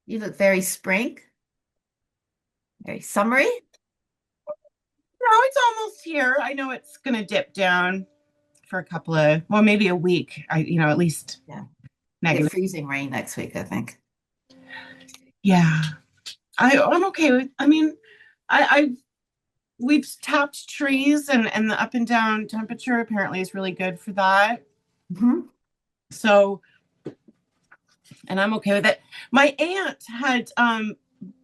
You look very spring, very summery. No, it's almost here. I know it's going to dip down for a couple of, well, maybe a week. At least Yeah. Get negative. freezing rain next week, I think. Yeah. I'm okay with, I we've tapped trees and the up and down temperature apparently is really good for that. Hmm. So, and I'm okay with it. My aunt had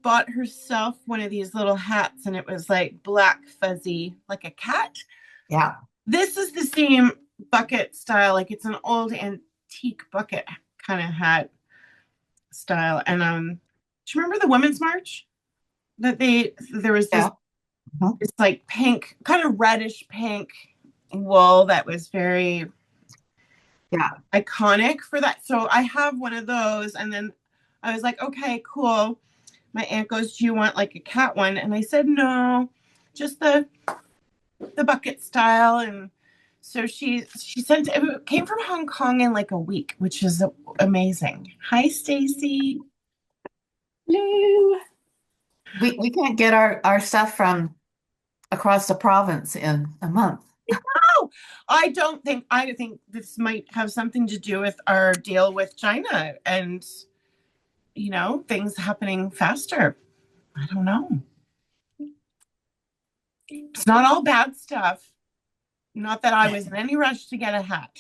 bought herself one of these little hats and it was like black fuzzy, like a cat. Yeah. This is the same bucket style, like it's an old antique bucket kind of hat style. And do you remember the Women's March that there was this Yeah. Uh-huh. this like pink, kind of reddish pink wool that was very Yeah. iconic for that. So I have one of those, and then I was like, okay, cool. My aunt goes, "Do you want like a cat one?" And I said, "No, just the bucket style." And so she sent it came from Hong Kong in like a week, which is amazing. Hi, Stacy. Hello. We can't get our stuff from across the province in a month. Oh, I think this might have something to do with our deal with China and things happening faster. I don't know. It's not all bad stuff. Not that I was in any rush to get a hat.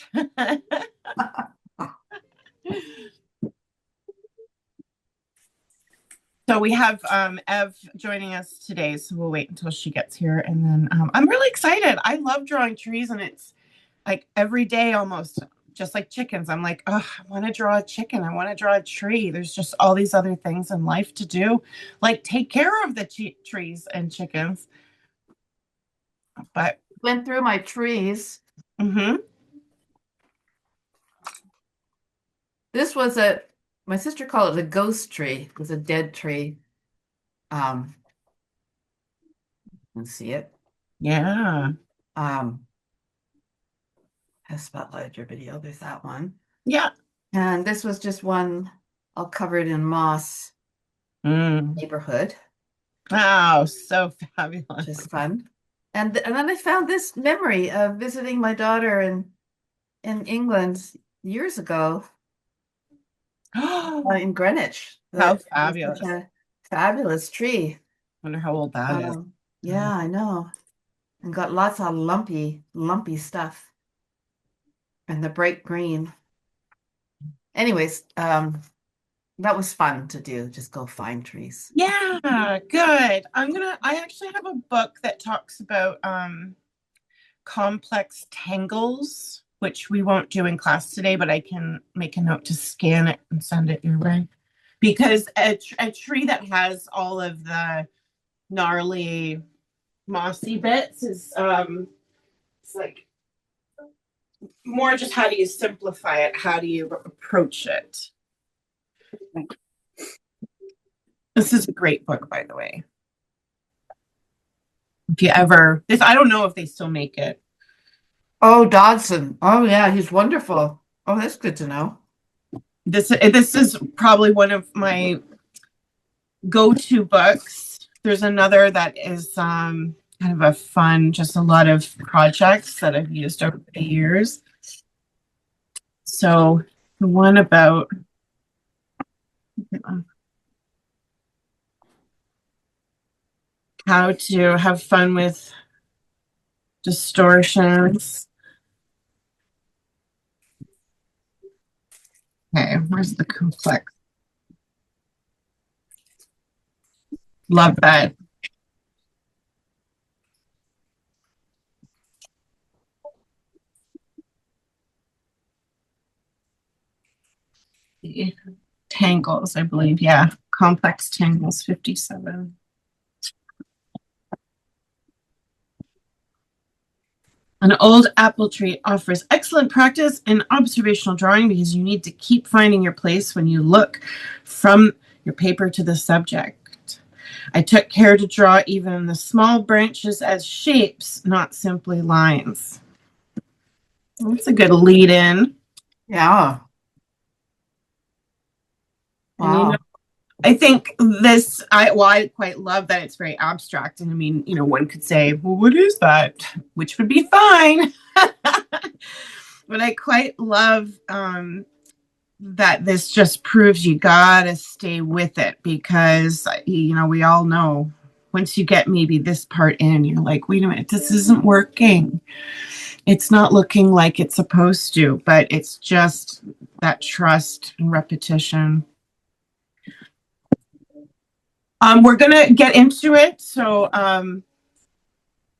So we have Ev joining us today, so we'll wait until she gets here. And then I'm really excited. I love drawing trees, and it's like every day almost, just like chickens. I'm like, oh, I want to draw a chicken. I want to draw a tree. There's just all these other things in life to do, like take care of the trees and chickens. But Went through my trees. mhm. This was my sister called it a ghost tree. It was a dead tree. Um, let's see it. Yeah. Um, has spotlighted your video. There's that one. Yeah. And this was just one all covered in moss Mm. neighborhood, Oh, so which fabulous. is fun. And then I found this memory of visiting my daughter in England years ago Oh, in Greenwich. how That was such fabulous. a fabulous tree. Wonder how old that is. Yeah, I know. And got lots of lumpy stuff and the bright green. Anyways, that was fun to do. Just go find trees. Yeah, good. I actually have a book that talks about complex tangles, which we won't do in class today, but I can make a note to scan it and send it your way. Because a tree that has all of the gnarly mossy bits is it's like more just how do you simplify it? How do you approach it? This is a great book, by the way. If you ever, this, I don't know if they still make it. Oh, Dodson. Oh, yeah, he's wonderful. Oh, that's good to know. This is probably one of my go-to books. There's another that is kind of a fun, just a lot of projects that I've used over the years. So the one about how to have fun with distortions. Okay, where's the complex? Love that. Tangles, I believe. Yeah, complex tangles 57. An old apple tree offers excellent practice in observational drawing because you need to keep finding your place when you look from your paper to the subject. I took care to draw even the small branches as shapes, not simply lines. That's a good lead in. Yeah. And Wow. I think this, I quite love that it's very abstract. And I mean, one could say, well, what is that? Which would be fine. But I quite love that this just proves you gotta stay with it, because, we all know once you get maybe this part in, you're like, wait a minute, this isn't working. It's not looking like it's supposed to, but it's just that trust and repetition. We're gonna get into it, so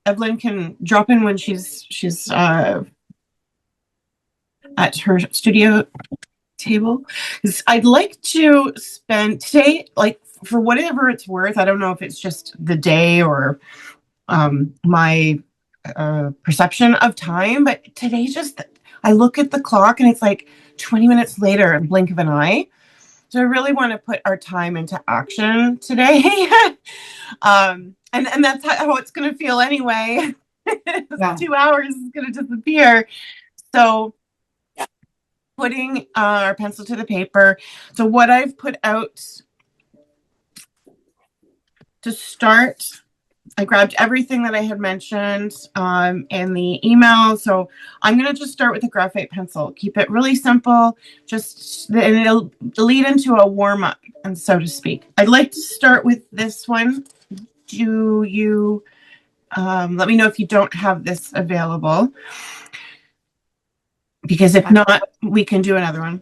Evelyn can drop in when she's at her studio table. I'd like to spend today, like, for whatever it's worth. I don't know if it's just the day or my perception of time, but today just I look at the clock and it's like 20 minutes later, a blink of an eye. So I really want to put our time into action today. And that's how it's going to feel anyway. Yeah. 2 hours is going to disappear. So putting our pencil to the paper. So what I've put out to start, I grabbed everything that I had mentioned in the email. So I'm going to just start with a graphite pencil. Keep it really simple, and it'll lead into a warm up, and so to speak. I'd like to start with this one. Do you let me know if you don't have this available? Because if not, we can do another one.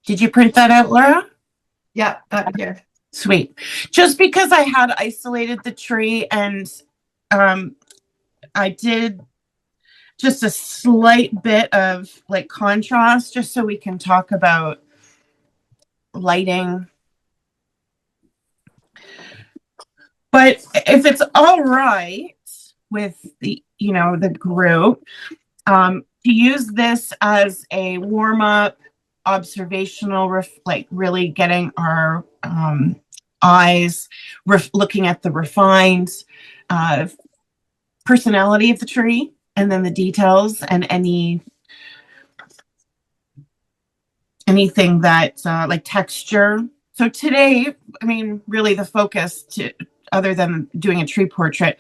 Did you print that out, Laura? Yeah, up here. Sweet. Just because I had isolated the tree, and I did just a slight bit of like contrast, just so we can talk about lighting. But if it's all right with the group, to use this as a warm up, observational, like really getting our eyes looking at the refined personality of the tree, and then the details and anything that like texture. So today, I mean, really the focus, other than doing a tree portrait,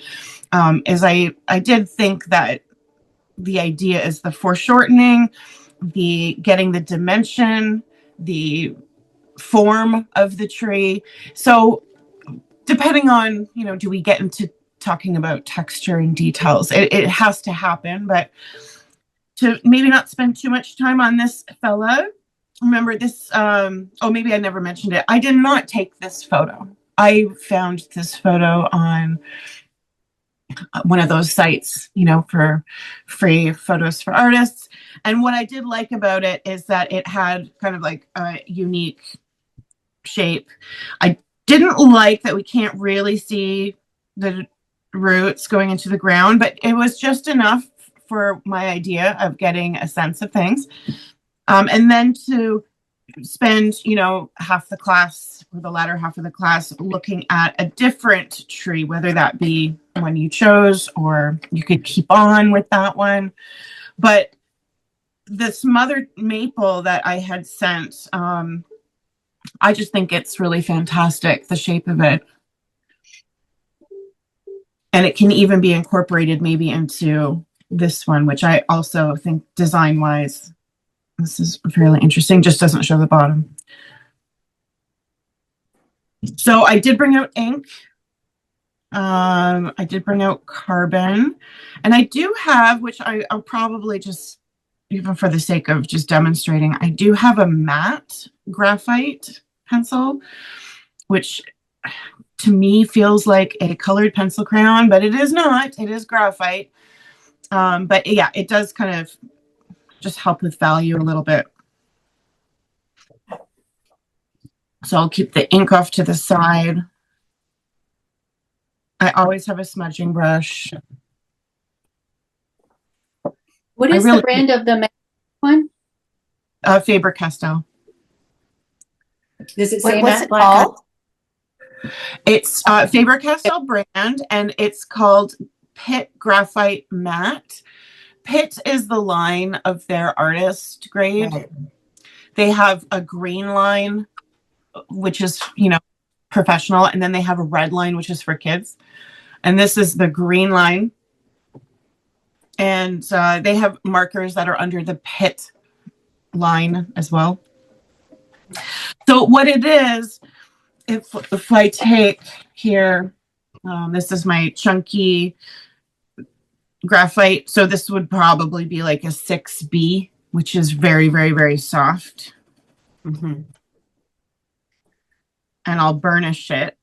is I did think that the idea is the foreshortening, the getting the dimension, the form of the tree. So depending on, do we get into talking about texture and details? It has to happen, but to maybe not spend too much time on this fella. Remember this, maybe I never mentioned it. I did not take this photo. I found this photo on one of those sites, for free photos for artists. And what I did like about it is that it had kind of like a unique shape. I didn't like that we can't really see the roots going into the ground, but it was just enough for my idea of getting a sense of things. And then to spend, half the class or the latter half of the class looking at a different tree, whether that be one you chose or you could keep on with that one. But this mother maple that I had sent, I just think it's really fantastic, the shape of it. And it can even be incorporated maybe into this one, which I also think design-wise, this is fairly interesting. Just doesn't show the bottom. So I did bring out ink. I did bring out carbon. And I do have, which I'll probably just, even for the sake of just demonstrating, I do have a matte graphite pencil, which to me feels like a colored pencil crayon, but it is not. It is graphite. But yeah, it does kind of just help with value a little bit. So I'll keep the ink off to the side. I always have a smudging brush. What is the brand of the one? Faber-Castell. Does it say what's it called? It's Faber-Castell brand, and it's called Pitt Graphite Matte. Pitt is the line of their artist grade. Right. They have a green line, which is, professional, and then they have a red line, which is for kids. And this is the green line. And they have markers that are under the pit line as well. So what it is, if I take here, this is my chunky graphite. So this would probably be like a 6B, which is very, very, very soft. Mm-hmm. And I'll burnish it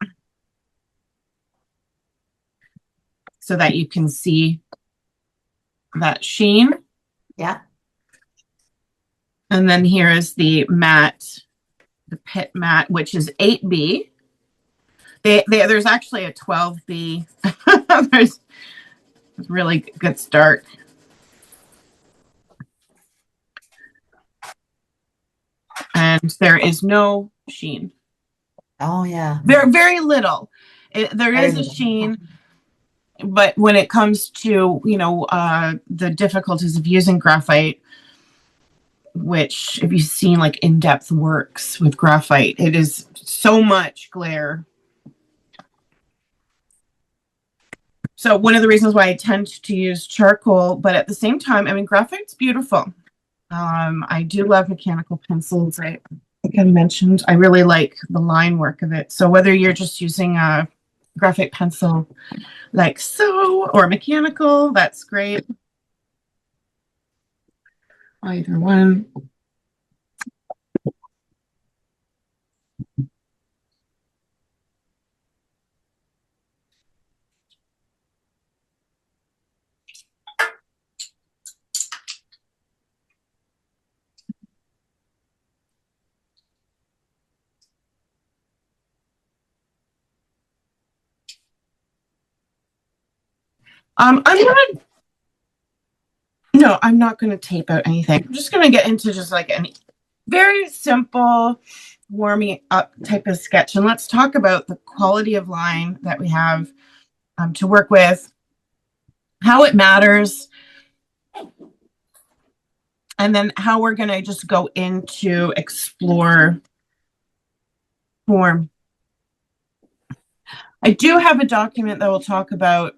so that you can see that sheen. Yeah. And then here is the matte, the pit matte, which is 8B. There's actually a 12B. There's a really good start. And there is no sheen. Oh, yeah. Very, very little. There is a sheen, but when it comes to, the difficulties of using graphite, which if you've seen like in-depth works with graphite, it is so much glare. So one of the reasons why I tend to use charcoal, but at the same time, I mean, graphite's beautiful. I do love mechanical pencils. I think I mentioned, I really like the line work of it. So whether you're just using a graphite pencil like so, or mechanical, that's great. Either one. I'm not gonna tape out anything. I'm just gonna get into just like a very simple warming up type of sketch. And let's talk about the quality of line that we have to work with, how it matters, and then how we're gonna just go into explore form. I do have a document that we'll talk about.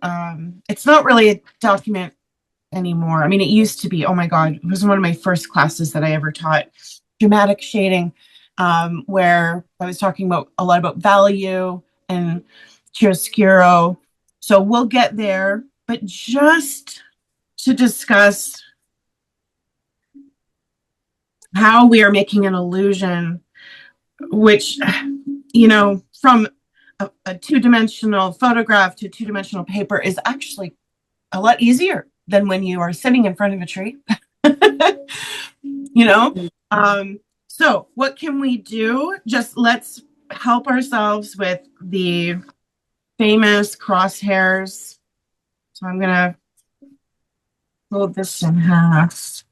It's not really a document anymore. I mean, it used to be. Oh my God, it was one of my first classes that I ever taught, dramatic shading, where I was talking about a lot about value and chiaroscuro. So we'll get there, but just to discuss how we are making an illusion, which, from a two-dimensional photograph to two-dimensional paper is actually a lot easier than when you are sitting in front of a tree. So what can we do? Just let's help ourselves with the famous crosshairs. So I'm gonna fold this in half.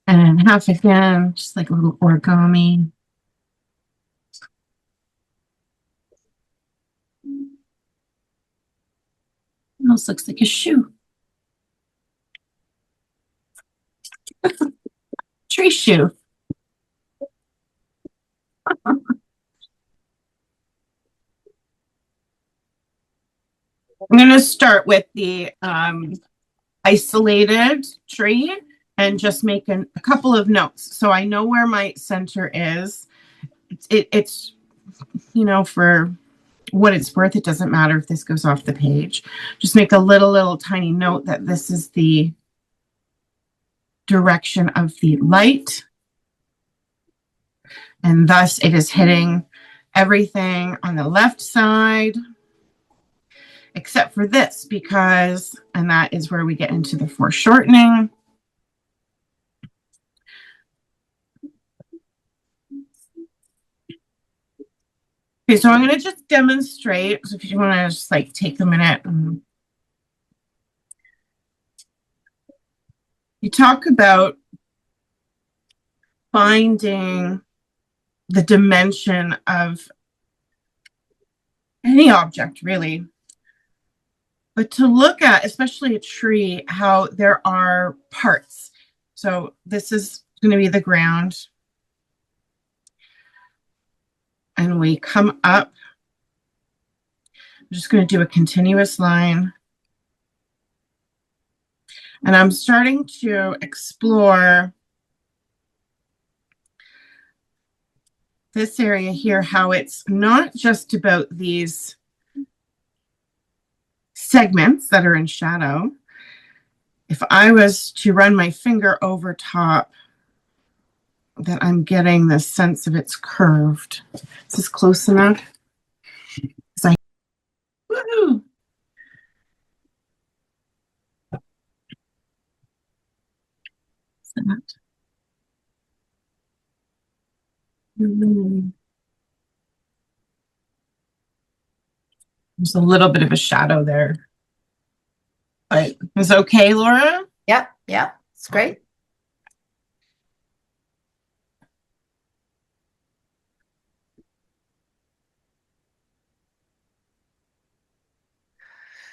And half again, just like a little origami. Almost looks like a shoe. Tree shoe. I'm going to start with the isolated tree and just make a couple of notes. So I know where my center is. It's for what it's worth, it doesn't matter if this goes off the page. Just make a little tiny note that this is the direction of the light. And thus it is hitting everything on the left side, except for this, and that is where we get into the foreshortening. Okay, so I'm going to just demonstrate. So if you want to just like take a minute. You talk about finding the dimension of any object, really. but to look at, especially a tree, how there are parts. So this is going to be the ground. And we come up. I'm just going to do a continuous line. And I'm starting to explore this area here, how it's not just about these segments that are in shadow. If I was to run my finger over top, that I'm getting this sense of it's curved. Is this close enough? Woo-hoo. There's a little bit of a shadow there. But is it okay, Laura? Yep, yep, it's great.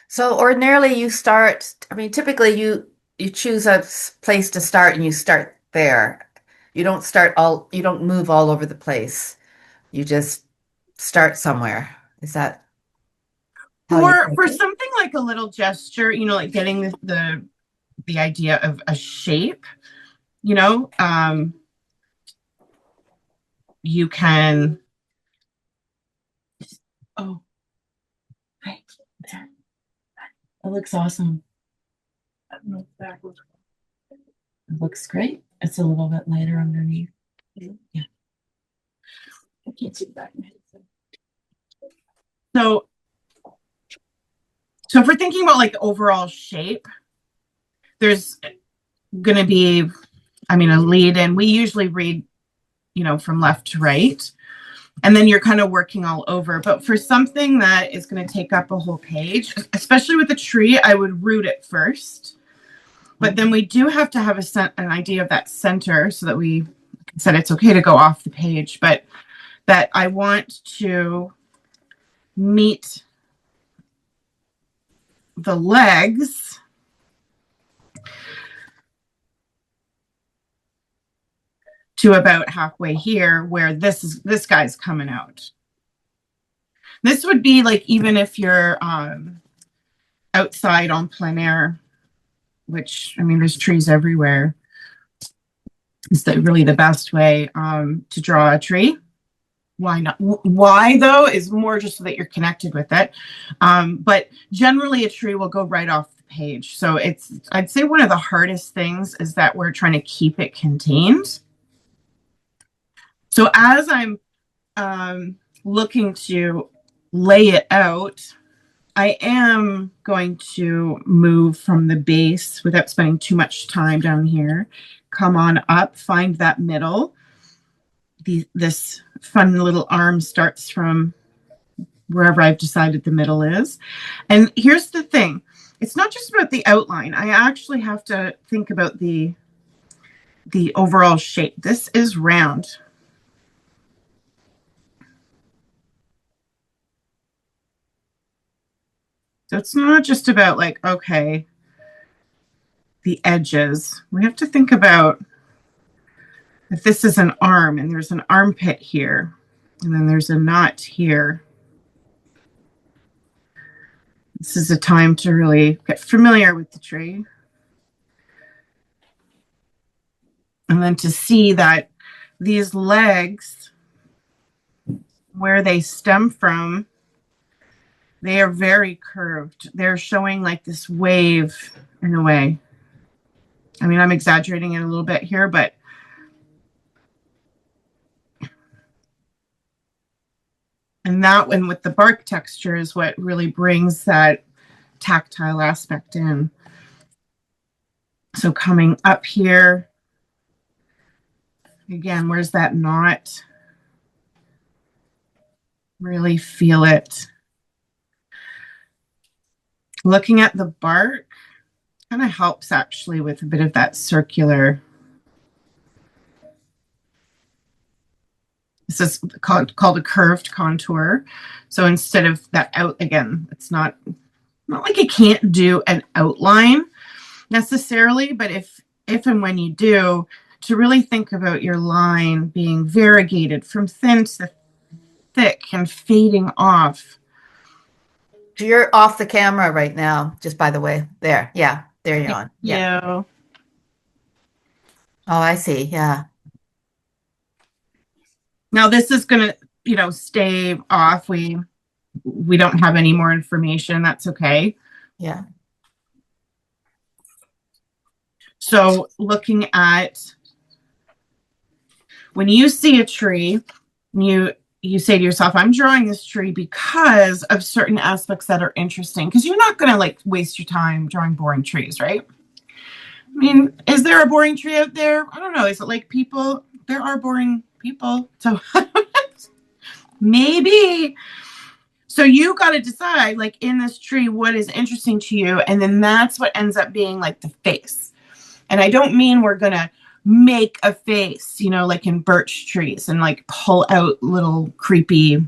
So ordinarily you start, I mean, typically you choose a place to start and you start there. You don't move all over the place. You just start somewhere. Is that how you For take it? something like a little gesture, you know, like getting the idea of a shape, you know, you can, oh, right there. It looks awesome. I don't know if that looks, it looks great. It's a little bit lighter underneath. Yeah. I can't see that. So if we're thinking about like the overall shape, there's going to be, I mean, a lead in. We usually read, you know, from left to right. And then you're kind of working all over. But for something that is going to take up a whole page, especially with a tree, I would root it first. But then we do have to have an idea of that center so that we said it's okay to go off the page, but that I want to meet the legs to about halfway here where this guy's coming out. This would be like even if you're outside on plein air, which I mean there's trees everywhere. Is that really the best way to draw a tree? Why not? Why though is more just so that you're connected with it. But generally a tree will go right off the page. So I'd say one of the hardest things is that we're trying to keep it contained. So as I'm looking to lay it out, I am going to move from the base without spending too much time down here. Come on up, find that middle. This fun little arm starts from wherever I've decided the middle is. And here's the thing. It's not just about the outline. I actually have to think about the overall shape. This is round. So it's not just about like, okay, the edges. We have to think about if this is an arm and there's an armpit here, and then there's a knot here. This is a time to really get familiar with the tree. And then to see that these legs, where they stem from, they are very curved. They're showing like this wave in a way. I mean, I'm exaggerating it a little bit here, but and that one with the bark texture is what really brings that tactile aspect in. So coming up here, again, where's that knot? Really feel it. Looking at the bark kind of helps actually with a bit of that circular. This is called a curved contour. So instead of that out again, it's not not like you can't do an outline necessarily, but if and when you do, to really think about your line being variegated from thin to thick and fading off. So you're off the camera right now, just by the way. There. Yeah. There you're on. Yeah. You. Oh, I see. Yeah. Now this is going to, stay off. We don't have any more information. That's okay. Yeah. So looking at when you see a tree, you say to yourself, I'm drawing this tree because of certain aspects that are interesting. Because you're not going to like waste your time drawing boring trees, right? I mean, is there a boring tree out there? I don't know. Is it like people? There are boring people. So maybe. So you got to decide, like in this tree, what is interesting to you. And then that's what ends up being like the face. And I don't mean we're going to make a face, like in birch trees and like pull out little creepy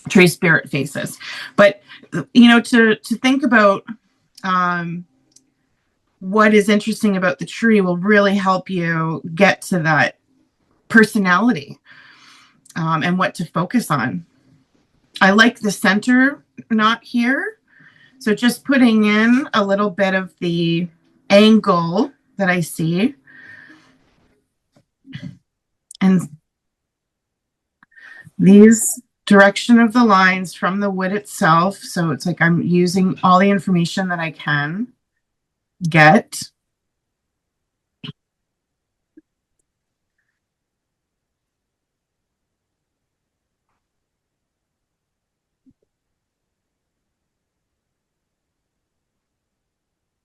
tree spirit faces. But, to think about what is interesting about the tree will really help you get to that personality and what to focus on. I like the center knot here. So just putting in a little bit of the angle that I see. And these direction of the lines from the wood itself. So it's like I'm using all the information that I can get.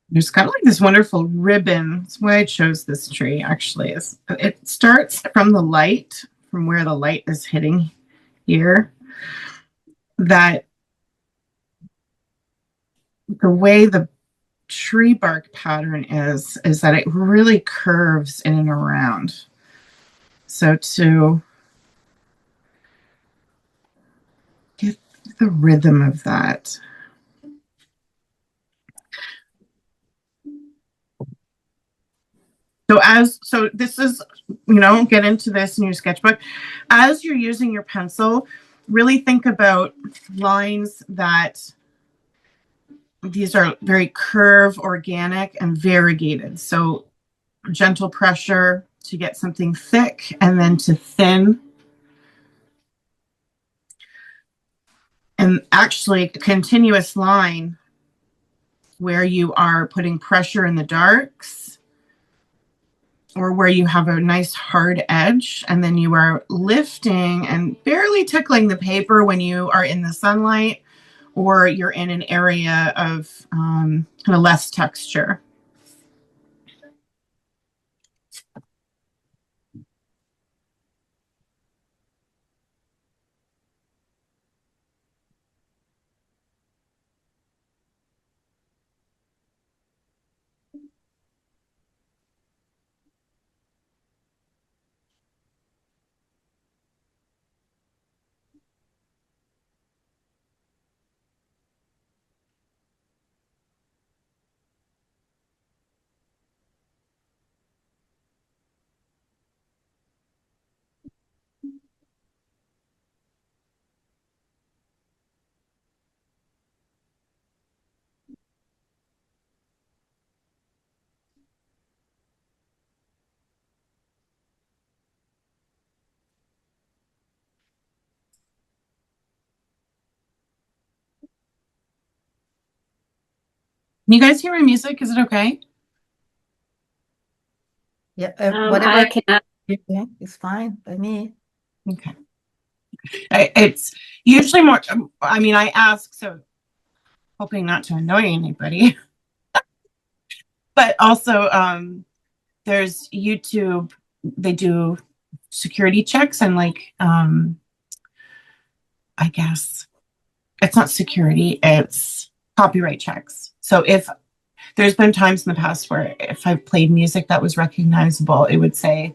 There's kind of like this wonderful ribbon. That's why I chose this tree, actually. It starts from the light, from where the light is hitting here. That the way the tree bark pattern is that it really curves in and around. So to get the rhythm of that. So this is, get into this in your sketchbook. As you're using your pencil, really think about lines that these are very curve, organic, and variegated. So gentle pressure to get something thick and then to thin. And actually a continuous line where you are putting pressure in the darks or where you have a nice hard edge and then you are lifting and barely tickling the paper when you are in the sunlight or you're in an area of kind of less texture. Can you guys hear my music? Is it okay? Yeah. Whatever I cannot. it's fine by me. Okay. It's usually more, I ask, so hoping not to annoy anybody, but also there's YouTube, they do security checks and like, I guess it's not security, it's copyright checks. So if there's been times in the past where if I've played music that was recognizable, it would say,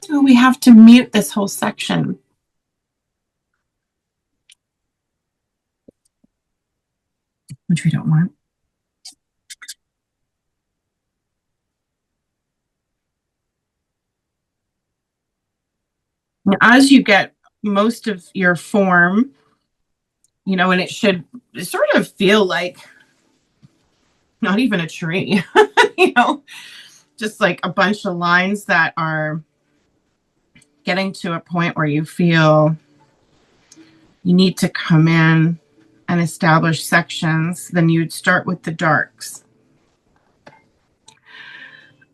oh, we have to mute this whole section. which we don't want. Now, as you get most of your form, and it should sort of feel like not even a tree, just like a bunch of lines that are getting to a point where you feel you need to come in and establish sections. Then you'd start with the darks.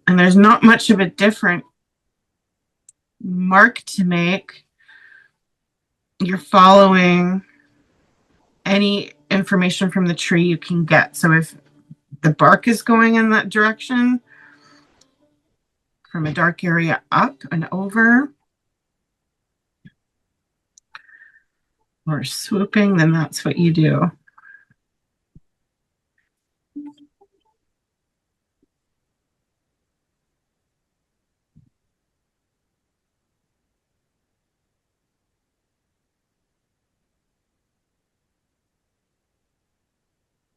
And there's not much of a different mark to make. You're following any information from the tree you can get. So if the bark is going in that direction, from a dark area up and over, or swooping, then that's what you do.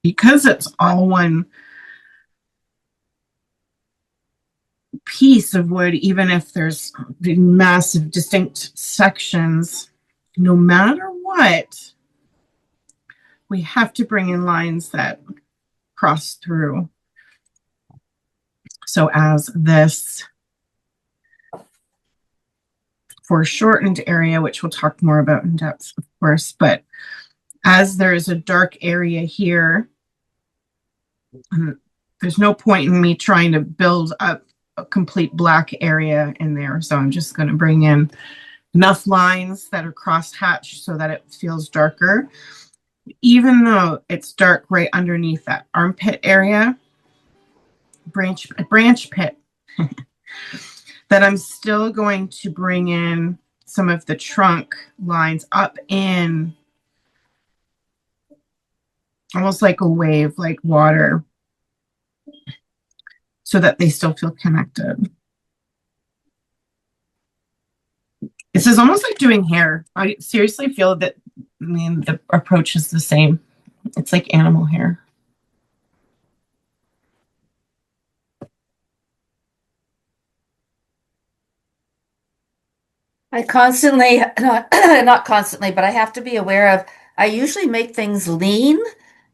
Because it's all one piece of wood, even if there's massive distinct sections, no matter what, we have to bring in lines that cross through. So as this foreshortened area, which we'll talk more about in depth, of course, but as there's a dark area here, there's no point in me trying to build up a complete black area in there. So I'm just going to bring in enough lines that are cross-hatched so that it feels darker. Even though it's dark right underneath that armpit area, branch pit, that I'm still going to bring in some of the trunk lines up in, almost like a wave, like water, so that they still feel connected. This is almost like doing hair. I seriously feel that, the approach is the same. It's like animal hair. I constantly, not constantly, but I have to be aware of, I usually make things lean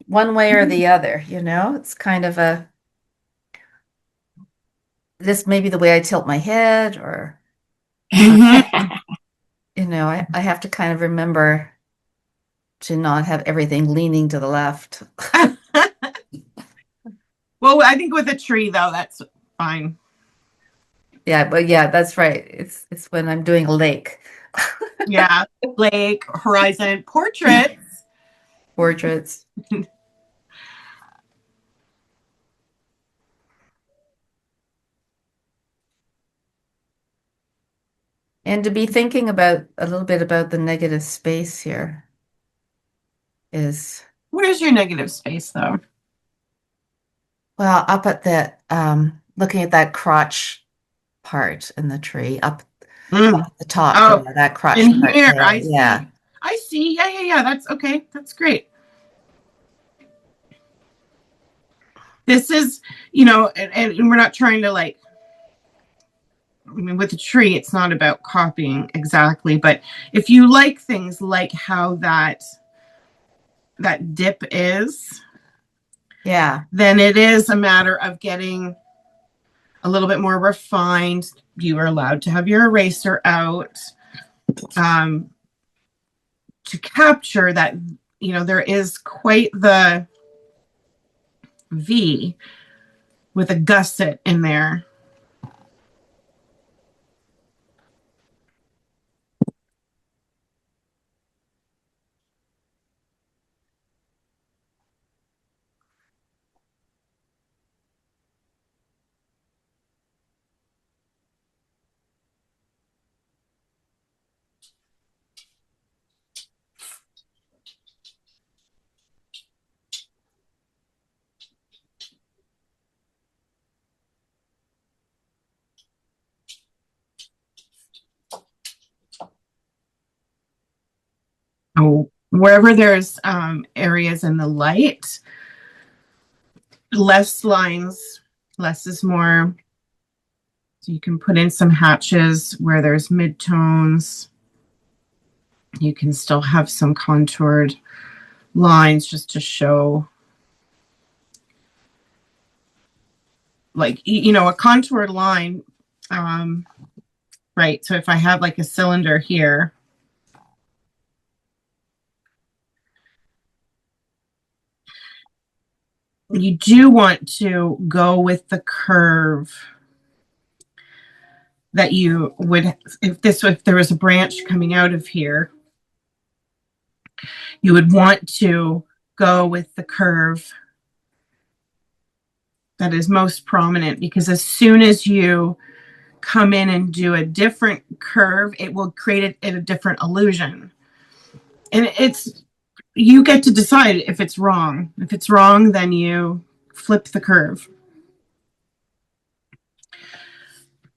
one way or the other, It's kind of this may be the way I tilt my head or, I have to kind of remember to not have everything leaning to the left. Well, I think with a tree, though, that's fine. Yeah, but yeah, that's right. It's when I'm doing a lake. Yeah, lake, horizon, portraits. Portraits. And to be thinking about a little bit about the negative space here is, Where's your negative space, though? well, up at the looking at that crotch part in the tree, up at the top there, that crotch in part here, there. I see. Yeah. I see. Yeah. That's okay. That's great. This is, and we're not trying to with a tree, it's not about copying exactly, but if you like things like how that dip is, Yeah, then it is a matter of getting a little bit more refined. You are allowed to have your eraser out to capture that, there is quite the V with a gusset in there. Oh, wherever there's areas in the light, less lines, less is more. So you can put in some hatches where there's midtones. You can still have some contoured lines just to show, like, a contoured line. Right. So if I have like a cylinder here, you do want to go with the curve that you would, if there was a branch coming out of here, you would want to go with the curve that is most prominent, because as soon as you come in and do a different curve, it will create a different illusion. And you get to decide if it's wrong. If it's wrong, then you flip the curve.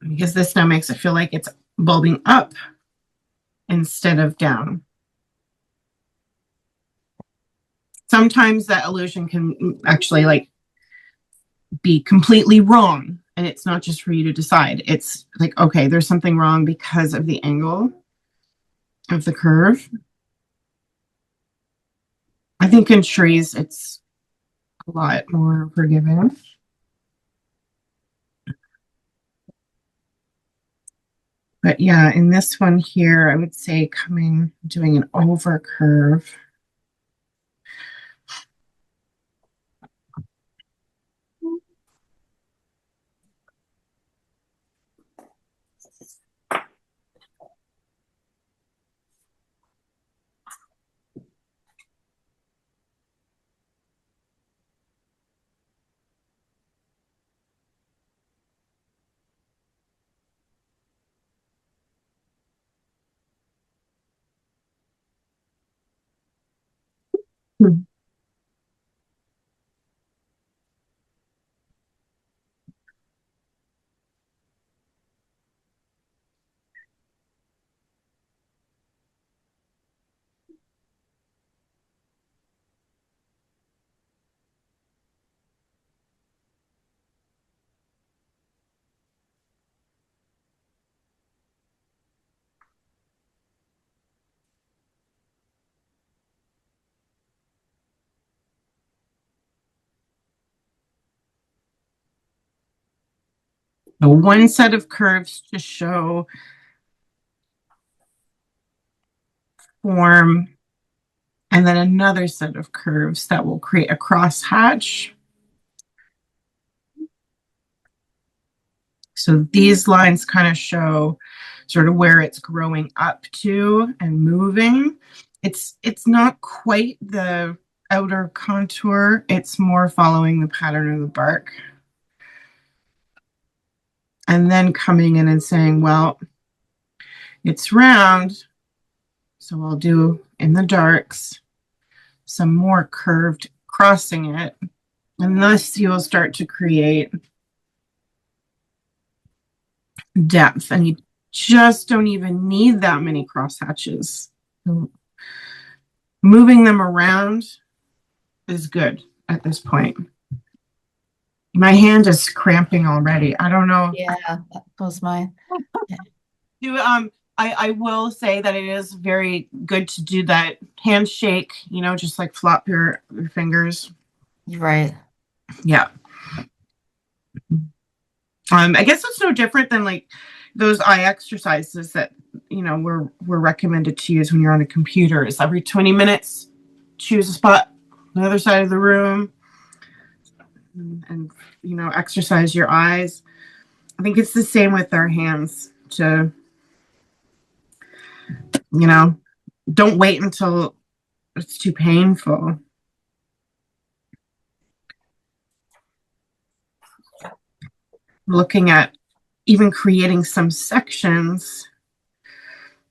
Because this now makes it feel like it's bulbing up instead of down. Sometimes that illusion can actually like be completely wrong, and it's not just for you to decide. It's like, okay, there's something wrong because of the angle of the curve. I think in trees it's a lot more forgiving. But yeah, in this one here, I would say doing an over curve. Hmm. So one set of curves to show form, and then another set of curves that will create a crosshatch. So these lines kind of show sort of where it's growing up to and moving. It's not quite the outer contour. It's more following the pattern of the bark. And then coming in and saying, well, it's round, so I'll do in the darks some more curved crossing it. And thus you'll start to create depth, and you just don't even need that many cross hatches. Moving them around is good at this point. My hand is cramping already. I don't know. Yeah, that was mine. I will say that it is very good to do that handshake, just like flop your fingers. Right. Yeah. I guess it's no different than like those eye exercises that were recommended to use when you're on a computer. Is every 20 minutes, choose a spot on the other side of the room and exercise your eyes. I think it's the same with our hands. To don't wait until it's too painful. Looking at even creating some sections.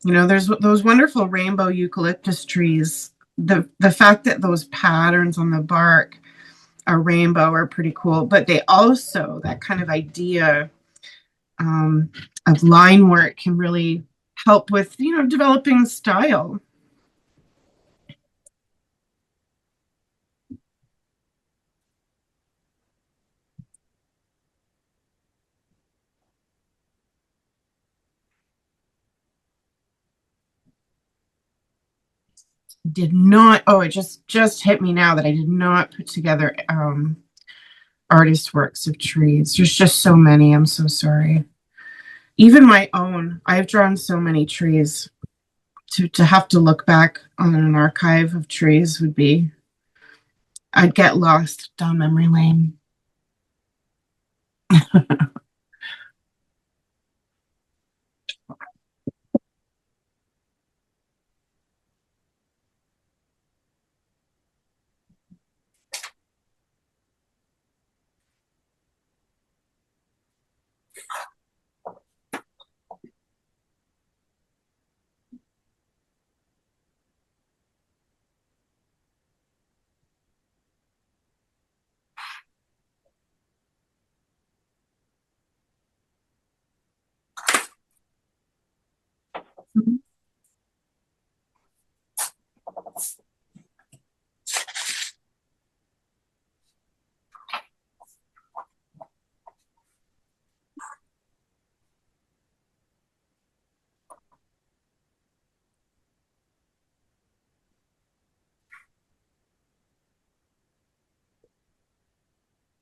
There's those wonderful rainbow eucalyptus trees. The fact that those patterns on the bark are rainbow are pretty cool, but they also, that kind of idea of line work can really help with, developing style. did not, oh, it just hit me now that I did not put together artist works of trees. There's just so many. I'm so sorry. Even my own. I've drawn so many trees. To have to look back on an archive of trees would be, I'd get lost down memory lane.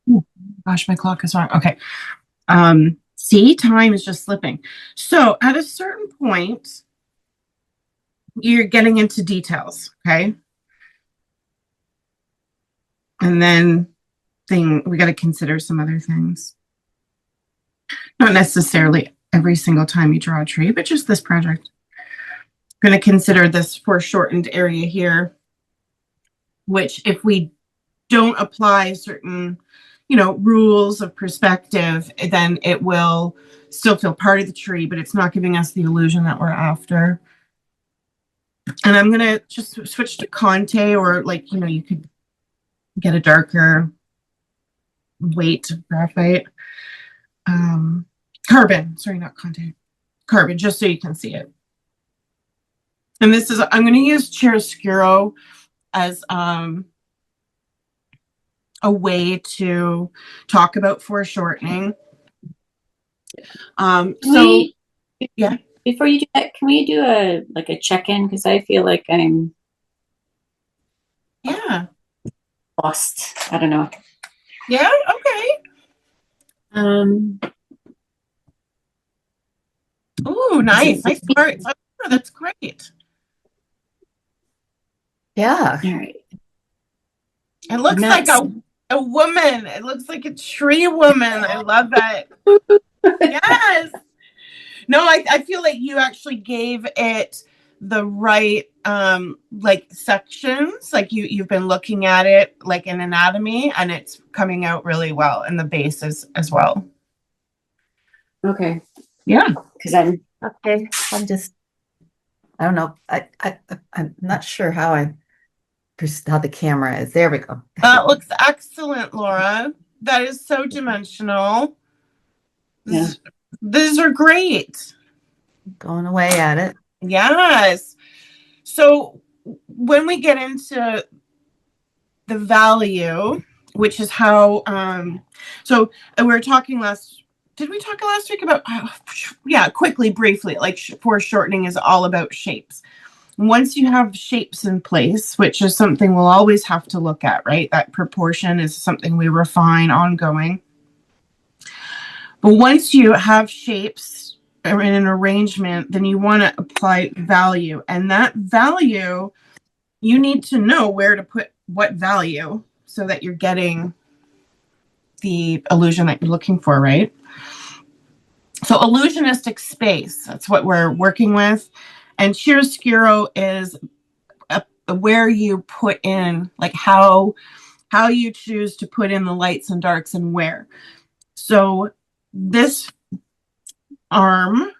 Oh, gosh, my clock is wrong. Okay. See, time is just slipping. So at a certain point, you're getting into details, okay? And then we got to consider some other things. Not necessarily every single time you draw a tree, but just this project. I'm going to consider this foreshortened area here, which if we don't apply certain, rules of perspective, then it will still feel part of the tree, but it's not giving us the illusion that we're after. And I'm going to just switch to Conte, or you could get a darker weight of graphite. Carbon, sorry, not Conte. Carbon, just so you can see it. And this is, I'm going to use chiaroscuro as a way to talk about foreshortening. Yeah. Before you do that, can we do a check-in? Because I feel like I'm lost. I don't know. Yeah, okay. Oh, nice. Nice part. Oh, that's great. Yeah. All right. It looks like a woman. It looks like a tree woman. I love it. Yes. No, I feel like you actually gave it the right sections. Like you've been looking at it like in anatomy, and it's coming out really well, and the base is as well. Okay. Yeah. Because I'm okay. I don't know. I'm not sure how the camera is. There we go. That looks excellent, Laura. That is so dimensional. Yeah. These are great. Going away at it. Yes. So when we get into the value, which is how, so we were talking did we talk last week about, quickly, briefly, like foreshortening is all about shapes. Once you have shapes in place, which is something we'll always have to look at, right? That proportion is something we refine ongoing. But once you have shapes in an arrangement, then you want to apply value. And that value, you need to know where to put what value so that you're getting the illusion that you're looking for, right? So illusionistic space, that's what we're working with. And chiaroscuro is where you put in, like how you choose to put in the lights and darks and where. So this arm,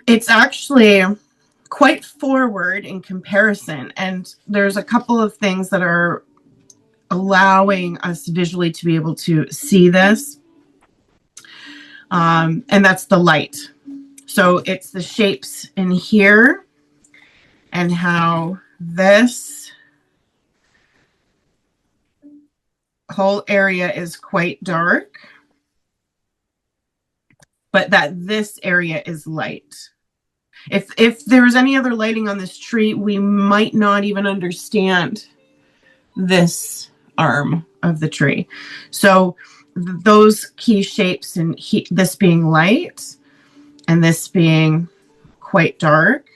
it's actually quite forward in comparison. And there's a couple of things that are allowing us visually to be able to see this. And that's the light. So it's the shapes in here and how this whole area is quite dark, but that this area is light. If there was any other lighting on this tree, we might not even understand this arm of the tree. So those key shapes, and this being light and this being quite dark,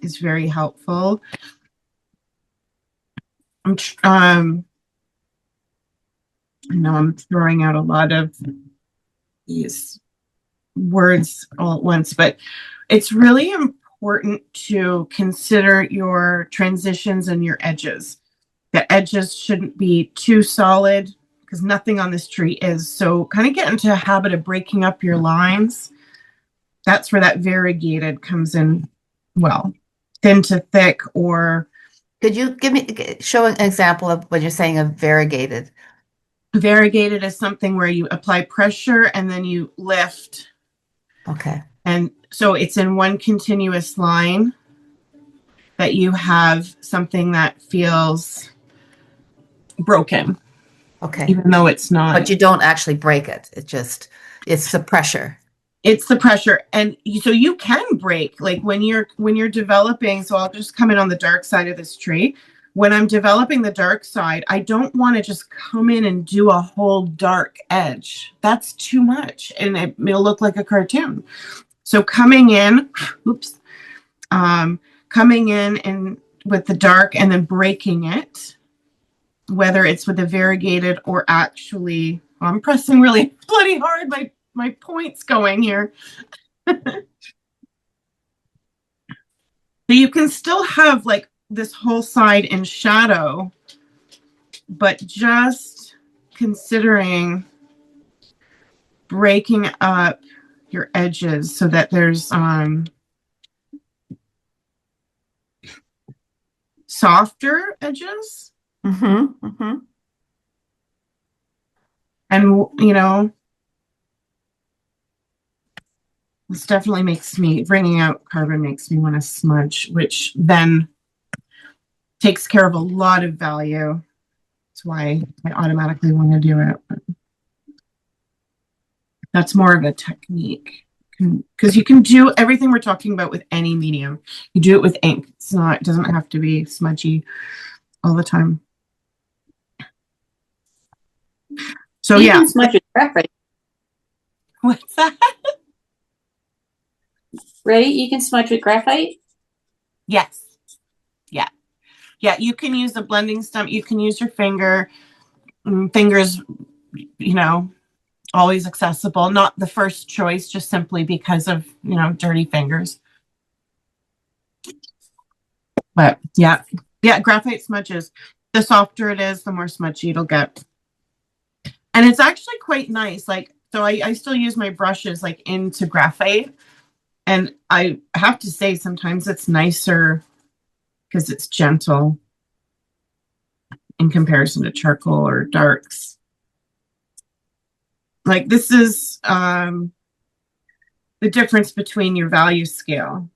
is very helpful. I know I'm throwing out a lot of these words all at once, but it's really important to consider your transitions and your edges. The edges shouldn't be too solid because nothing on this tree is. So kind of get into a habit of breaking up your lines. That's where that variegated comes in well. Thin to thick, or Could you show an example of what you're saying of variegated? variegated is something where you apply pressure and then you lift. Okay. And so it's in one continuous line that you have something that feels broken, Okay. even though it's not. But you don't actually break it. It's the pressure. It's the pressure. And so you can break, like when you're developing. So I'll just come in on the dark side of this tree. When I'm developing the dark side, I don't want to just come in and do a whole dark edge. That's too much, and it'll look like a cartoon. So coming in, coming in and with the dark and then breaking it, whether it's with a variegated or actually, I'm pressing really bloody hard. My point's going here. So you can still have like this whole side in shadow, but just considering breaking up your edges so that there's softer edges. Mm-hmm. Mm-hmm. And this definitely makes me, bringing out carbon makes me want to smudge, which then takes care of a lot of value. That's why I automatically want to do it. But that's more of a technique, because you can do everything we're talking about with any medium. You do it with ink. It doesn't have to be smudgy all the time. So you can smudge with graphite. What's that? Right? You can smudge with graphite? Yes. Yeah, you can use a blending stump. You can use your finger. Fingers, always accessible. Not the first choice, just simply because of, dirty fingers. But yeah, graphite smudges. The softer it is, the more smudgy it'll get. And it's actually quite nice. Like, so I still use my brushes like into graphite. And I have to say, sometimes it's nicer because it's gentle in comparison to charcoal or darks. Like, this is the difference between your value scale.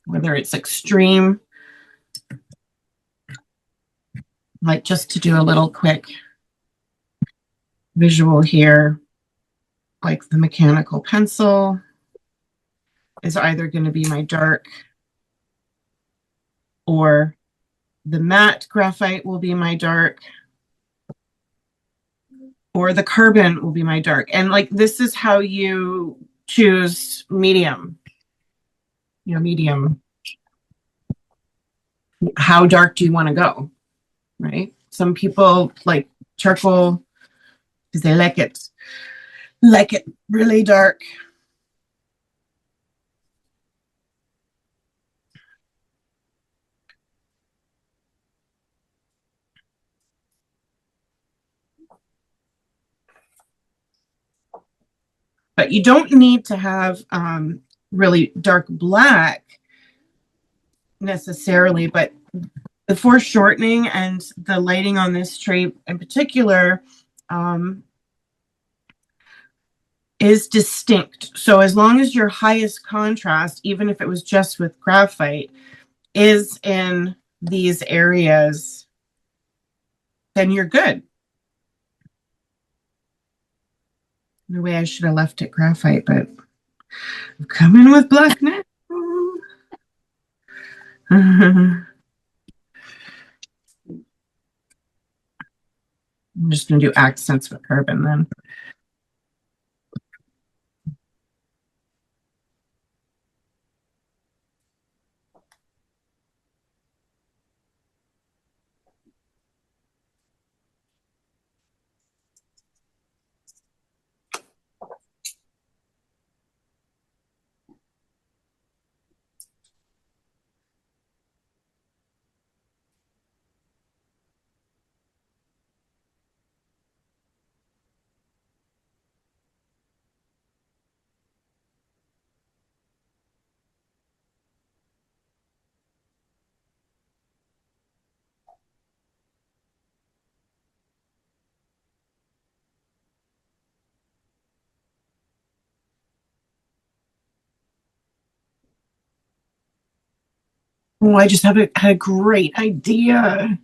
Whether it's extreme, like just to do a little quick visual here, like the mechanical pencil is either going to be my dark, or the matte graphite will be my dark, or the carbon will be my dark. And like, this is how you choose medium. Medium. How dark do you want to go? Right? Some people like charcoal because they like it really dark. But you don't need to have really dark black necessarily, but the foreshortening and the lighting on this tree in particular is distinct. So as long as your highest contrast, even if it was just with graphite, is in these areas, then you're good. In a way, I should have left it graphite, but I'm coming with black now. I'm just going to do accents with carbon then. Oh, I just had a great idea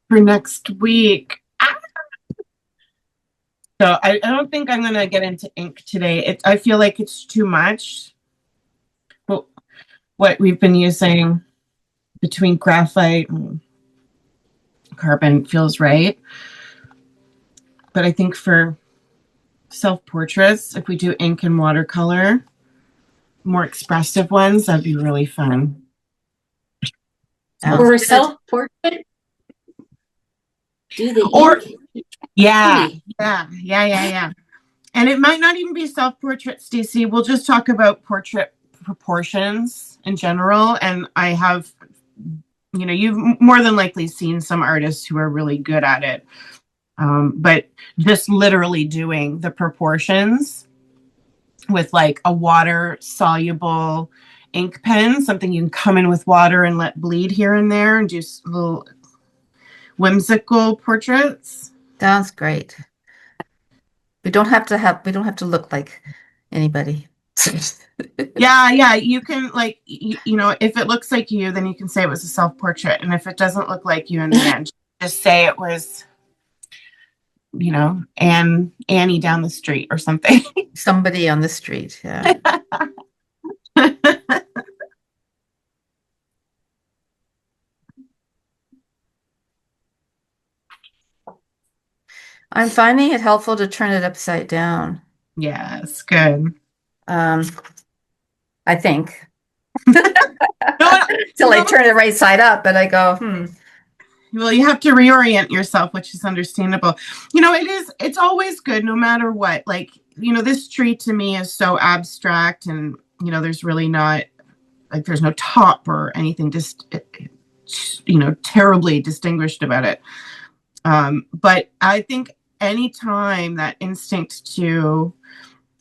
for next week. So I don't think I'm going to get into ink today. I feel like it's too much. But what we've been using between graphite and carbon feels right. But I think for self-portraits, if we do ink and watercolor, more expressive ones, that'd be really fun. For self-portrait? Do the ink? Yeah. And it might not even be self-portrait, Stacey. We'll just talk about portrait proportions in general. And I have, you've more than likely seen some artists who are really good at it. But just literally doing the proportions with like a water soluble ink pen, something you can come in with water and let bleed here and there and do little whimsical portraits. Sounds great. We don't have to look like anybody. Yeah. You can if it looks like you, then you can say it was a self-portrait. And if it doesn't look like you in the end, just say it was, Annie down the street or something. Somebody on the street, yeah. I'm finding it helpful to turn it upside down. Yes, good. I think. Till I turn it right side up, and I go, Well, you have to reorient yourself, which is understandable. It's always good no matter what. Like, this tree to me is so abstract and, there's really not, like, there's no top or anything just, terribly distinguished about it. But I think anytime that instinct to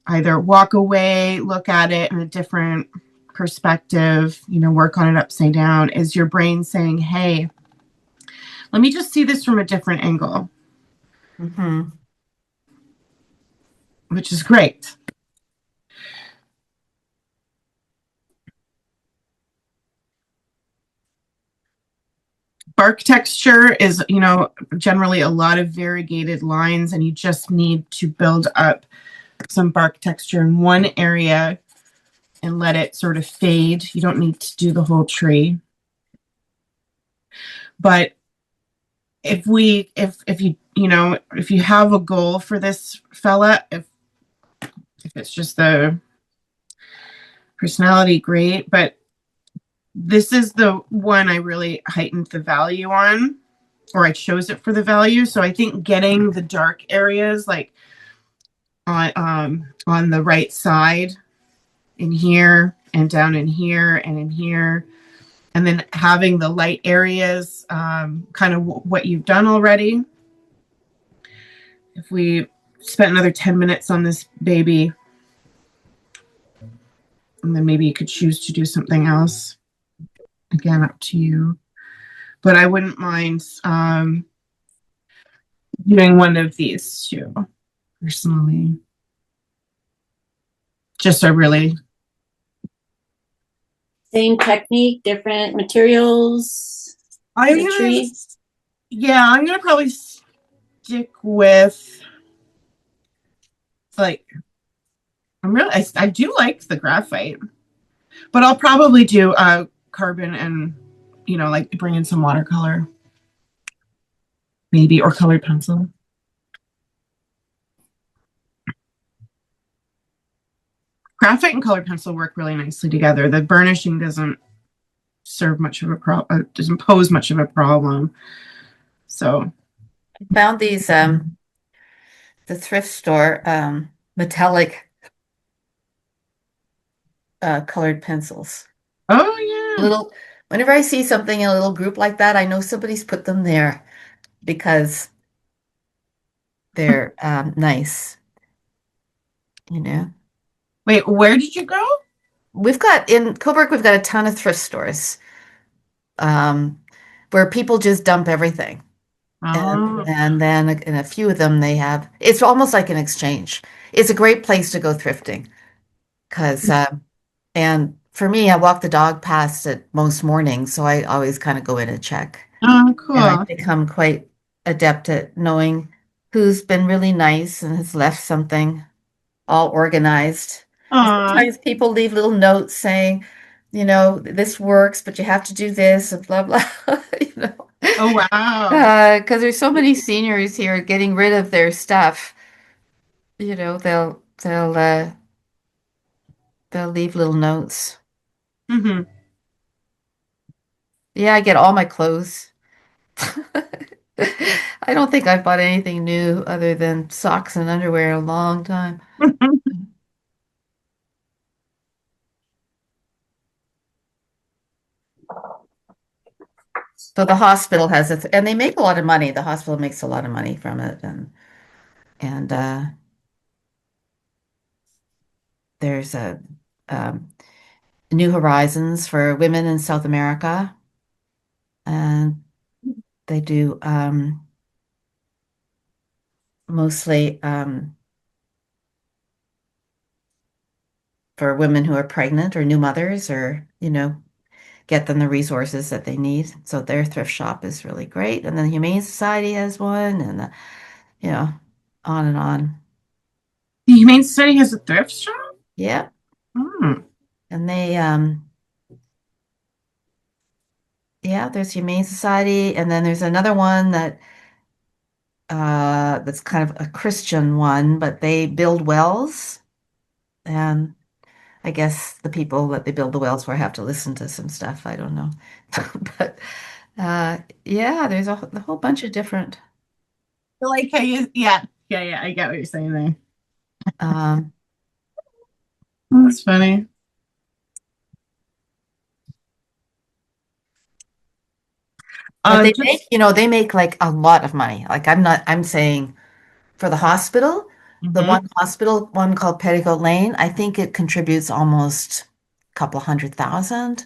either walk away, look at it in a different perspective, work on it upside down, is your brain saying, hey, let me just see this from a different angle. Which is great. Bark texture is, generally a lot of variegated lines, and you just need to build up some bark texture in one area and let it sort of fade. You don't need to do the whole tree. But if you have a goal for this fella, if it's just the personality, great. But this is the one I really heightened the value on, or I chose it for the value. So I think getting the dark areas like on the right side in here and down in here and in here, and then having the light areas kind of what you've done already. If we spent another 10 minutes on this baby, and then maybe you could choose to do something else. Again, up to you. But I wouldn't mind doing one of these two, personally. Just a really... Same technique, different materials. I'm going to probably stick with like I do like the graphite, but I'll probably do carbon and like bring in some watercolor maybe or colored pencil. Graphite and colored pencil work really nicely together. The burnishing doesn't serve much of a problem, doesn't pose much of a problem. So, Found these the thrift store metallic colored pencils. oh yeah. Little Whenever I see something in a little group like that, I know somebody's put them there because they're nice, you know. Wait, where did you go? We've got in Coburg, we've got a ton of thrift stores um, where people just dump everything. Oh, And then in a few of them, they have it's almost like an exchange. It's a great place to go thrifting because, and for me, I walk the dog past it most mornings, so I always kind of go in and check. oh, And I've cool. become quite adept at knowing who's been really nice and has left something all organized. And Aw. sometimes people leave little notes saying, this works, but you have to do this and blah blah, you know. Oh, wow. Because there's so many seniors here getting rid of their stuff. They'll leave little notes. Hmm. Yeah, I get all my clothes. I don't think I've bought anything new other than socks and underwear in a long time. So the hospital has it, and they make a lot of money. The hospital makes a lot of money from it, and there's a um, New Horizons for women in South America, and they do mostly for women who are pregnant or new mothers, or get them the resources that they need. So their thrift shop is really great, and then the Humane Society has one, and you know, on and on. The Humane Society has a thrift shop? Yeah, Hmm. and yeah, there's Humane Society, and then there's another one that's kind of a Christian one, but they build wells, and I guess the people that they build the wells for have to listen to some stuff. I don't know, but yeah, there's a whole bunch of different. I like how you, yeah, yeah, yeah. I get what you're saying there. Um, That's funny. but Just, they make like a lot of money. Like I'm saying for the hospital, the hmm. one hospital one called Petticoat Lane, I think it contributes almost a couple hundred thousand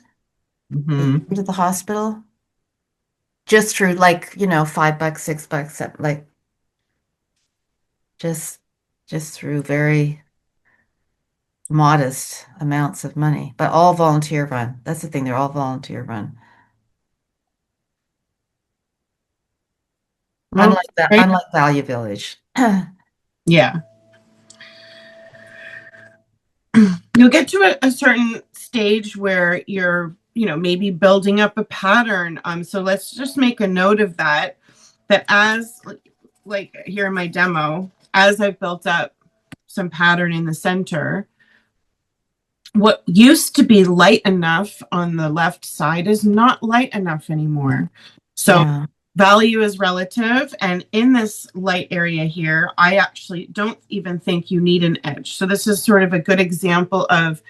a year Hmm. to the hospital just through like, $5, $6, like just just through very modest amounts of money, but all volunteer run. That's the thing, they're all volunteer run. Well, right. Unlike Value Village. Yeah. You'll get to a certain stage where you're, maybe building up a pattern. So let's just make a note of that, that as like here in my demo, as I've built up some pattern in the center, what used to be light enough on the left side is not light enough anymore. So Yeah. value is relative. And in this light area here, I actually don't even think you need an edge. So this is sort of a good example of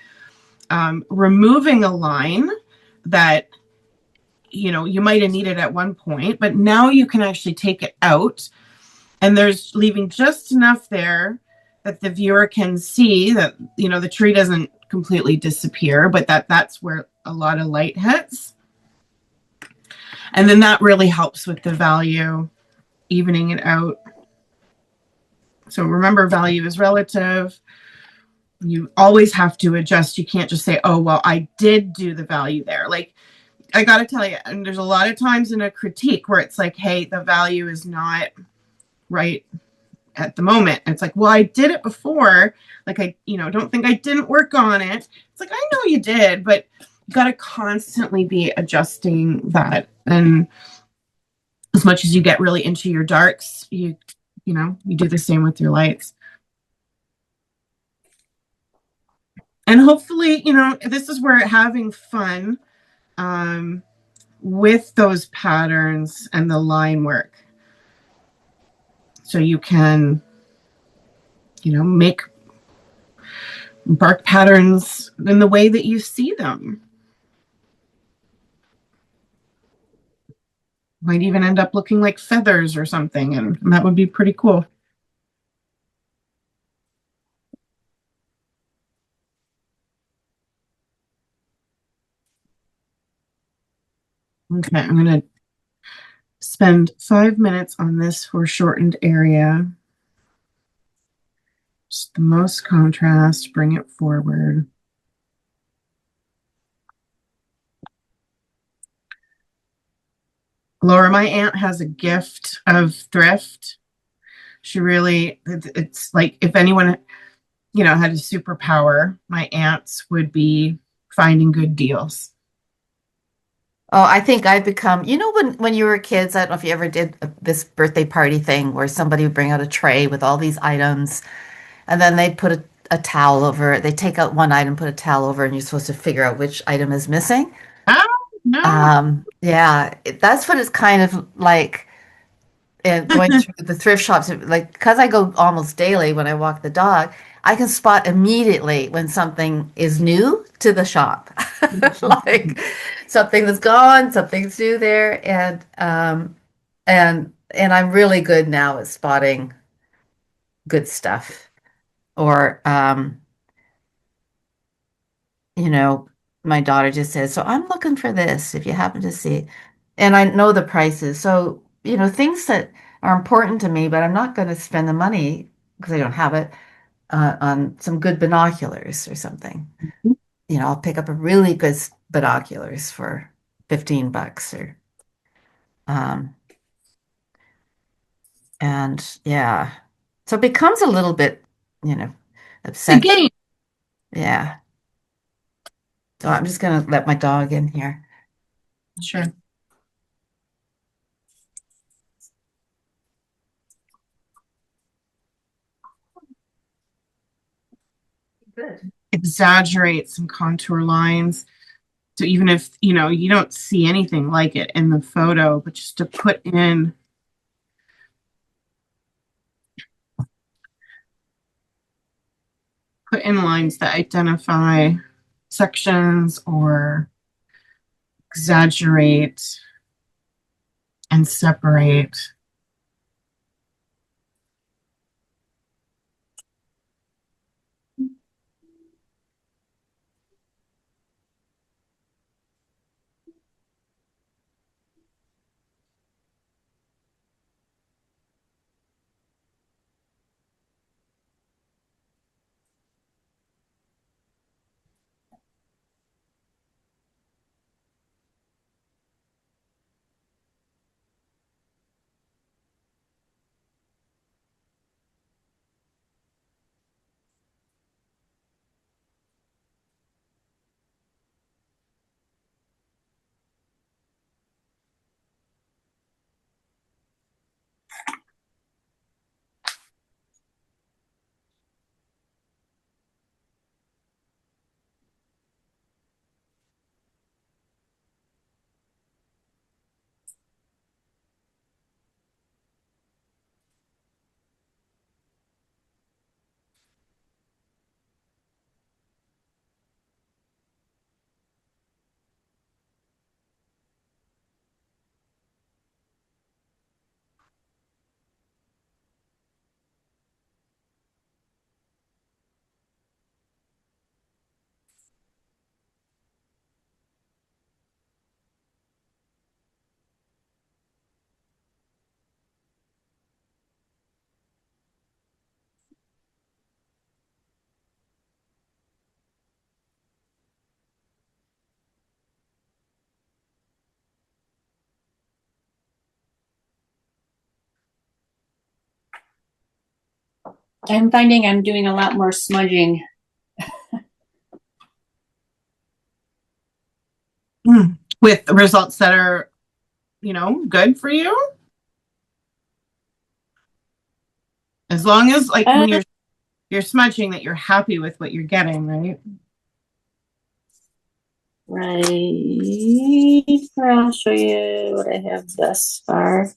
removing a line that you might have needed at one point, but now you can actually take it out, and there's leaving just enough there that the viewer can see that the tree doesn't completely disappear, but that's where a lot of light hits, and then that really helps with the value, evening it out. So remember, value is relative. You always have to adjust. You can't just say, oh well, I did do the value there. Like, I got to tell you, and there's a lot of times in a critique where it's like, hey, the value is not right at the moment. And it's like, well, I did it before. Like I, don't think I didn't work on it. It's like, I know you did, but you got to constantly be adjusting that. And as much as you get really into your darks, you do the same with your lights. And hopefully, this is where having fun with those patterns and the line work. So you can, make bark patterns in the way that you see them. Might even end up looking like feathers or something, and that would be pretty cool. Okay, I'm going to spend 5 minutes on this foreshortened area. Just the most contrast, bring it forward. Laura, my aunt has a gift of thrift. She really, it's like if anyone, had a superpower, my aunts would be finding good deals. Oh, I think I've become, when you were kids, I don't know if you ever did this birthday party thing where somebody would bring out a tray with all these items and then they'd put a towel over it. They take out one item, put a towel over, and you're supposed to figure out which item is missing. Oh, no. Yeah, that's what it's kind of like. And going through the thrift shops, like because I go almost daily when I walk the dog, I can spot immediately when something is new to the shop, like something that's gone, something's new there, and I'm really good now at spotting good stuff. Or you know, my daughter just says, "So I'm looking for this if you happen to see," and I know the prices. So things that are important to me, but I'm not going to spend the money because I don't have it on some good binoculars or something. I'll pick up a really good binoculars for $15 or um and yeah. So it becomes a little bit, you know, The upset. game. Yeah. So I'm just gonna let my dog in here. Sure. Good. Exaggerate some contour lines. So even if, you don't see anything like it in the photo, but just to put in lines that identify sections or exaggerate and separate. I'm finding I'm doing a lot more smudging. With results that are, you know, good for you. As long as like when Uh, you're smudging that you're happy with what you're getting, right? right. I'll show you what I have thus far.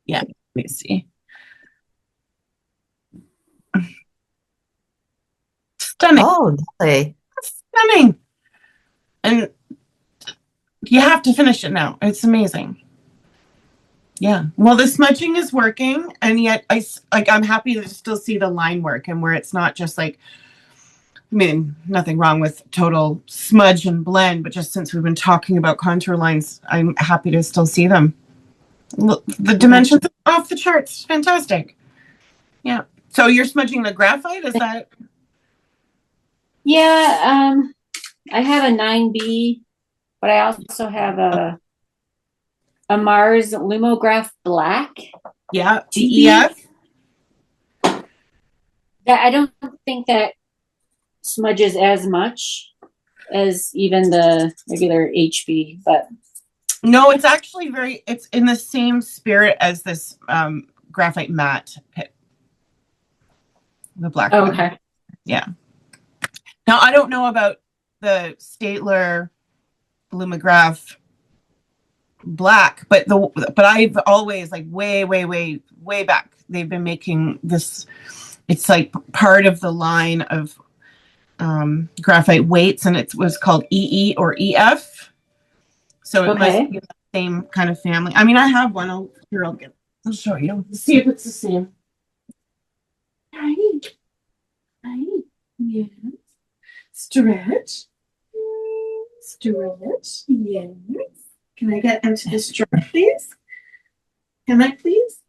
Yeah. Let me see. Stunning. Oh, lovely. Stunning. And you have to finish it now. It's amazing. Yeah. Well, the smudging is working, and yet I'm happy to still see the line work and where it's not just like, I mean, nothing wrong with total smudge and blend, but just since we've been talking about contour lines, I'm happy to still see them. Look, the dimensions are off the charts. Fantastic. Yeah. So you're smudging the graphite, is that? Yeah, I have a 9B, but I also have a Mars Lumograph Black. Yeah, the 2B. EF. That I don't think that smudges as much as even the regular HB, but No, it's actually it's in the same spirit as this graphite matte pit, the black one. okay. Yeah. Now, I don't know about the Statler Lumograph Black, but I've always like way back. They've been making this. It's like part of the line of graphite weights, and it was called EE or EF. So it must Okay. be the same kind of family. I mean, I have one. I'll show you. See if it's the same. Right. Right. Yes. Stretch. Stretch. Yes. Can I get into this jar, please? Can I please?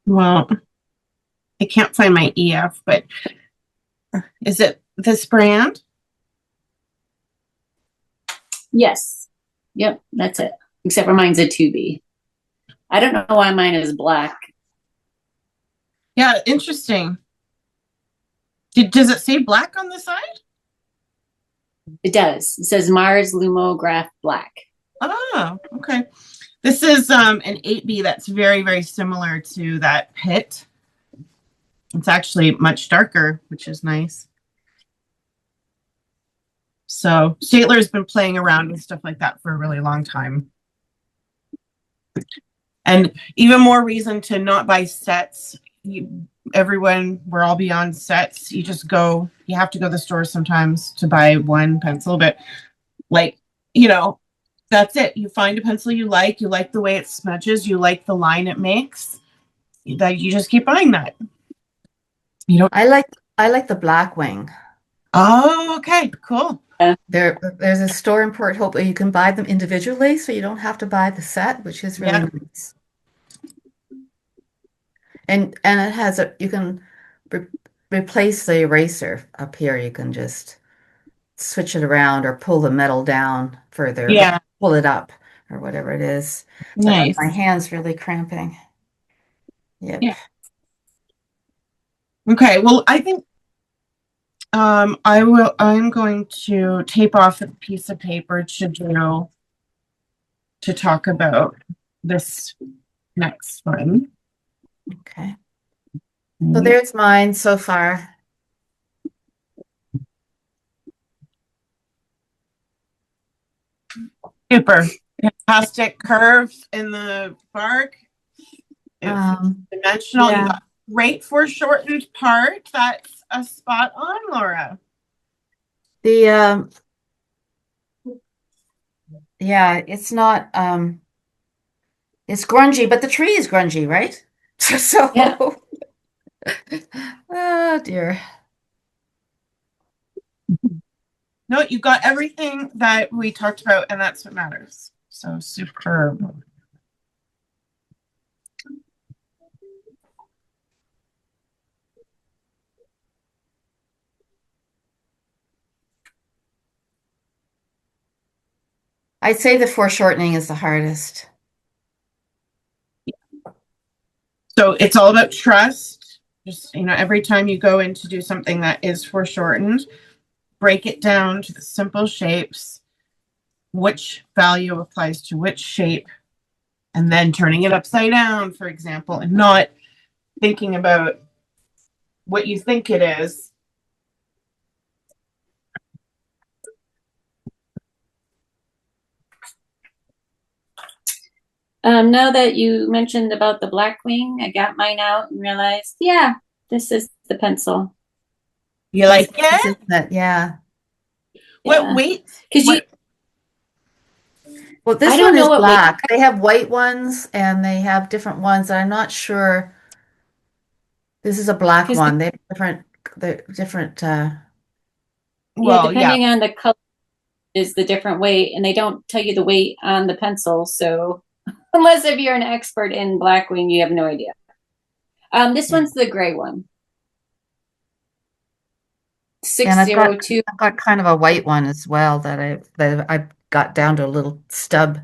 Well, I can't find my EF, but is it this brand? Yes. Yep, that's it. Except for mine's a 2B. I don't know why mine is black. Yeah, interesting. Does it say black on the side? It does. It says Mars Lumograph Black. Oh, okay. This is an 8B that's very similar to that pit. It's actually much darker, which is nice. So Statler's been playing around with stuff like that for a really long time. And even more reason to not buy sets. We're all beyond sets. You have to go to the store sometimes to buy one pencil, but like, that's it. You find a pencil you like the way it smudges, you like the line it makes, that you just keep buying that. You don't. I like the black wing. Oh, okay, cool. There's a store in Port Hope where you can buy them individually, so you don't have to buy the set, which is really Yeah. nice. And it has you can re replace the eraser up here. You can just switch it around or pull the metal down further or Yeah. pull it up or whatever it is. But Nice. my hand's really cramping. Yep. Yeah. Okay. Well, I think I'm going to tape off a piece of paper to talk about this next one. Okay. So there's mine so far. Super. Fantastic curves in the bark. If it's Um, dimensional, you yeah. got great foreshortened part. That's a spot on, Laura. The yeah, it's not it's grungy, but the tree is grungy, right? Yeah. So oh dear. No, you got everything that we talked about, and that's what matters. So superb. I'd say the foreshortening is the hardest. So it's all about trust. Just, every time you go in to do something that is foreshortened, break it down to the simple shapes, which value applies to which shape, and then turning it upside down, for example, and not thinking about what you think it is. Now that you mentioned about the black wing, I got mine out and realized, yeah, this is the pencil. You like it? Yeah. What Yeah. weight? Because Well, I this don't one know is what weight. black. They have white ones and they have different ones. I'm not sure. This is a black Because one. They have different yeah, Well, yeah. depending on the color is the different weight, and they don't tell you the weight on the pencil. So unless if you're an expert in Blackwing, you have no idea. This yeah. one's the gray one. And I've got 602. I've got kind of a white one as well that I got down to a little stub.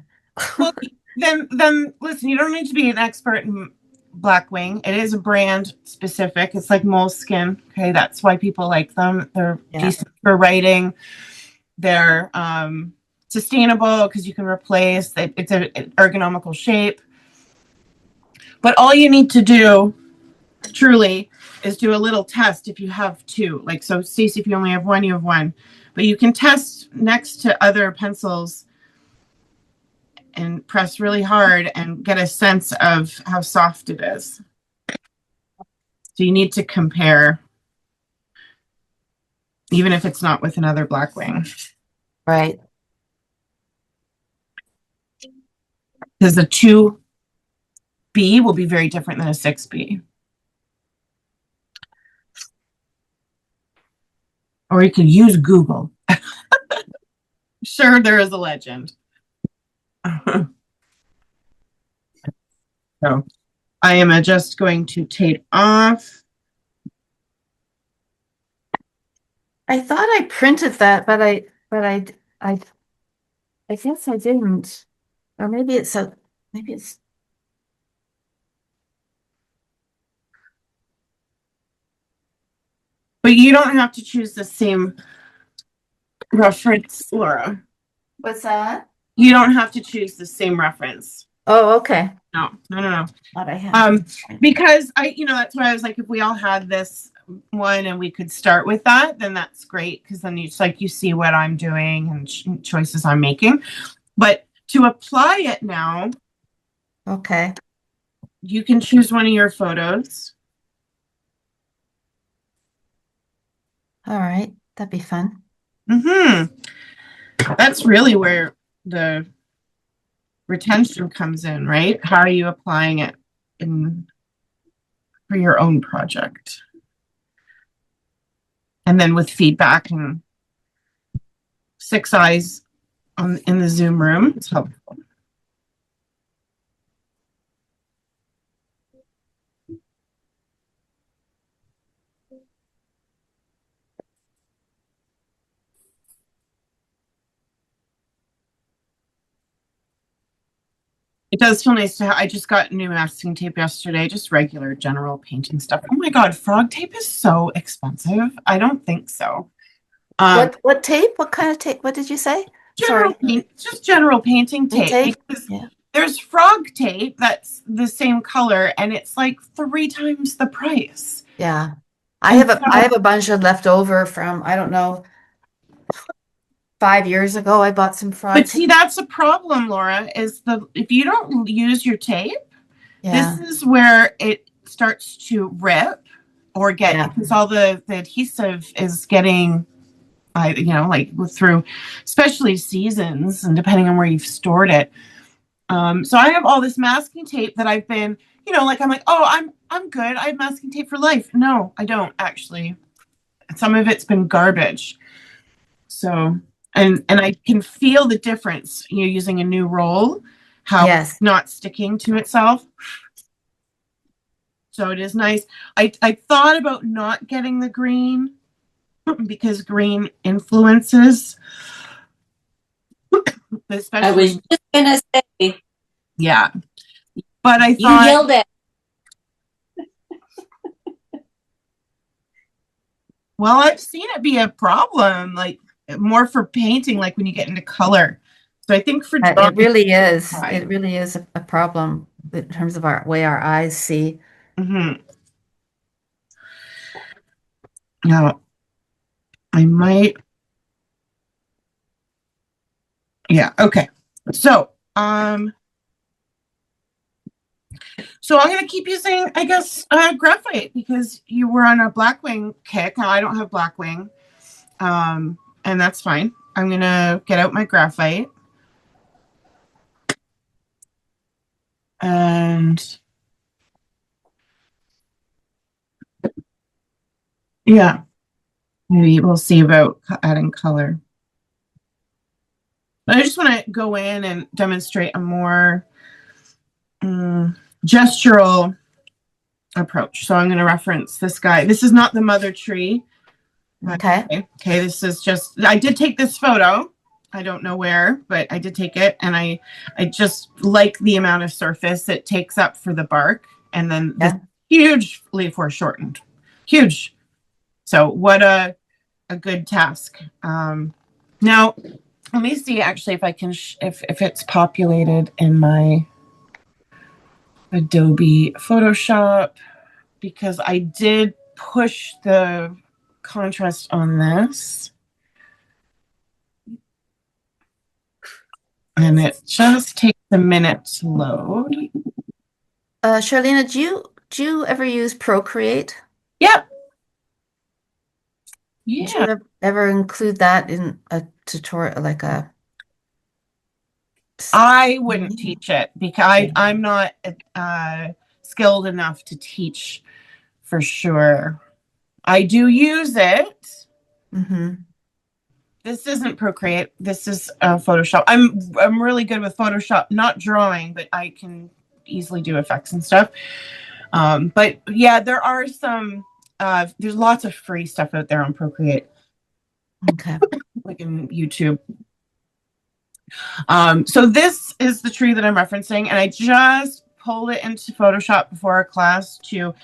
Well, then listen, you don't need to be an expert in Blackwing. It is a brand specific. It's like moleskin. Okay, that's why people like them. They're Yeah. decent for writing. They're sustainable because you can replace. It's an ergonomical shape. But all you need to do, truly, is do a little test if you have two. Like, so, Stacey, if you only have one, you have one. But you can test next to other pencils and press really hard and get a sense of how soft it is. So you need to compare, even if it's not with another Blackwing. Right. Because a 2B will be very different than a 6B. Or you could use Google. Sure, there is a legend. So I am just going to tape off. I thought I printed that, but I guess I didn't. Or maybe it's But you don't have to choose the same reference, Laura. what's that? You don't have to choose the same reference. Oh, okay. No. Thought I had. Because that's why I was like, if we all had this one and we could start with that, then that's great. Because then you see what I'm doing and choices I'm making. But to apply it now, Okay. you can choose one of your photos. All right. That'd be fun. That's really where the retention comes in, right? How are you applying it for your own project? And then with feedback and 6 eyes in the Zoom room, it's helpful. It does feel nice to have. I just got new masking tape yesterday, just regular general painting stuff. Oh my God, frog tape is so expensive. I don't think so. What tape? What kind of tape? What did you say? Sorry. Just general painting tape. Yeah. There's frog tape that's the same color and it's like 3 times the price. Yeah. I have a bunch of leftover from, I don't know, 5 years ago. I bought some frog But see, that's a problem, Laura, is if you don't use your tape, This Yeah. is where it starts to rip or get, Yeah. because all the adhesive is getting, like through, especially seasons and depending on where you've stored it. So I have all this masking tape that I've been, like I'm like, oh, I'm good. I have masking tape for life. No, I don't actually. Some of it's been garbage. So, and I can feel the difference, using a new roll, how Yes. it's not sticking to itself. So it is nice. I thought about not getting the green because green influences, I especially, was just gonna say, yeah. But I you thought, yelled at. well, I've seen it be a problem, like more for painting, like when you get into color. So I think for It drawing, really is. fine. It really is a problem in terms of our way our eyes see. Mm-hmm. Now, I might, yeah, okay. So I'm gonna keep using, I guess, graphite because you were on a Blackwing kick. Now I don't have Blackwing, and that's fine. I'm gonna get out my graphite, and yeah, maybe we'll see about adding color. But I just want to go in and demonstrate a more gestural approach. So I'm going to reference this guy. This is not the mother tree. Okay. Okay, this is just, I did take this photo. I don't know where, but I did take it. And I just like the amount of surface it takes up for the bark. And then this Yeah. hugely foreshortened. Huge. So what a good task. Now, let me see actually if I can, if it's populated in my Adobe Photoshop, because I did push the contrast on this. And it just takes a minute to load. Sharlena, do you ever use Procreate? Yep. Do you Yeah. ever include that in a tutorial, like a? I wouldn't teach it because I'm not skilled enough to teach for sure. I do use it. Mm-hmm. This isn't Procreate. This is Photoshop. I'm really good with Photoshop, not drawing, but I can easily do effects and stuff. But yeah, there are some. There's lots of free stuff out there on Procreate, Okay. like in YouTube. So this is the tree that I'm referencing, and I just pulled it into Photoshop before our class to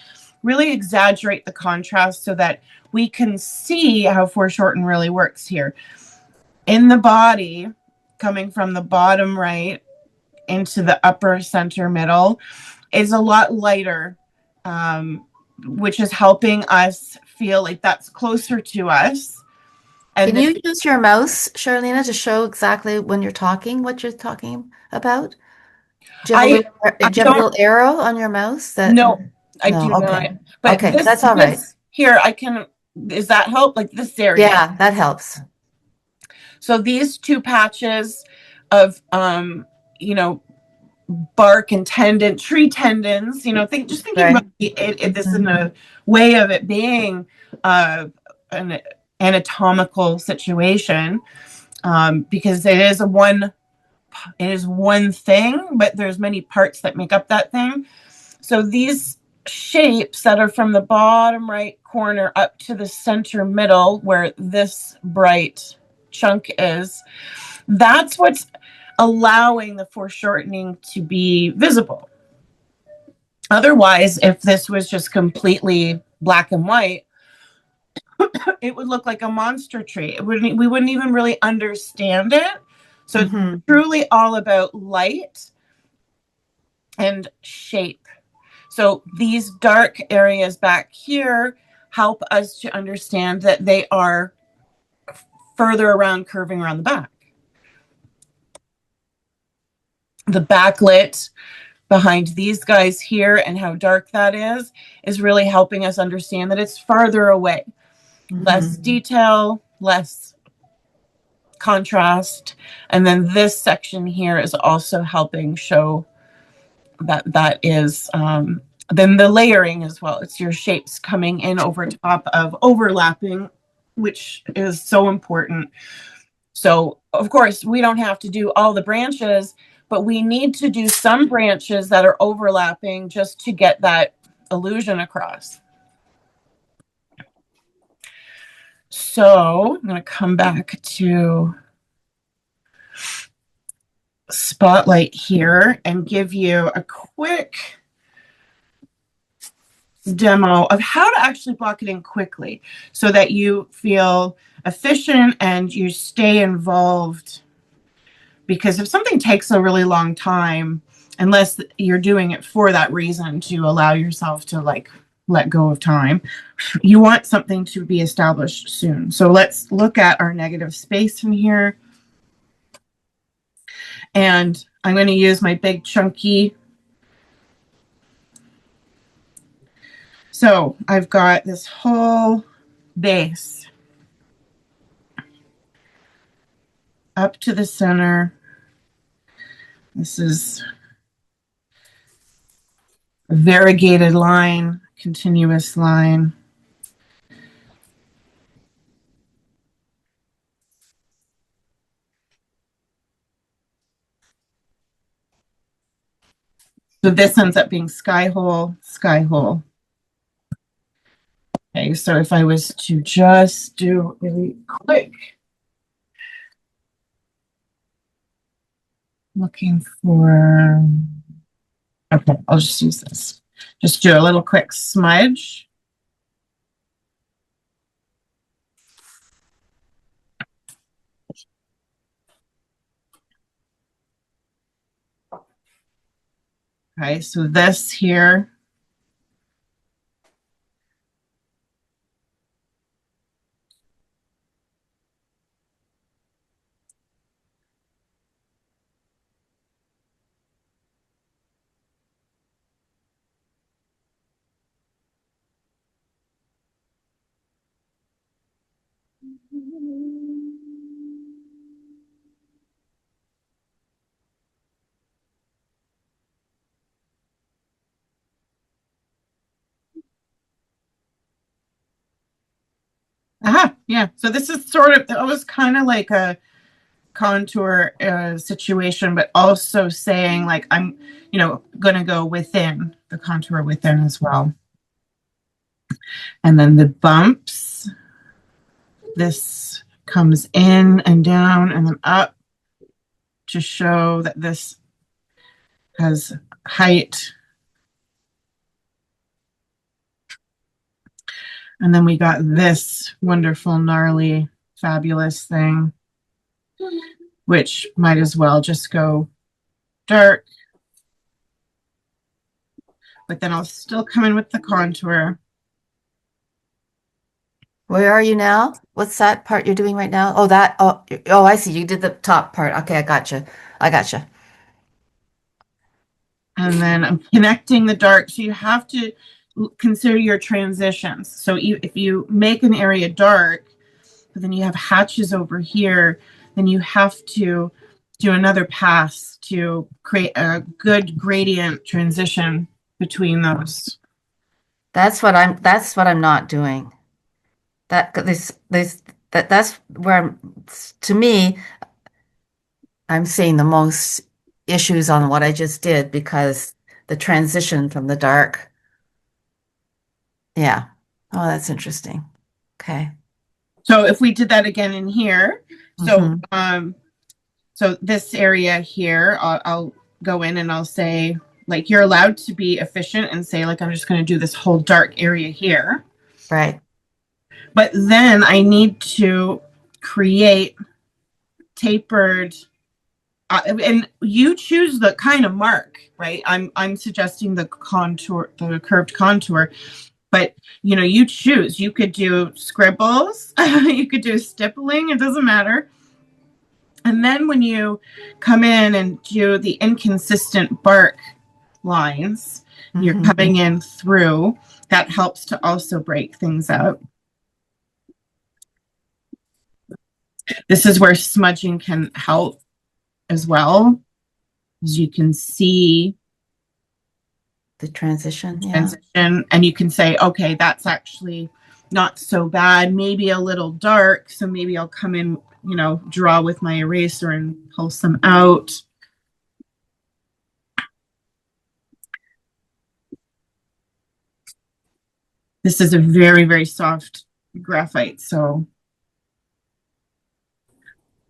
really exaggerate the contrast so that we can see how foreshorten really works here. In the body, coming from the bottom right into the upper center middle, is a lot lighter, which is helping us feel like that's closer to us. And Can this, you use your mouse, Sharlena, to show exactly when you're talking what you're talking about? Do you have a I little, I do you have a don't little arrow on your mouse that? know. I No, do not. okay. But Okay, this that's all right. this here I can, does that help? Like this area. Yeah, that helps. So these two patches of you know, bark and tree tendons, thinking about Right. this in a way of it being an anatomical situation, because it is one thing, but there's many parts that make up that thing. So these shapes that are from the bottom right corner up to the center middle, where this bright chunk is, that's what's allowing the foreshortening to be visible. Otherwise, if this was just completely black and white, it would look like a monster tree. We wouldn't even really understand it. So it's Mm-hmm. truly all about light and shape. So these dark areas back here help us to understand that they are further around, curving around the back. The backlit behind these guys here and how dark that is really helping us understand that it's farther away. Less detail, less contrast. And then this section here is also helping show that is then the layering as well. It's your shapes coming in over top of overlapping, which is so important. So of course we don't have to do all the branches, but we need to do some branches that are overlapping just to get that illusion across. So I'm going to come back to Spotlight here and give you a quick demo of how to actually block it in quickly so that you feel efficient and you stay involved. Because if something takes a really long time, unless you're doing it for that reason to allow yourself to like let go of time, you want something to be established soon. So let's look at our negative space in here. And I'm going to use my big chunky. So I've got this whole base up to the center. This is a variegated line, continuous line. So this ends up being sky hole, sky hole. Okay, so if I was to just do really quick, looking for, okay, I'll just use this. Just do a little quick smudge. Okay, so this here. Aha, yeah. So this is sort of, that was kind of like a contour situation, but also saying like, I'm, going to go within the contour within as well. And then the bumps, this comes in and down and then up to show that this has height. And then we got this wonderful, gnarly, fabulous thing, which might as well just go dark. But then I'll still come in with the contour. Where are you now? What's that part you're doing right now? Oh, I see. You did the top part. Okay, I gotcha. And then I'm connecting the dark. So you have to consider your transitions. So if you make an area dark, but then you have hatches over here, then you have to do another pass to create a good gradient transition between those. That's what I'm not doing. That's where to me, I'm seeing the most issues on what I just did because the transition from the dark. Yeah. Oh, that's interesting. Okay. So if we did that again in here, so so this area here, I'll go in and I'll say, like, you're allowed to be efficient and say, like, I'm just going to do this whole dark area here. Right. But then I need to create tapered, and you choose the kind of mark, right? I'm suggesting the contour, the curved contour, but you choose. You could do scribbles, you could do stippling, it doesn't matter. And then when you come in and do the inconsistent bark lines. You're cutting in through. That helps to also break things up. This is where smudging can help as well. As you can see the transition, and you can say, okay, that's actually not so bad, maybe a little dark, so maybe I'll come in, you know, draw with my eraser and pull some out. This is a very, very soft graphite, so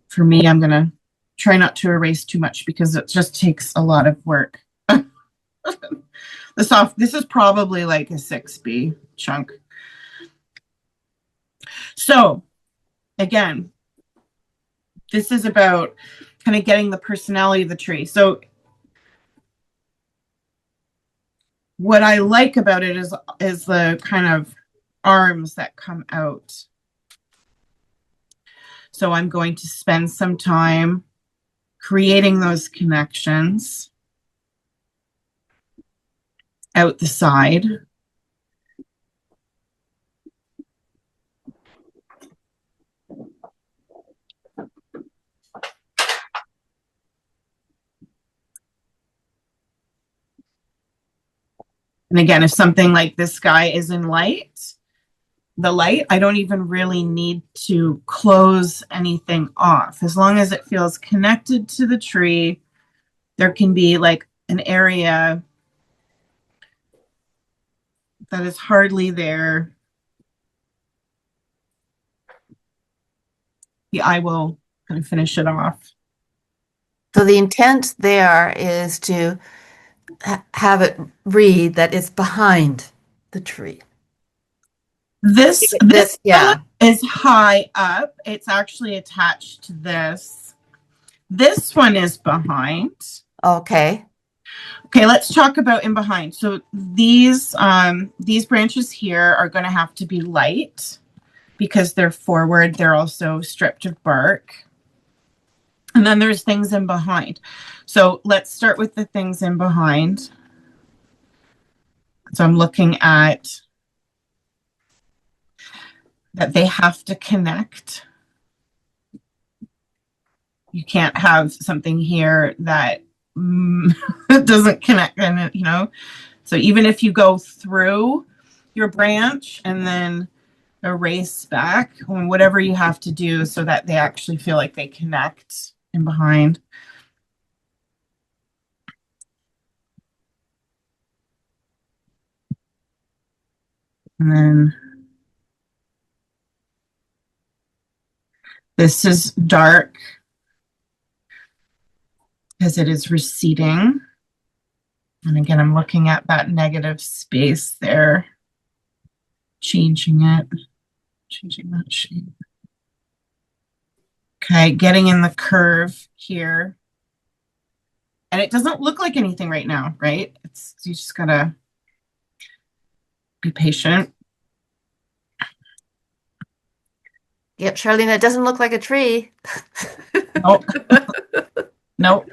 for me, I'm gonna try not to erase too much because it just takes a lot of work. This is probably like a 6B chunk. So again, this is about kind of getting the personality of the tree. So what I like about it is the kind of arms that come out. So I'm going to spend some time creating those connections out the side. And again, if something like this guy is in the light, I don't even really need to close anything off. As long as it feels connected to the tree, there can be like an area that is hardly there. The eye will kind of finish it off. So the intent there is to have it read that it's behind the tree. This is high up. It's actually attached to this. This one is behind. Okay. Okay, let's talk about in behind. So these branches here are going to have to be light because they're forward. They're also stripped of bark. And then there's things in behind. So let's start with the things in behind. So I'm looking at that they have to connect. You can't have something here that doesn't connect, and you know. So even if you go through your branch and then erase back, or whatever you have to do so that they actually feel like they connect in behind. And then this is dark because it is receding. And again, I'm looking at that negative space there, changing it, changing that shape. Okay, getting in the curve here. And it doesn't look like anything right now, right? You just gotta be patient. Yep, Sharlena, it doesn't look like a tree. Nope. Nope.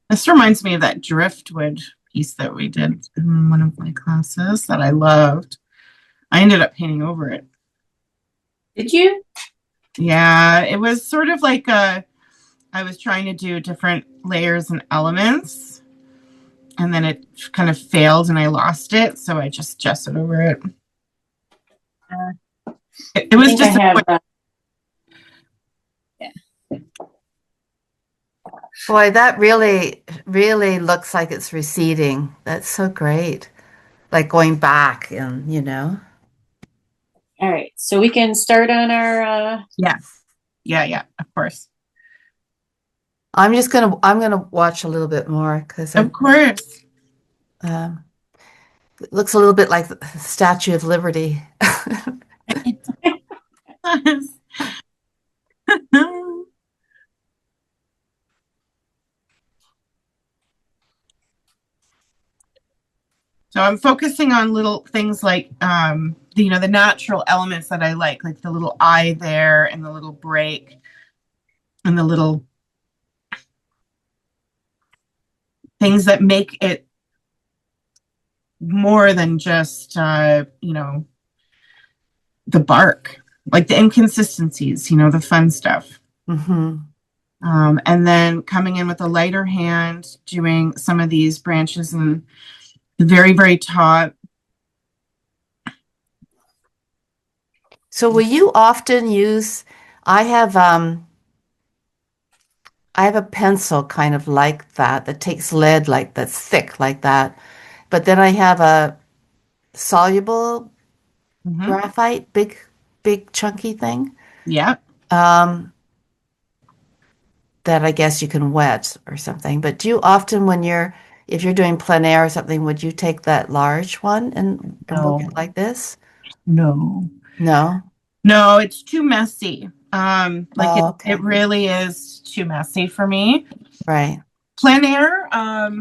This reminds me of that driftwood piece that we did in one of my classes that I loved. I ended up painting over it. Did you? Yeah, it was sort of like I was trying to do different layers and elements, and then it kind of failed and I lost it, so I just gessoed over it. It was just Boy, that really, really looks like it's receding. That's so great. Like going back and, you know. All right, so we can start on our yeah, of course. I'm gonna watch a little bit more because of course. It looks a little bit like the Statue of Liberty. It does. So I'm focusing on little things like, the natural elements that I like the little eye there and the little break. and the little things that make it more than just, the bark, like the inconsistencies, the fun stuff. Mm-hmm. And then coming in with a lighter hand, doing some of these branches and the very, very top. So will you often use, I have um I have a pencil kind of like that takes lead like that's thick like that. But then I have a soluble Mhm. graphite, big chunky thing. Yeah. Um that I guess you can wet or something. But do you often if you're doing plein air or something, would you take that large one and work it No, like this? no, No? no, it's too messy. Like Oh, it okay. really is too messy for me. Right. Plein air, I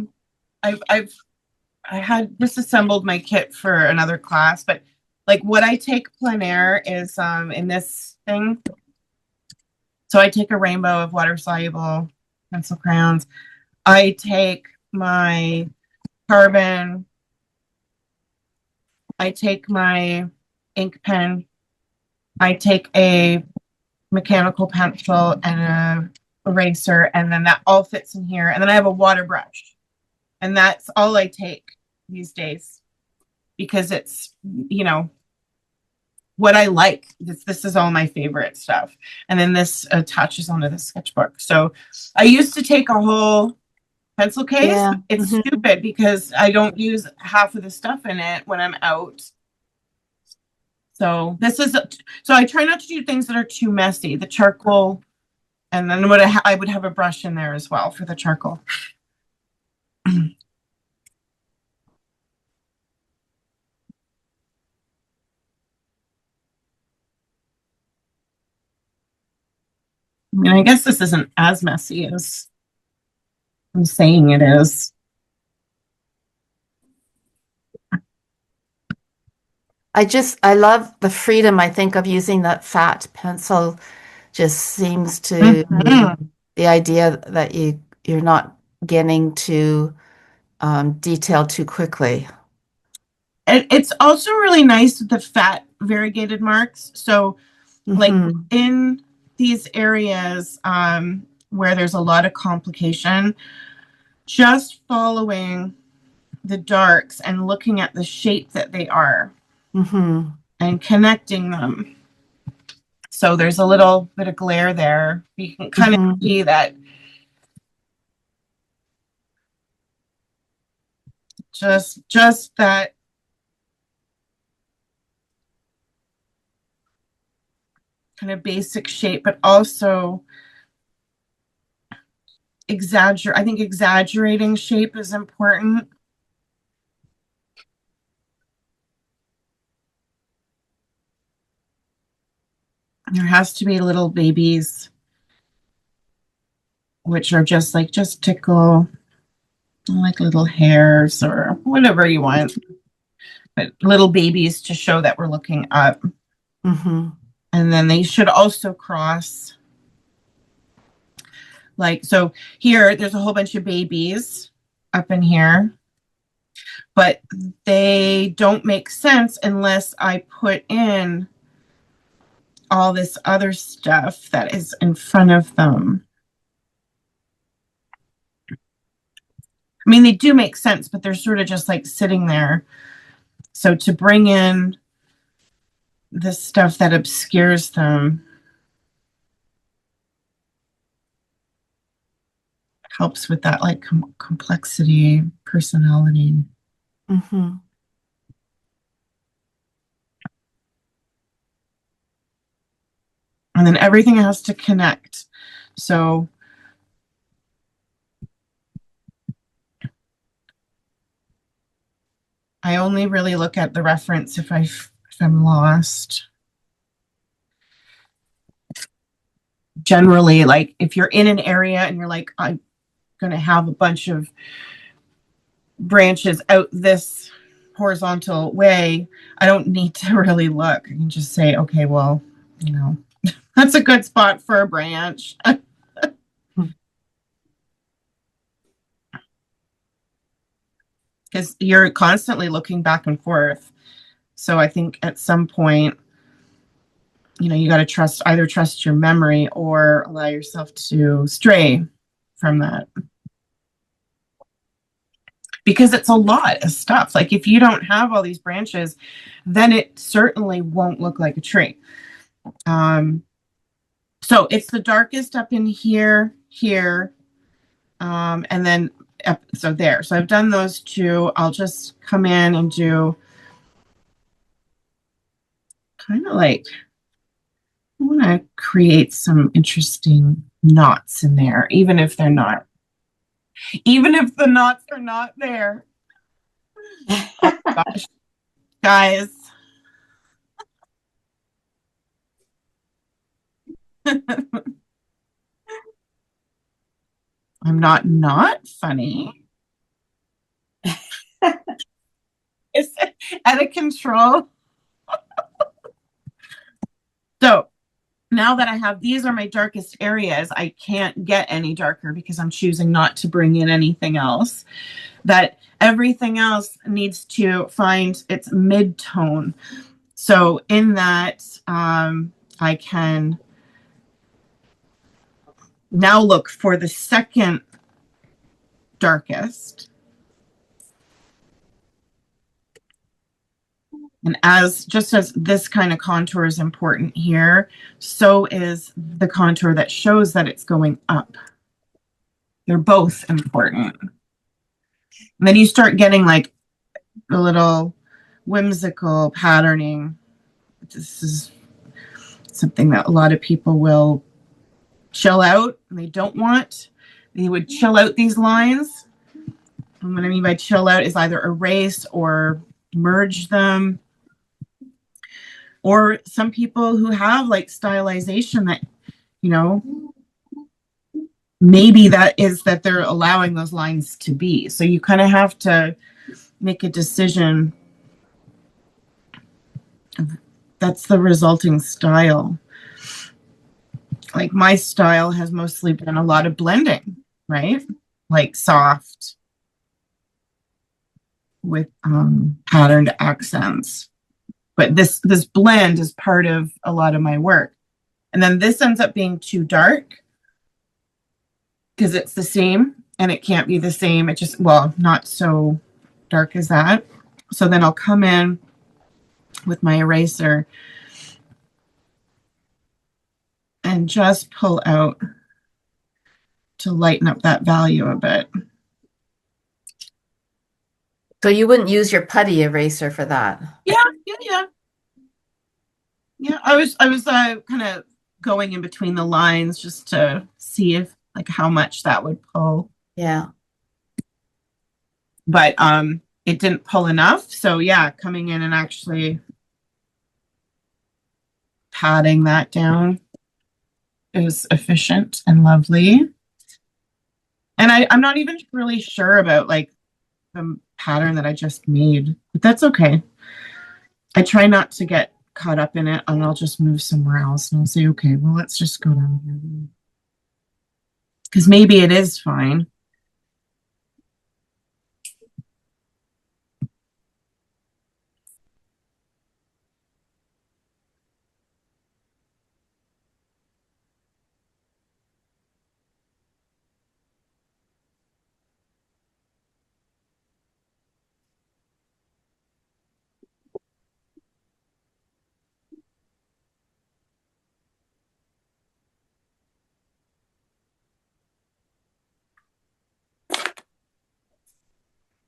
had disassembled my kit for another class, but like what I take plein air is in this thing. So I take a rainbow of water soluble pencil crayons. I take my carbon. I take my ink pen. I take a mechanical pencil and a eraser, and then that all fits in here. And then I have a water brush, and that's all I take these days because it's what I like. This is all my favorite stuff, and then this attaches onto the sketchbook. So I used to take a whole pencil case. Yeah. It's Hmm. stupid because I don't use half of the stuff in it when I'm out. So I try not to do things that are too messy. The charcoal, and then I would have a brush in there as well for the charcoal. I mean, I guess this isn't as messy as I'm saying it is. I love the freedom I think of using that fat pencil just seems to me Mhm. the idea that you're not getting too detailed too quickly. It's also really nice with the fat variegated marks. So, like Hmm. in these areas where there's a lot of complication, just following the darks and looking at the shape that they are Hmm. and connecting them. So there's a little bit of glare there. You can kind of Hmm. see that just that kind of basic shape, but also I think exaggerating shape is important. There has to be little babies, which are just tickle, like little hairs or whatever you want, but little babies to show that we're looking up. Hmm. And then they should also cross. Like, so here, there's a whole bunch of babies up in here, but they don't make sense unless I put in all this other stuff that is in front of them. I mean, they do make sense, but they're sort of just like sitting there. So to bring in the stuff that obscures them helps with that like complexity, personality. Hmm. And then everything has to connect. So I only really look at the reference if I'm lost. Generally, like if you're in an area and you're like, I'm going to have a bunch of branches out this horizontal way, I don't need to really look. I can just say, okay, well, that's a good spot for a branch. because you're constantly looking back and forth. So I think at some point, you got to either trust your memory or allow yourself to stray from that. Because it's a lot of stuff. Like if you don't have all these branches, then it certainly won't look like a tree. So it's the darkest up in here, and then up, so there. So I've done those two. I'll just come in and do kind of like, I want to create some interesting knots in there, even if the knots are not there. Oh gosh, guys. I'm not funny. Is it out of control? So now that I have, these are my darkest areas, I can't get any darker because I'm choosing not to bring in anything else. That everything else needs to find its mid-tone. So in that, I can now look for the second darkest. And just as this kind of contour is important here, so is the contour that shows that it's going up. They're both important. And then you start getting like a little whimsical patterning. This is something that a lot of people will chill out and they don't want. They would chill out these lines. And what I mean by chill out is either erase or merge them. Or some people who have like stylization that, maybe that is that they're allowing those lines to be. So you kind of have to make a decision. That's the resulting style. Like my style has mostly been a lot of blending, right? Like soft with patterned accents. But this blend is part of a lot of my work. And then this ends up being too dark because it's the same and it can't be the same. It just, well, not so dark as that. So then I'll come in with my eraser and just pull out to lighten up that value a bit. So you wouldn't use your putty eraser for that? Yeah. I was kind of going in between the lines just to see if like how much that would pull. Yeah. But it didn't pull enough. So yeah, coming in and actually patting that down is efficient and lovely. And I'm not even really sure about like the pattern that I just made, but that's okay. I try not to get caught up in it, and I'll just move somewhere else and I'll say, okay, well, let's just go down here. Because maybe it is fine.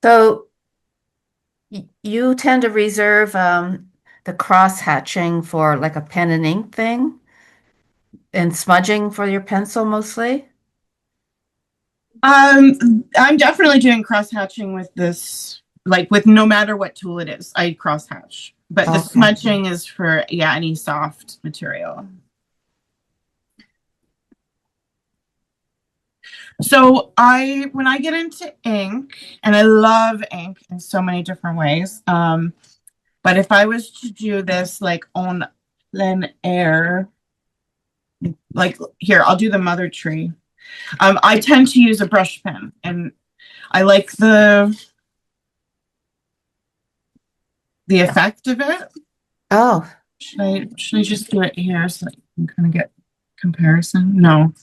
So you tend to reserve the cross hatching for like a pen and ink thing and smudging for your pencil mostly? I'm definitely doing cross hatching with this, like with no matter what tool it is, I cross hatch. But the smudging is for any soft material. So when I get into ink, and I love ink in so many different ways, but if I was to do this like on plein air, like here, I'll do the mother tree. I tend to use a brush pen, and I like the the effect of it. Oh, Should I just do it here so that you can kind of get comparison? No,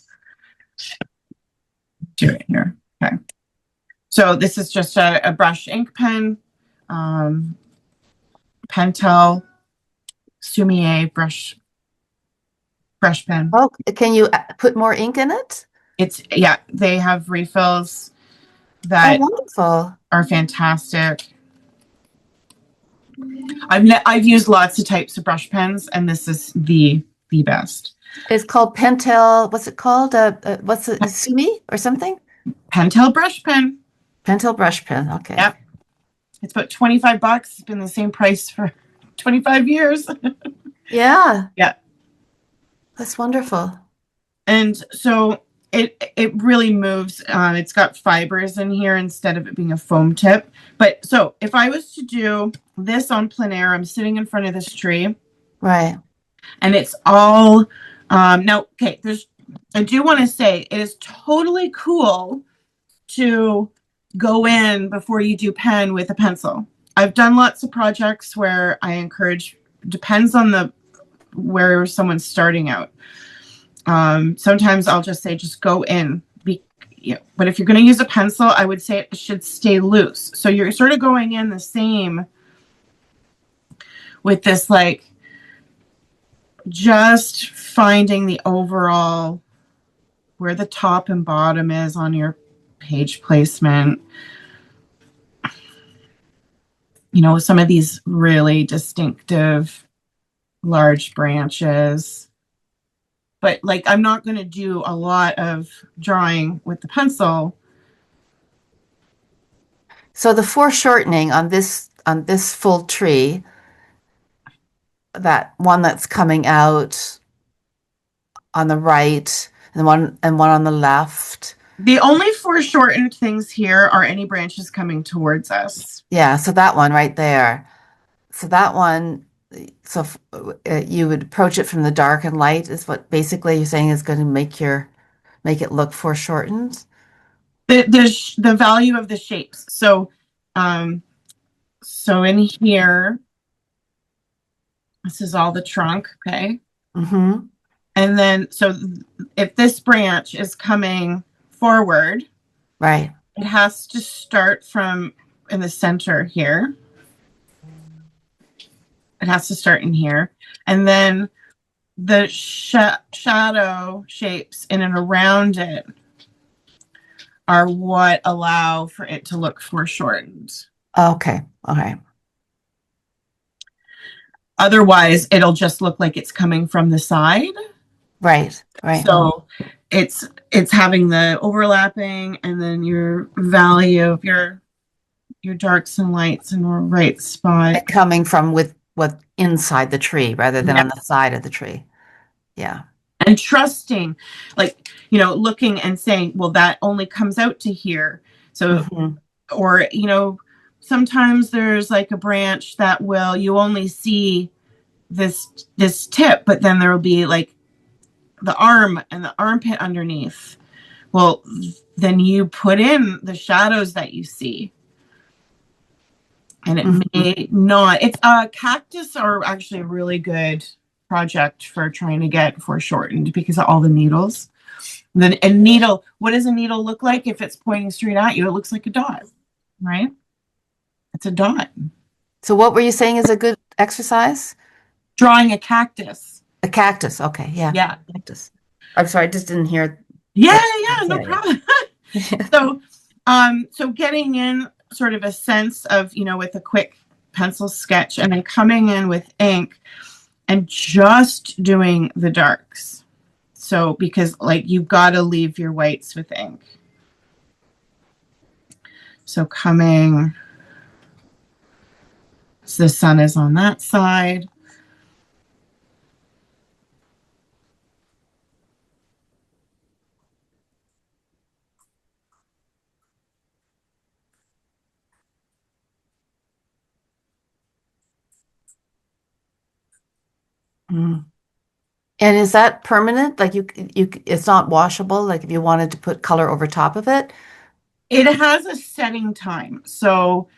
do it here. Okay. So this is just a brush ink pen, Pentel Sumier brush pen. oh, can you put more ink in it? It's, yeah, they have refills Oh, that wonderful. are fantastic. I've used lots of types of brush pens, and this is the best. It's called Pentel. What's it called? What's it? Sumi or something? Pentel brush pen. Pentel brush pen. Okay. Yep. It's about $25. It's been the same price for 25 years. Yeah, Yeah. that's wonderful. And so it really moves. It's got fibers in here instead of it being a foam tip. But so if I was to do this on plein air, I'm sitting in front of this tree, Right. and it's all now. Okay, I do want to say it is totally cool to go in before you do pen with a pencil. I've done lots of projects where I encourage. Depends on where someone's starting out. Sometimes I'll just say, just go in. But if you're going to use a pencil, I would say it should stay loose. So you're sort of going in the same with this, like, just finding the overall, where the top and bottom is on your page placement. Some of these really distinctive large branches. But like, I'm not going to do a lot of drawing with the pencil. So the foreshortening on this full tree, that one that's coming out on the right, and one on the left. The only foreshortened things here are any branches coming towards us. Yeah, so that one right there. So that one, so you would approach it from the dark and light is what basically you're saying is going to make it look foreshortened. The value of the shapes. So in here, this is all the trunk, okay? Mm-hmm. And then, so if this branch is coming forward, Right. it has to start from in the center here. It has to start in here. And then the shadow shapes in and around it are what allow for it to look foreshortened. Okay. All right. Otherwise, it'll just look like it's coming from the side. Right. Right. So it's having the overlapping, and then your value of your darks and lights in the right spot. Coming from with what inside the tree rather than on the side of the tree. Yeah. And trusting, like, looking and saying, well, that only comes out to here. So, or, sometimes there's like a branch that you only see this tip, but then there will be like the arm and the armpit underneath. Well, then you put in the shadows that you see. And it may not. It's cactus are actually a really good project for trying to get foreshortened because of all the needles. Then a needle, what does a needle look like if it's pointing straight at you? It looks like a dot, right? It's a dot. So what were you saying is a good exercise? Drawing a cactus. A cactus. Okay. Yeah. Yeah. Cactus. I'm sorry, I just didn't hear. Yeah, no problem. So getting in sort of a sense of, with a quick pencil sketch, and then coming in with ink and just doing the darks. So, because like you've got to leave your whites with ink. So so the sun is on that side. And is that permanent? Like it's not washable? Like if you wanted to put color over top of it? It has a setting time. So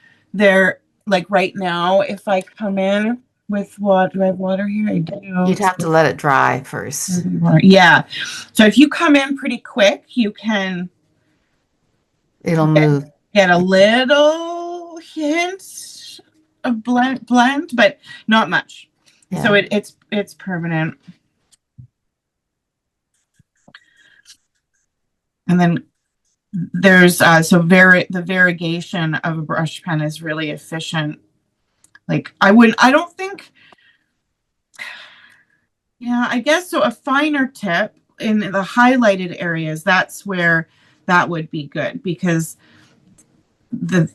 like right now, if I come in with what, do I have water here? I do. You'd have to let it dry first. Yeah. So if you come in pretty quick, you can It'll move. get a little hint of blend, but not much. Yeah. So it's permanent. And then there's the variegation of a brush pen is really efficient. Like I don't think, yeah, I guess so. A finer tip in the highlighted areas, that's where that would be good, because the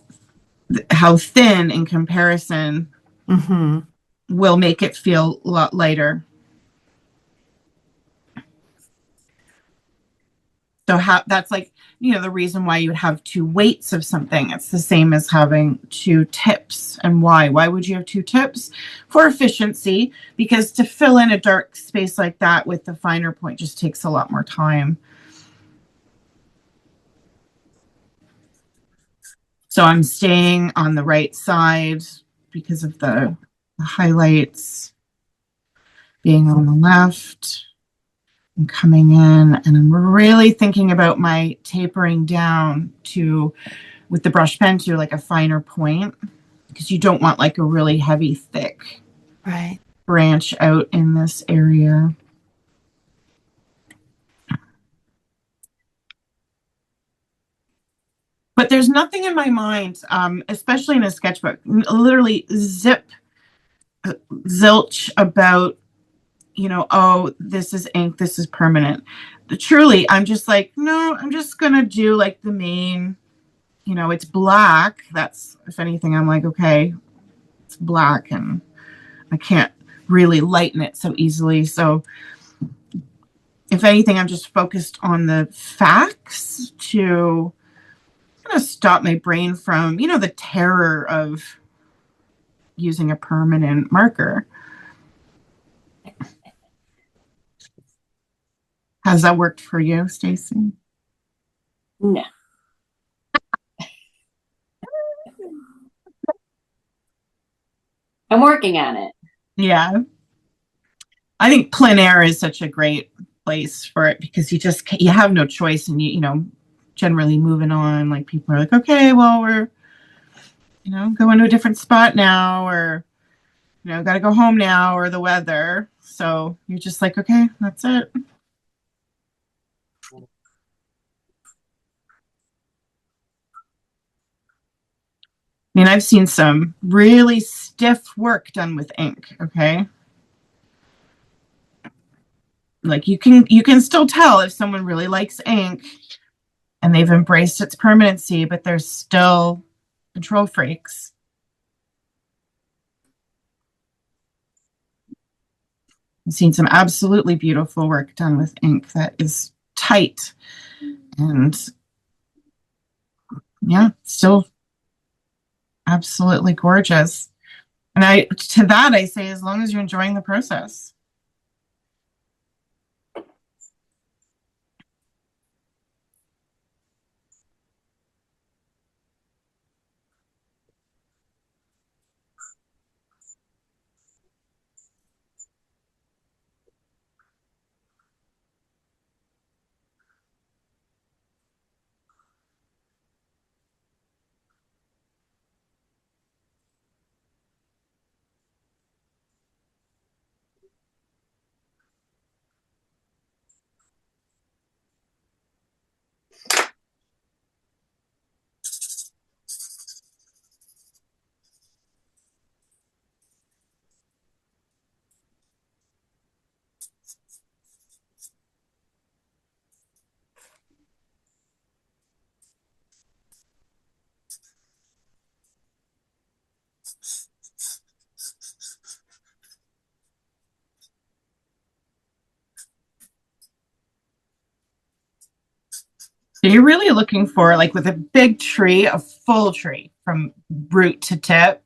how thin in comparison will make it feel a lot lighter. So that's like, the reason why you would have two weights of something. It's the same as having two tips. And why? Why would you have two tips? For efficiency, because to fill in a dark space like that with the finer point just takes a lot more time. So I'm staying on the right side because of the highlights being on the left. And coming in, and I'm really thinking about my tapering down with the brush pen to like a finer point, because you don't want like a really heavy, thick branch out in this area. But there's nothing in my mind, especially in a sketchbook, literally zilch about, oh, this is ink, this is permanent. Truly, I'm just like, no, I'm just going to do like the main, it's black. That's, if anything, I'm like, okay, it's black and I can't really lighten it so easily. So if anything, I'm just focused on the facts to kind of stop my brain from, the terror of using a permanent marker. Has that worked for you, Stacy? No. I'm working on it. Yeah. I think plein air is such a great place for it, because you have no choice, and you generally moving on, like people are like, okay, well, we're going to a different spot now, or got to go home now, or the weather. So you're just like, okay, that's it. I mean, I've seen some really stiff work done with ink, okay? Like you can still tell if someone really likes ink and they've embraced its permanency, but they're still control freaks. I've seen some absolutely beautiful work done with ink that is tight and, yeah, still absolutely gorgeous. And to that I say, as long as you're enjoying the process. You're really looking for, like with a big tree, a full tree from root to tip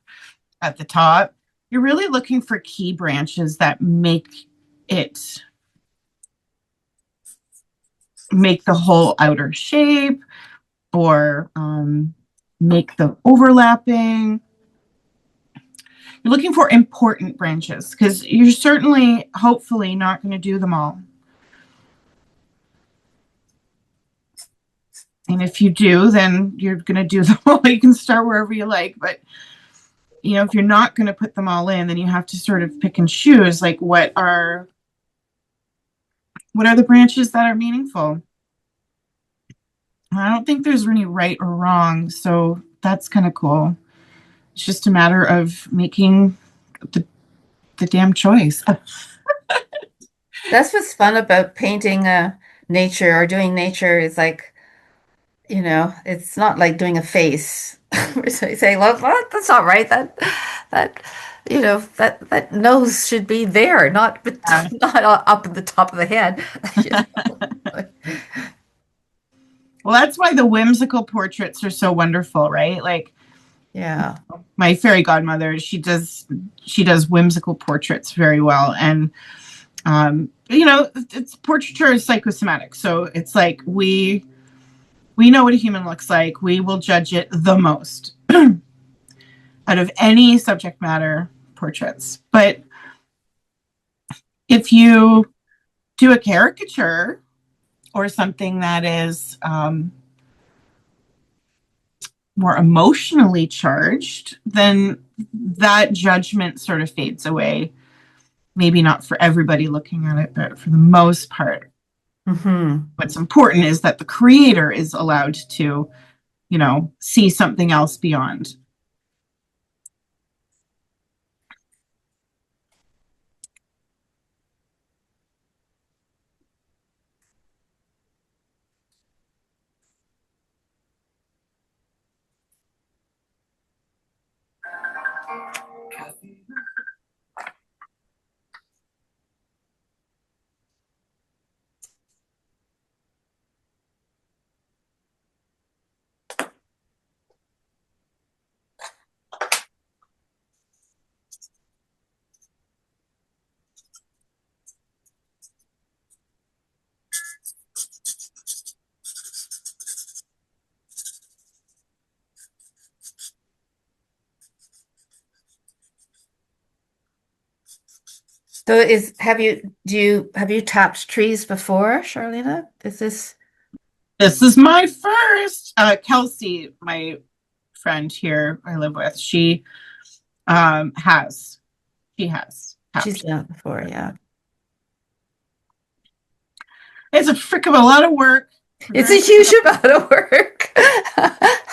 at the top, you're really looking for key branches that make the whole outer shape, or make the overlapping. You're looking for important branches because you're certainly, hopefully, not going to do them all. And if you do, then you're going to do them all. You can start wherever you like. But, if you're not going to put them all in, then you have to sort of pick and choose, like, what are the branches that are meaningful? I don't think there's any right or wrong. So that's kind of cool. It's just a matter of making the damn choice. That's what's fun about painting nature or doing nature is like, it's not like doing a face. So you say, well, that's not right. That, that nose should be there, not Yeah. not up at the top of the head. You know? Well, that's why the whimsical portraits are so wonderful, right? Like Yeah. my fairy godmother, she does whimsical portraits very well. And it's portraiture is psychosomatic. So it's like we know what a human looks like. We will judge it the most out of any subject matter portraits. But if you do a caricature or something that is more emotionally charged, then that judgment sort of fades away. Maybe not for everybody looking at it, but for the most part. Mm-hmm. What's important is that the creator is allowed to, see something else beyond. So have you tapped trees before, Sharlena? Is this This is my first. Kelsey, my friend here I live with, she has. She has she's tapped. done it before, yeah. It's a frick of a lot of work. It's a huge amount of work.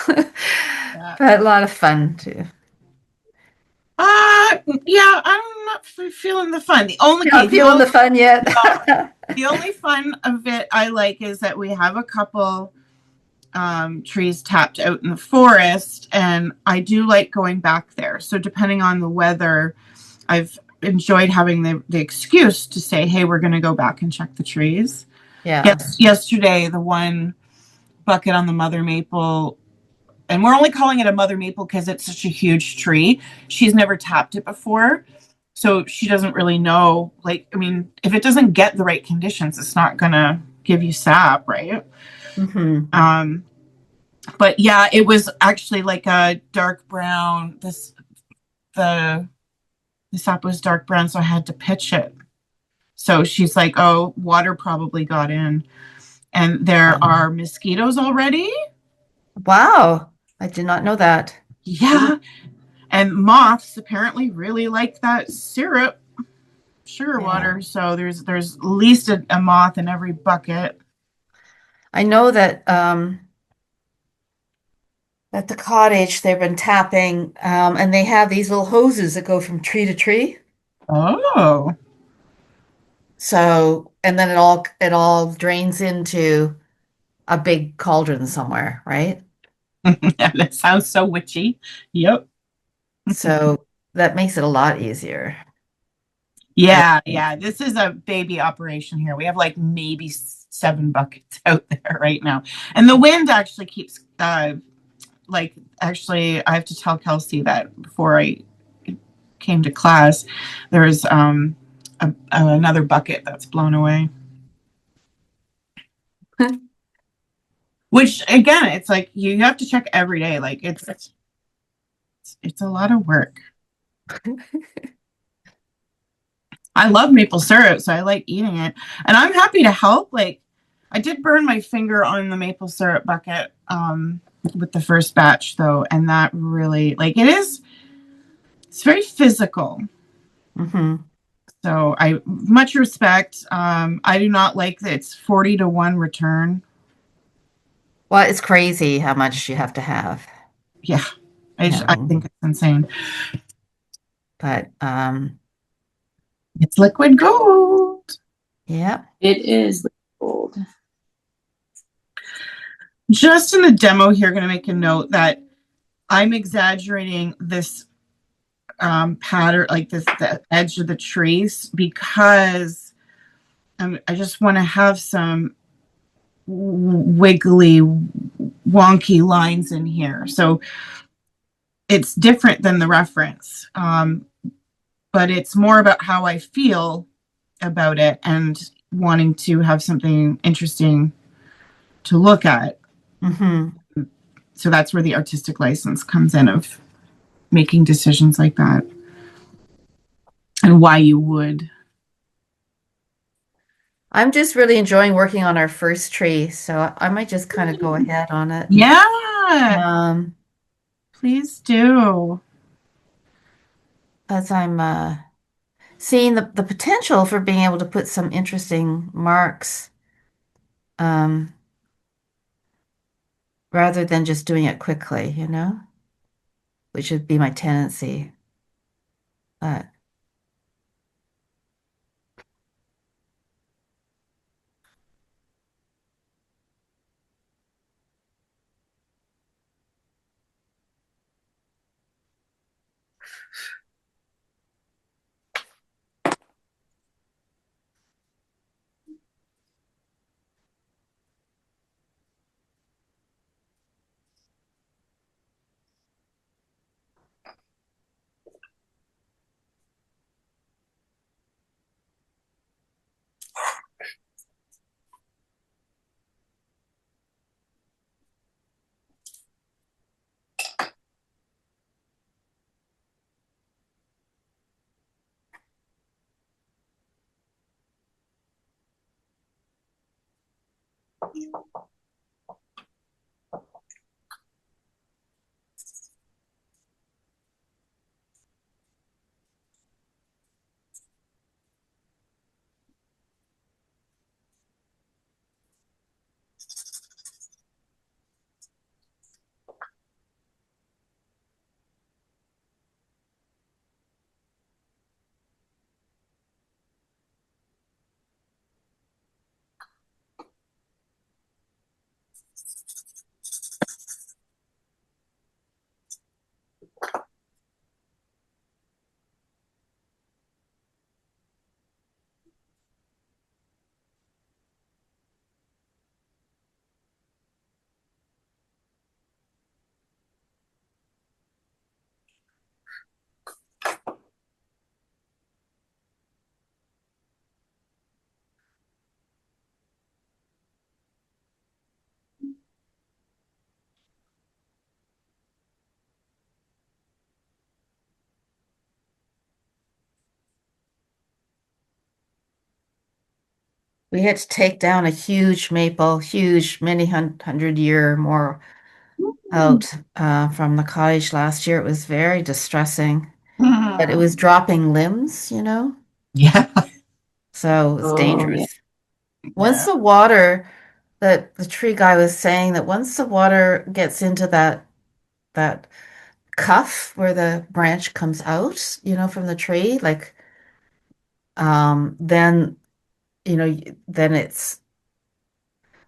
Yeah. But a lot of fun too. Yeah, I'm not feeling the fun. Not feeling the fun yet. The only fun of it I like is that we have a couple trees tapped out in the forest, and I do like going back there. So depending on the weather, I've enjoyed having the excuse to say, hey, we're going to go back and check the trees. Yeah. Yes, yesterday, the one bucket on the mother maple, and we're only calling it a mother maple because it's such a huge tree. She's never tapped it before. So she doesn't really know. Like, I mean, if it doesn't get the right conditions, it's not going to give you sap, right? Mm-hmm. But yeah, it was actually like a dark brown. The sap was dark brown, so I had to pitch it. So she's like, oh, water probably got in. And there are mosquitoes already. Wow. I did not know that. Yeah. And moths apparently really like that syrup, sugar Yeah. water. So there's at least a moth in every bucket. I know that at the cottage they've been tapping and they have these little hoses that go from tree to tree. Oh. So, and then it all drains into a big cauldron somewhere, right? That sounds so witchy. Yep. So that makes it a lot easier. Yeah, yeah. This is a baby operation here. We have like maybe 7 buckets out there right now. And the wind actually keeps actually I have to tell Kelsey that before I came to class, there's another bucket that's blown away. Which again, it's like you have to check every day. Like it's a lot of work. I love maple syrup, so I like eating it. And I'm happy to help. Like, I did burn my finger on the maple syrup bucket with the first batch, though. And that really, like, it's very physical. Mm-hmm. So I much respect. I do not like that it's 40-1 return. Well, it's crazy how much you have to have, Yeah, you I know. think it's insane. But It's liquid gold. yeah. It is gold. Just in the demo here, going to make a note that I'm exaggerating this pattern, like the edge of the trees, because I just want to have some wiggly, wonky lines in here. So it's different than the reference, but it's more about how I feel about it and wanting to have something interesting to look at. Mm-hmm. So that's where the artistic license comes in, of making decisions like that and why you would. I'm just really enjoying working on our first tree, so I might just kind of go ahead on it. Yeah, Um, please do. as I'm seeing the potential for being able to put some interesting marks, um, rather than just doing it quickly, which would be my tendency. But we had to take down a huge maple, huge, many hundred year more out from the cottage last year. It was very distressing, but it was dropping limbs. Yeah. So it was Oh, yeah. dangerous. Once Yeah. the water, that the tree guy was saying that once the water gets into that cuff where the branch comes out, from the tree, like then then it's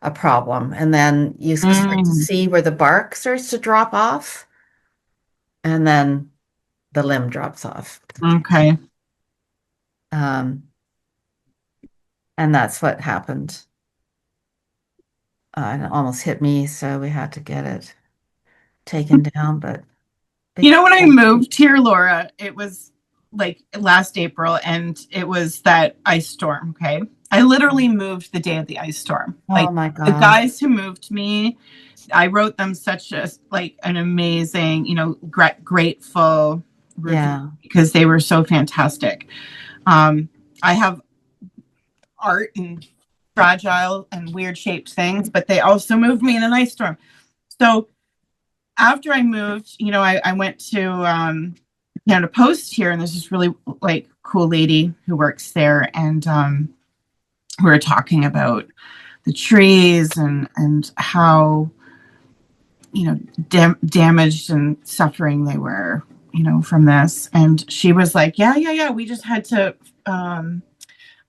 a problem. And then you start to Mm, see where the bark starts to drop off, and then the limb drops off. okay. Um, and that's what happened. And it almost hit me, so we had to get it taken down. But You big, know, when I moved here, Laura, it was like last April, and it was that ice storm. Okay. I literally moved the day of the ice storm. oh Like, my the God. guys who moved me, I wrote them such a, like, an amazing, grateful review Yeah. because they were so fantastic. I have art and fragile and weird shaped things, but they also moved me in an ice storm. So after I moved, I went to Canada Post here, and there's this really like cool lady who works there, and we were talking about the trees and how damaged and suffering they were, from this. And she was like, yeah, we just had to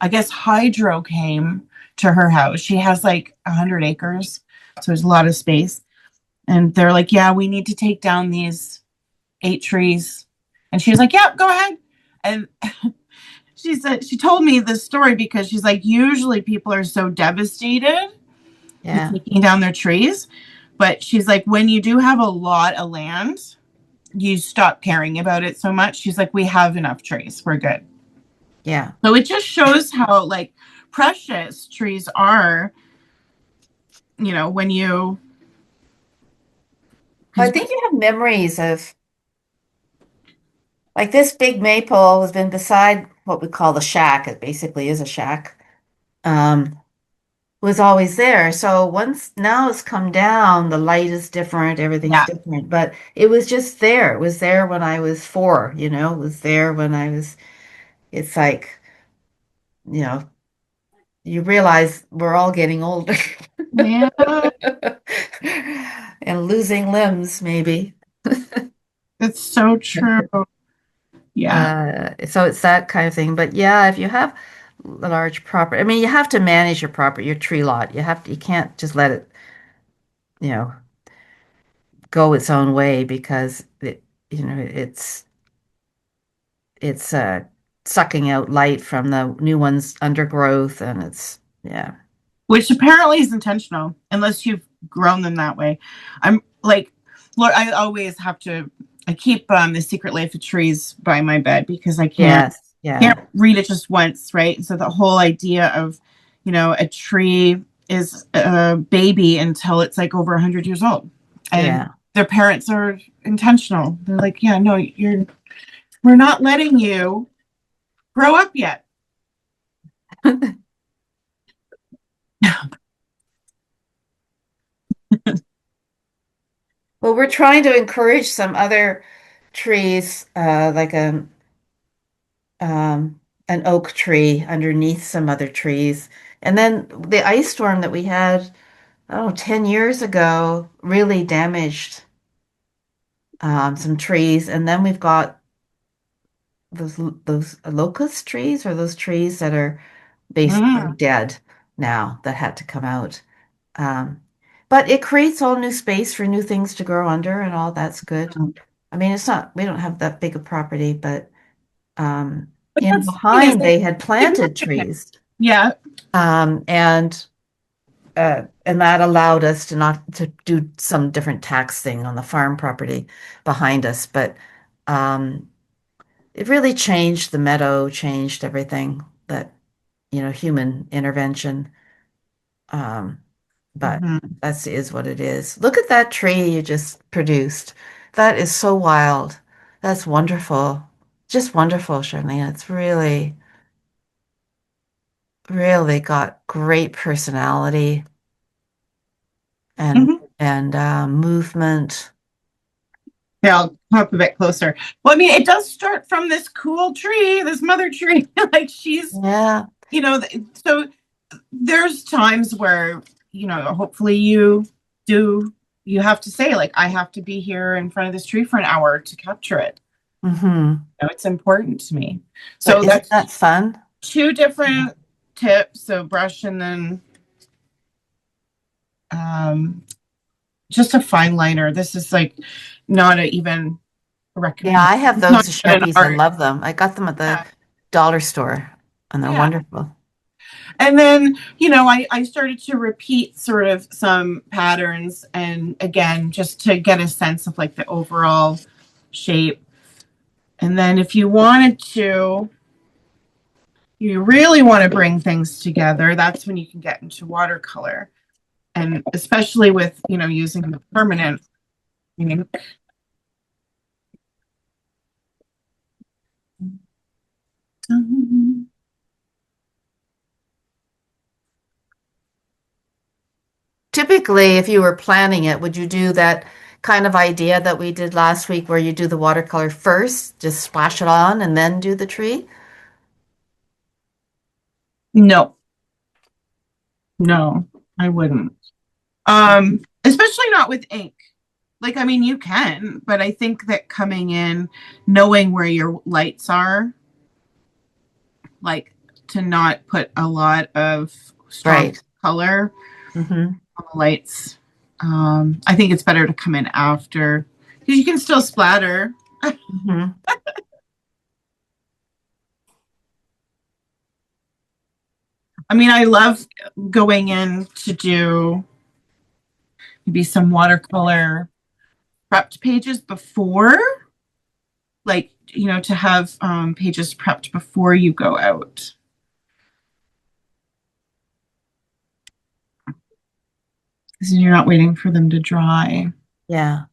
I guess hydro came to her house. She has like 100 acres, so there's a lot of space. And they're like, yeah, we need to take down these 8 trees. And she was like, yeah, go ahead. And she said, she told me this story because she's like, usually people are so devastated with Yeah. taking down their trees. But she's like, when you do have a lot of land, you stop caring about it so much. She's like, we have enough trees. We're good. Yeah. So it just shows how like precious trees are, when you, I because think you have memories of like this big maple has been beside what we call the shack. It basically is a shack. Um, was always there. So once now it's come down, the light is different, everything's yeah, different, but it was just there. It was there when I was 4, it was there when I was, it's like, you know, you realize we're all getting older yeah, and losing limbs, maybe. it's so true. Yeah. So it's that kind of thing. But yeah, if you have a large property, I mean, you have to manage your property, your tree lot. You can't just let it, you know, go its own way because it's sucking out light from the new one's undergrowth and it's yeah. Which apparently is intentional, unless you've grown them that way. I'm like, Lord, I always have to. I keep The Secret Life of Trees by my bed because I can't Yes, yeah, can't read it just once, right? So the whole idea of, a tree is a baby until it's like over 100 years old, and yeah. their parents are intentional. They're like, yeah, no, we're not letting you grow up yet. Well, we're trying to encourage some other trees, like an oak tree underneath some other trees. And then the ice storm that we had, oh, 10 years ago really damaged some trees. And then we've got those locust trees or those trees that are basically Mm. dead now that had to come out. Um, but it creates all new space for new things to grow under and all that's good. I mean, we don't have that big a property, but But in that's the thing is behind it's they had planted significant. trees. Yeah. Um, and and that allowed us to not to do some different tax thing on the farm property behind us. But um, it really changed the meadow, changed everything that, human intervention. Um, but Mhm. that's is what it is. Look at that tree you just produced. That is so wild. That's wonderful. Just wonderful, Sharlena. It's really, really got great personality and Mhm. movement. Yeah, I'll come up a bit closer. Well, I mean, it does start from this cool tree, this mother tree. Like she's, Yeah. so there's times where, hopefully you have to say, like, I have to be here in front of this tree for an hour to capture it. Mm-hmm. It's important to me. But So isn't that's that fun? two different tips. So brush and then um, just a fine liner. This is like not even a Yeah, recommendation. I have It's not those even an Sharpies. I art. love them. I got them at the Yeah. dollar store and they're Yeah. wonderful. And then, I started to repeat sort of some patterns and again, just to get a sense of like the overall shape. And then if you really want to bring things together, that's when you can get into watercolor. And especially with, using the permanent ink. Typically, if you were planning it, would you do that kind of idea that we did last week where you do the watercolor first, just splash it on and then do the tree? No, no, I wouldn't. Especially not with ink. Like, I mean, you can, but I think that coming in, knowing where your lights are, like to not put a lot of strong Right. color Hmm. on the lights. I think it's better to come in after because you can still splatter. Hmm. I mean, I love going in to do maybe some watercolor prepped pages before, like, to have pages prepped before you go out. Because you're not waiting for them to dry. Yeah.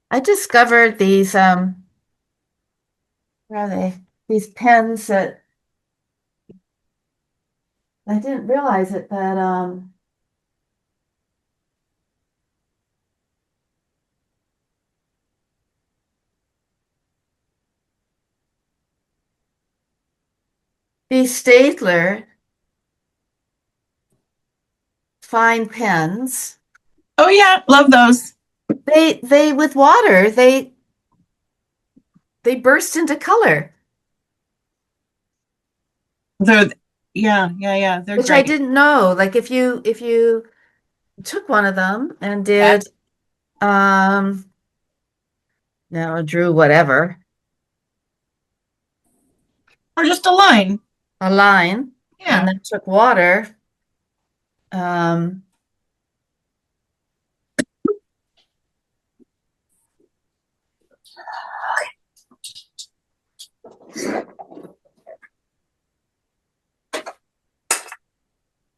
I discovered these where are they? These pens that I didn't realize it that these Staedtler fine pens, Oh yeah, love those. they with water, they burst into color, They're yeah, they're which I great. didn't know. Like if you took one of them and Yeah. did um now drew whatever, Or just a line. a line, and Yeah. then took water, um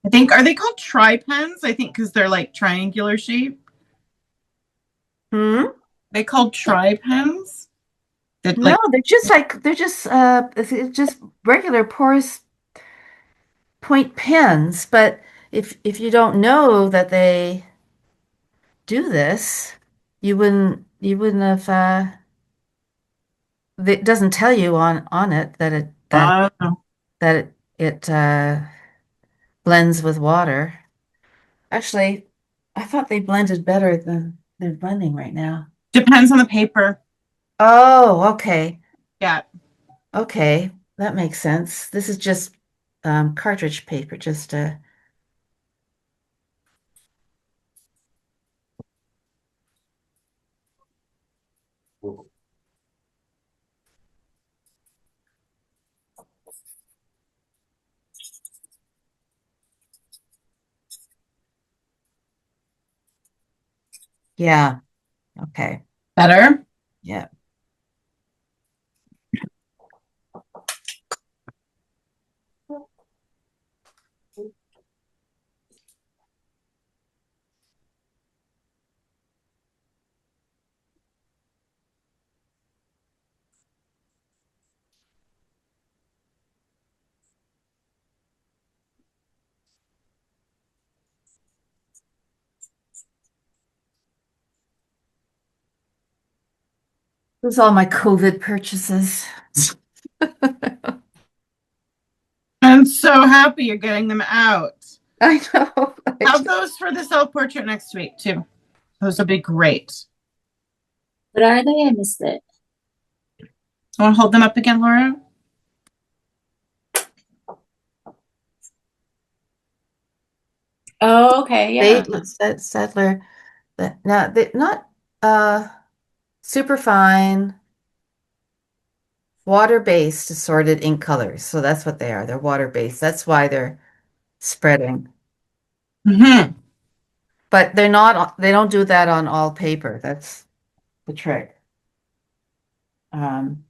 I think are they called tri pens? I think because they're like triangular shape. hmm? They called tri pens. That No, like they're just it's just regular porous point pens, but if you don't know that they do this, you wouldn't have it doesn't tell you on it that uh, it blends with water. Actually, I thought they blended better than they're blending right now. depends on the paper. Oh, okay. Yeah. Okay, that makes sense. This is just cartridge paper, just yeah, okay. Better. Yeah. This is all my COVID purchases. I'm so happy you're getting them out. I know. Have those for the self portrait next week too. Those will be great. What are they? I missed it. Want to hold them up again, Laura? Oh, okay, yeah. Settler. But now they not uh super fine, water-based assorted ink colors. So that's what they are. They're water-based. That's why they're spreading. Hmm. But they're not, they don't do that on all paper. That's the trick. Um,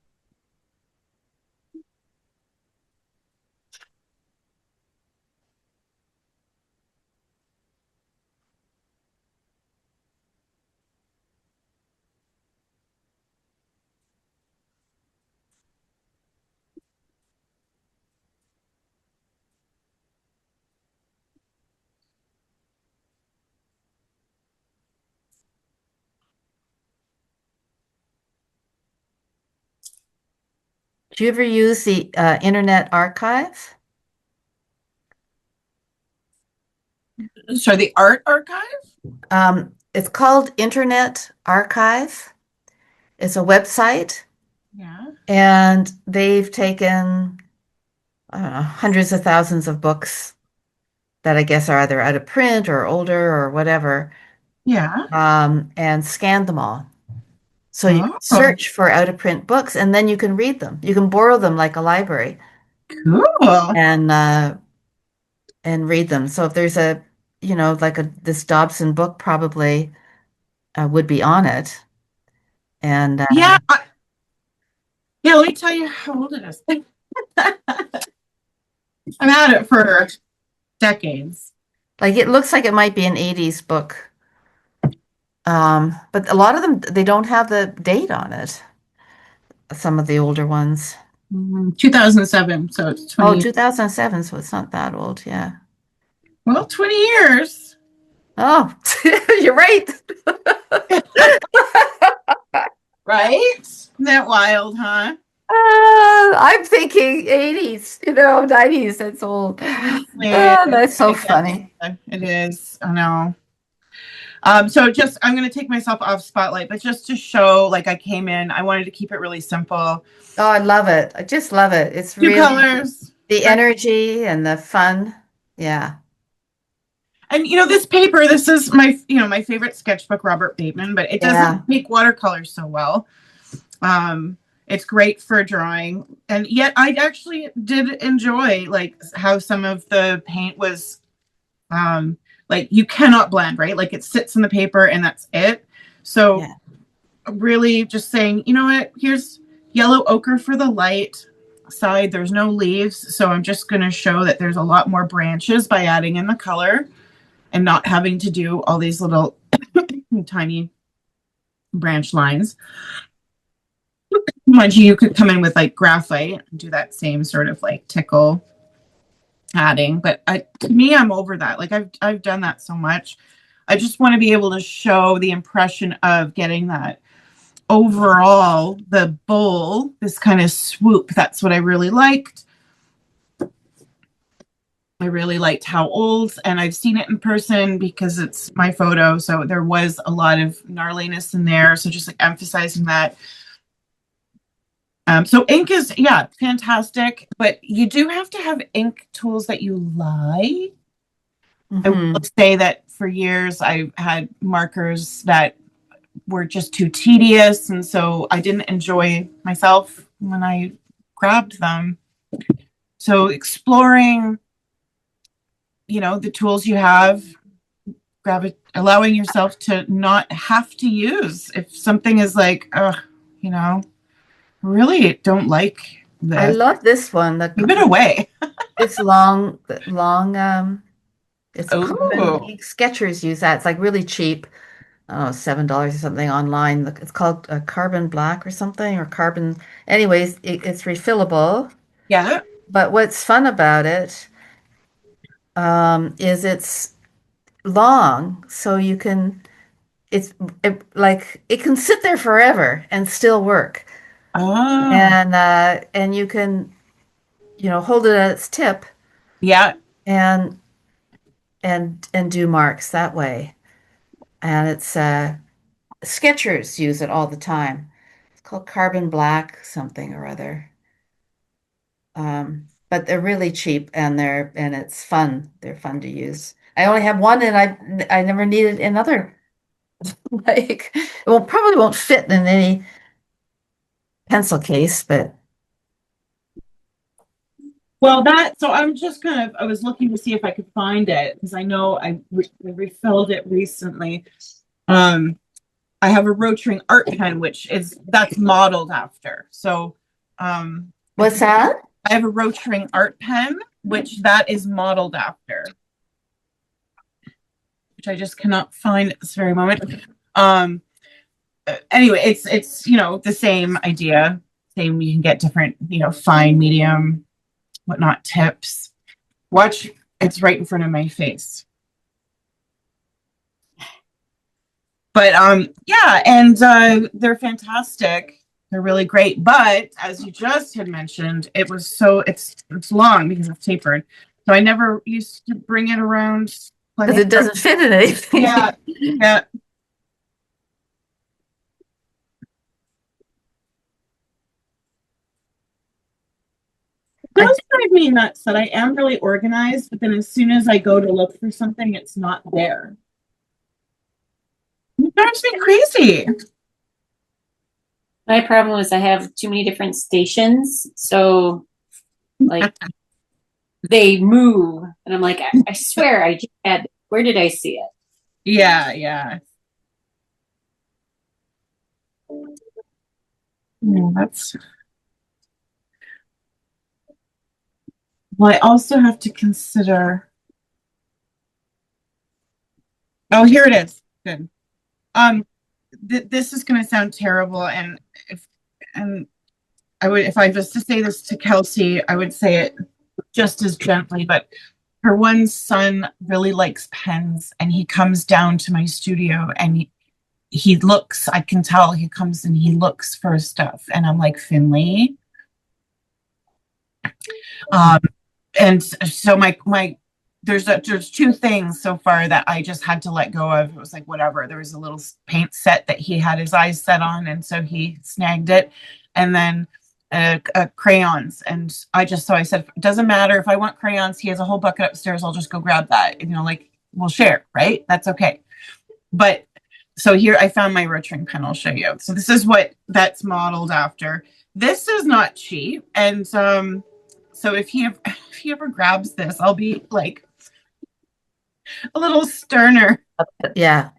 do you ever use the Internet Archive? So the art archive? It's called Internet Archive. It's a website, Yeah. and they've taken, I don't know, hundreds of thousands of books that I guess are either out of print or older or whatever, Yeah. and scanned them all. So you can Oh, search for out of print books, and then you can read them. You can borrow them like a library cool. and uh, and read them. So if there's a, like this Dobson book probably would be on it. And Yeah. Yeah, let me tell you how old it is. I've had it for decades. like it looks like it might be an 80s book. But a lot of them, they don't have the date on it. Some of the older ones. 2007, so it's Oh, 20, 2007, so it's not that old. Yeah. well, 20 years. Oh, you're right. Right? Isn't that wild, huh? I'm thinking 80s, 90s. That's old. It, That's so it gets, funny. it is. I know. So just I'm gonna take myself off spotlight, but just to show, like I came in, I wanted to keep it really simple. Oh, I love it. I just love it. It's Two really colors, the energy and the fun. Yeah. and this paper, this is my favorite sketchbook, Robert Bateman, but it doesn't Yeah. make watercolor so well. It's great for drawing, and yet I actually did enjoy like how some of the paint was like you cannot blend, right? Like it sits in the paper and that's it. So Yeah. really just saying, you know what, here's yellow ochre for the light side. There's no leaves, so I'm just going to show that there's a lot more branches by adding in the color and not having to do all these little tiny branch lines. Mind you, you could come in with like graphite and do that same sort of like tickle adding, but to me, I'm over that. Like I've done that so much. I just want to be able to show the impression of getting that overall, the bowl, this kind of swoop. That's what I really liked. I really liked how old, and I've seen it in person because it's my photo. So there was a lot of gnarliness in there. So just like emphasizing that. So ink is, yeah, fantastic, but you do have to have ink tools that you like. I will Hmm. say that for years I had markers that were just too tedious, and so I didn't enjoy myself when I grabbed them. So exploring, the tools you have, allowing yourself to not have to use if something is like, really don't like I this. love this one. Give it away. It's long, it's carbon Oh, ink. Skechers use that. It's like really cheap. Oh, $7 or something online. It's called carbon black or something, or carbon. Anyways, it's refillable. yeah. But what's fun about it is it's long, so you can like it can sit there forever and still work. Oh, And you can, hold it at its tip yeah. and and do marks that way. And it's Skechers use it all the time. It's called carbon black something or other. But they're really cheap and it's fun. They're fun to use. I only have one, and I never needed another. Like, it will probably won't fit in any pencil case, but Well, so I'm just I was looking to see if I could find it because I know I refilled it recently. Um, I have a rotring art pen, that's modeled after. So, what's that? I have a rotring art pen, which that is modeled after, which I just cannot find at this very moment. Anyway, it's the same idea. Same, you can get different, fine, medium, whatnot tips. Watch, it's right in front of my face. But yeah, and they're fantastic. They're really great. But as you just had mentioned, it's long because it's tapered. So I never used to bring it around Because it doesn't fit in anything. Yeah, yeah. It does drive me nuts that I am really organized, but then as soon as I go to look for something, it's not there. It drives me crazy. My problem is I have too many different stations, so like they move, and I'm like, I swear I just had. Where did I see it? Yeah, yeah. Yeah, that's. Well, I also have to consider. Oh, here it is. Good. Um, this is going to sound terrible, and if I was to say this to Kelsey, I would say it just as gently. But her one son really likes pens, and he comes down to my studio, and he looks. I can tell he comes and he looks for stuff, and I'm like, Finley. And so my there's two things so far that I just had to let go of. It was like, whatever. There was a little paint set that he had his eyes set on, and so he snagged it. And then crayons. And I said, it doesn't matter if I want crayons. He has a whole bucket upstairs. I'll just go grab that. Like we'll share, right? That's okay. But so here I found my rotring pen. I'll show you. So this is what that's modeled after. This is not cheap, and so if he ever grabs this, I'll be like a little sterner. Yeah.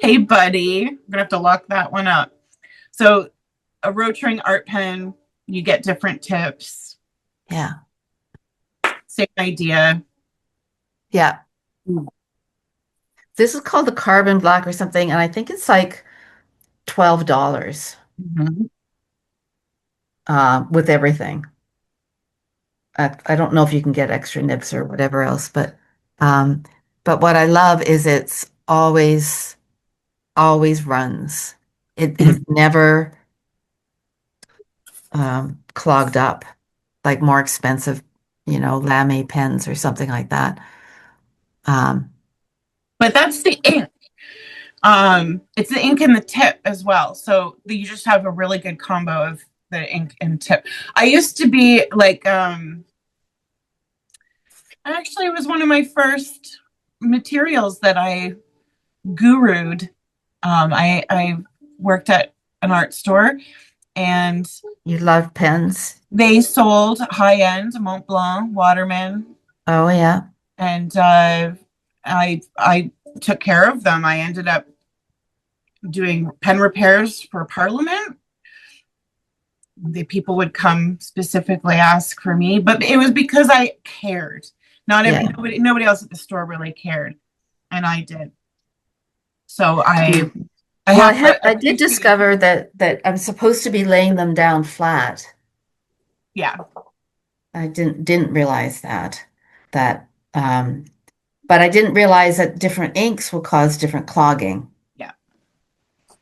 Hey, buddy, I'm gonna have to lock that one up. So a rotring art pen, you get different tips. Yeah. Same idea. Yeah. This is called the carbon black or something, and I think it's like $12 with everything. I don't know if you can get extra nibs or whatever else, but what I love is it's always runs. It's never clogged up like more expensive, lame pens or something like that. But that's the ink. It's the ink and the tip as well. So you just have a really good combo of the ink and tip. I used to be like, actually, it was one of my first materials that I gurued. I worked at an art store, and You love pens? they sold high-end Mont Blanc, Waterman, Oh yeah. and I took care of them. I ended up doing pen repairs for Parliament. The people would come specifically ask for me, but it was because I cared. Nobody else at the store really cared, and I did. So I did discover that I'm supposed to be laying them down flat. Yeah. I didn't realize that but I didn't realize that different inks will cause different clogging. Yeah.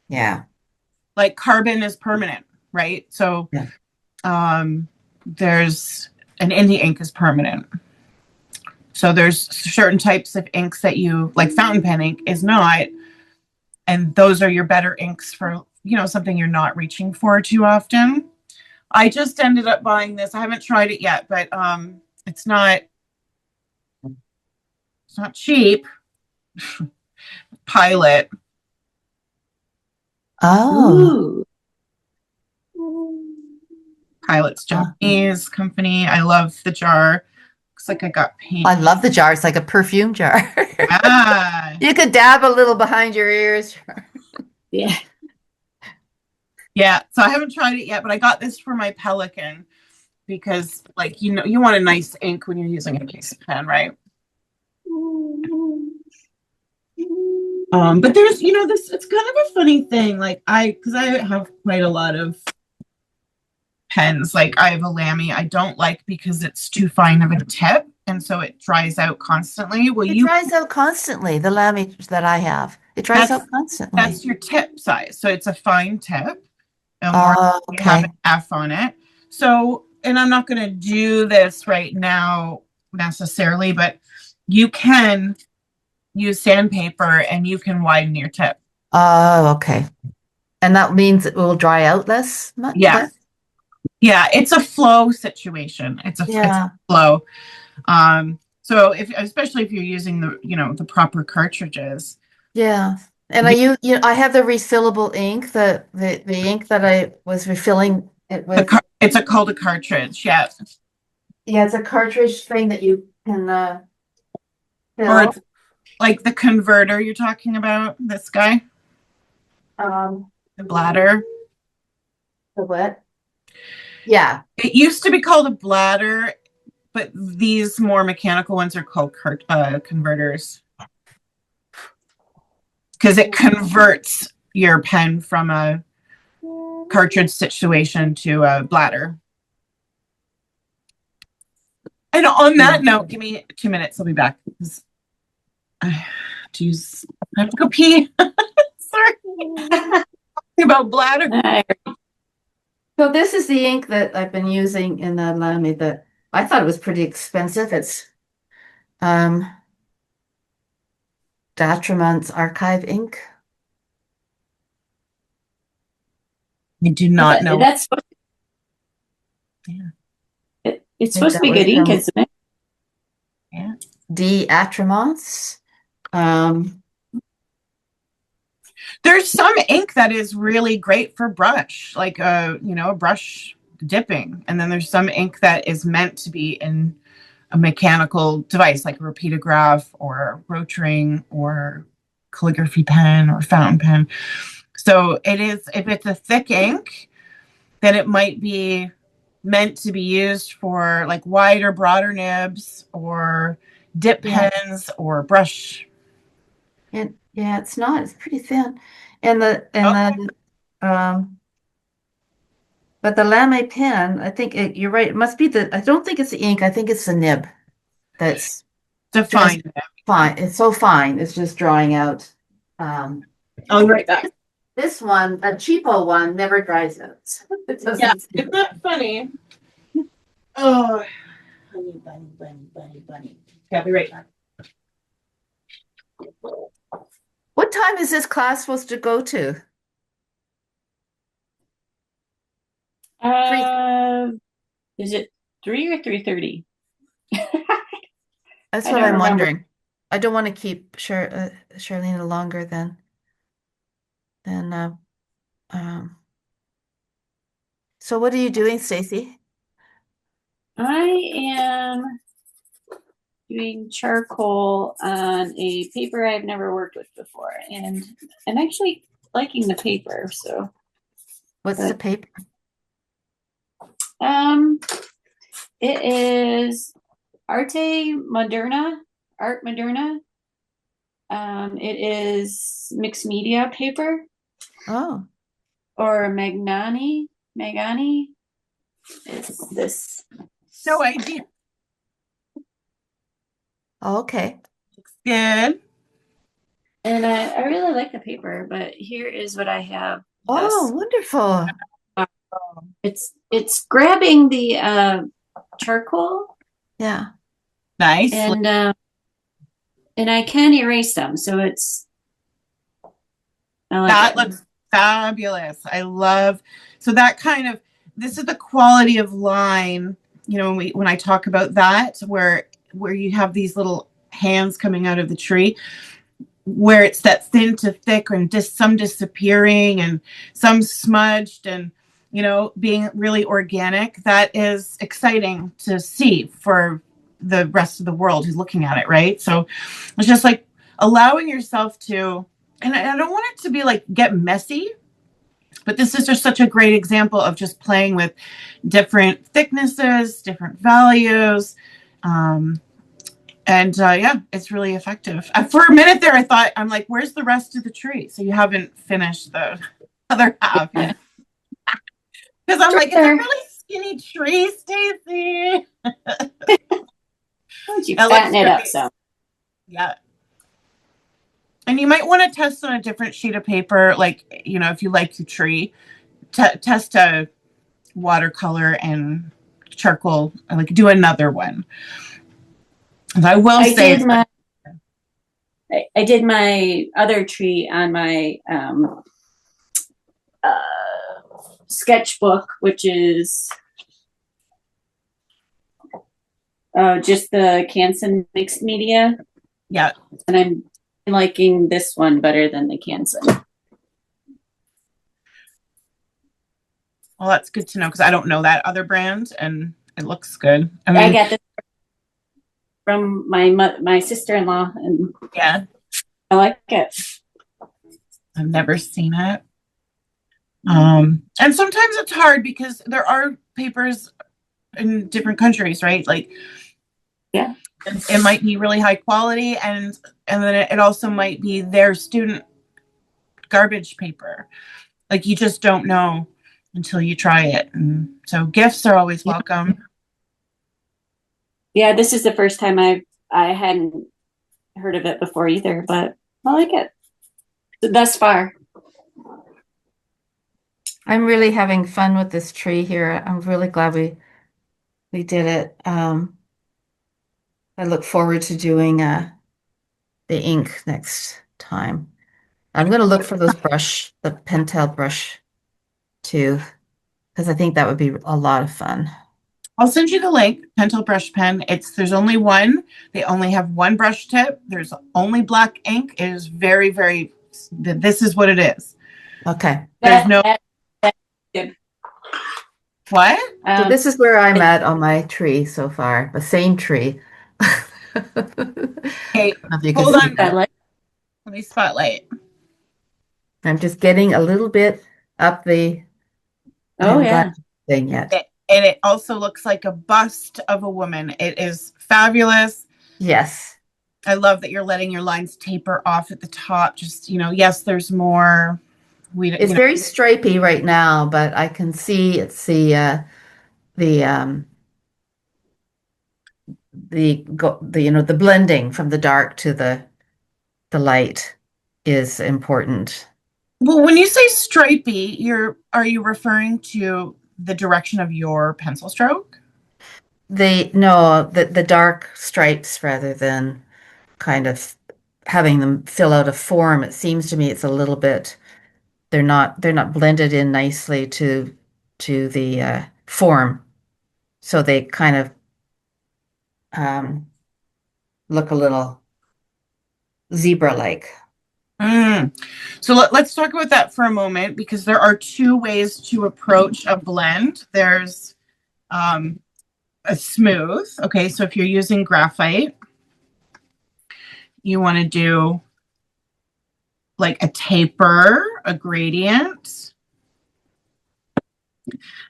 Yeah. Like carbon is permanent, right? So yeah. There's an indie ink is permanent. So there's certain types of inks that you like. Fountain pen ink is not, and those are your better inks for something you're not reaching for too often. I just ended up buying this. I haven't tried it yet, but it's not It's not cheap. Pilot. Oh, Pilot's Japanese company. I love the jar. Looks like I got paint. I love the jar. It's like a perfume jar. Yeah. You could dab a little behind your ears. Yeah. Yeah. So I haven't tried it yet, but I got this for my Pelican because, like, you know, you want a nice ink when you're using a case pen, right? But there's, you know, this, it's kind of a funny thing. Like because I have quite a lot of pens. Like I have a Lamy I don't like because it's too fine of a tip. And so it dries out constantly. Well, It dries out constantly, the lammy that I have. It dries out constantly. that's your tip size. So it's a fine tip. More Oh, you have okay. an F on it. So, and I'm not going to do this right now necessarily, but you can use sandpaper and you can widen your tip. Oh, okay. And that means it will dry out less? Yeah. Yeah, it's a flow situation. It's a flow. So especially if you're using the, you know, the proper cartridges. Yeah. And I have the refillable ink, the ink that I was refilling it with. It's called a cartridge. Yeah. Yeah, it's a cartridge thing that you can fill. Or it's like the converter you're talking about, this guy. The bladder. The what? Yeah. It used to be called a bladder, but these more mechanical ones are called converters. Because it converts your pen from a cartridge situation to a bladder. And on that note, give me 2 minutes. I'll be back. I have to go pee. Sorry. About bladder. So this is the ink that I've been using in the Lamy that I thought it was pretty expensive. It's Datramont's Archive ink. I do not know. That's it's supposed to be good ink, isn't it? Yeah. Datramont's. There's some ink that is really great for brush, like you know, a brush dipping, and then there's some ink that is meant to be in a mechanical device, like a repeatograph or Rotring or calligraphy pen or fountain pen. So it is, if it's a thick ink, then it might be meant to be used for like wider, broader nibs or dip pens or brush. And yeah, it's not. It's pretty thin. And but the Lamy pen, I think you're right. It must be I don't think it's the ink. I think it's the nib. That's fine. Fine. It's so fine. It's just drying out. I'll be right back. This one, a cheapo one, never dries out. Isn't that funny? Oh, bunny. Okay, I'll be right back. What time is this class supposed to go to? Is it 3 or 3:30? That's what I'm wondering. I don't want to keep Sharlena longer than so what are you doing, Stacy? I am doing charcoal on a paper I've never worked with before, and I'm actually liking the paper. So, what's the paper? It is Art Moderna. It is mixed media paper. Oh. Or Magani. It's this. No idea. Oh, okay. Good. And I really like the paper, but here is what I have. Oh, wonderful. It's grabbing the charcoal. Yeah. Nice. And I can erase them, so it's that looks fabulous. I love so that kind of this is the quality of line, you know, when I talk about that where you have these little hands coming out of the tree, where it's that thin to thick and just some disappearing and some smudged and, you know, being really organic. That is exciting to see for the rest of the world who's looking at it, right? So it's just like allowing yourself to, and I don't want it to be like get messy, but this is just such a great example of just playing with different thicknesses, different values. Yeah, it's really effective. For a minute there, I thought, I'm like, where's the rest of the tree? So you haven't finished the other half yet. Because I'm like, it's a really skinny tree, Stacy. You fatten it up some. Yeah. And you might want to test on a different sheet of paper, like, you know, if you like your tree, test a watercolor and charcoal, like do another one. And I will say, I did my other tree on my sketchbook, which is just the Canson mixed media. Yeah. And I'm liking this one better than the Canson. Well, that's good to know because I don't know that other brand and it looks good. I mean, I got this from my sister-in-law, and yeah, I like it. I've never seen it. And sometimes it's hard because there are papers in different countries, right? Like, yeah, it might be really high quality, and then it also might be their student garbage paper. Like, you just don't know until you try it. And so gifts are always welcome. Yeah, this is the first time I hadn't heard of it before either, but I like it thus far. I'm really having fun with this tree here. I'm really glad we did it. I look forward to doing the ink next time. I'm going to look for those the Pentel brush too, because I think that would be a lot of fun. I'll send you the link, Pentel brush pen. There's only one. They only have one brush tip. There's only black ink. It is very, very, this is what it is. Okay. There's no. What? So this is where I'm at on my tree so far, the same tree. Hey, hold on. Let me spotlight. I'm just getting a little bit up the thing yet. And it also looks like a bust of a woman. It is fabulous. Yes. I love that you're letting your lines taper off at the top. Just, you know, yes, there's more. It's very stripy right now, but I can see it's the blending from the dark to the light is important. Well, when you say stripy, are you referring to the direction of your pencil stroke? The dark stripes rather than kind of having them fill out a form. It seems to me it's a little bit, they're not blended in nicely to the form. So they kind of look a little zebra-like. So let's talk about that for a moment, because there are two ways to approach a blend. There's a smooth. Okay, so if you're using graphite, you want to do like a taper, a gradient.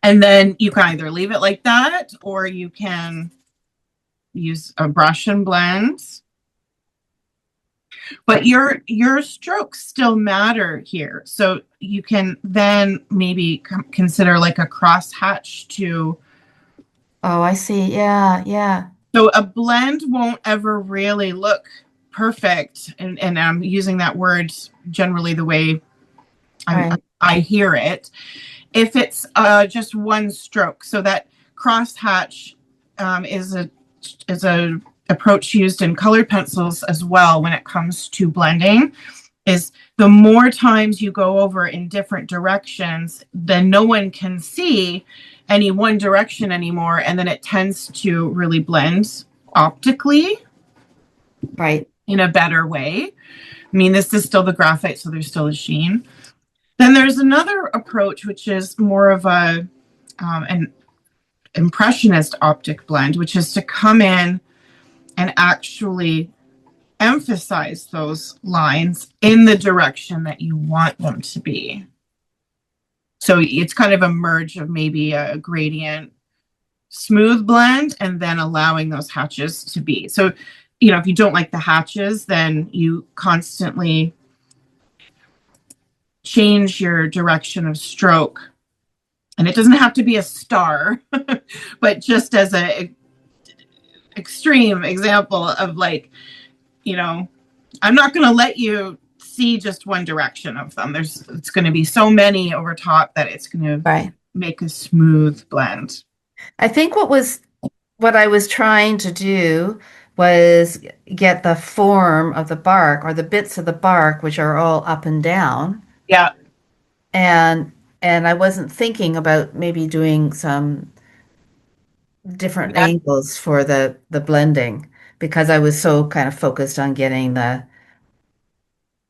And then you can either leave it like that, or you can use a brush and blend. But your strokes still matter here. So you can then maybe consider like a cross hatch to. Oh, I see. Yeah, yeah. So a blend won't ever really look perfect. And I'm using that word generally the way I hear it. If it's just one stroke. So that cross hatch is a approach used in colored pencils as well when it comes to blending. Is the more times you go over in different directions, then no one can see any one direction anymore, and then it tends to really blend optically. Right. in a better way. I mean, this is still the graphite, so there's still a sheen. Then there's another approach, which is more of an impressionist optic blend, which is to come in and actually emphasize those lines in the direction that you want them to be. So it's kind of a merge of maybe a gradient smooth blend and then allowing those hatches to be. So, if you don't like the hatches, then you constantly change your direction of stroke. And it doesn't have to be a star, but just as a extreme example of like, I'm not going to let you see just one direction of them. It's going to be so many over top that it's going to make a smooth blend. I think what I was trying to do was get the form of the bark or the bits of the bark which are all up and down. Yeah. And I wasn't thinking about maybe doing some different angles for the blending because I was so kind of focused on getting the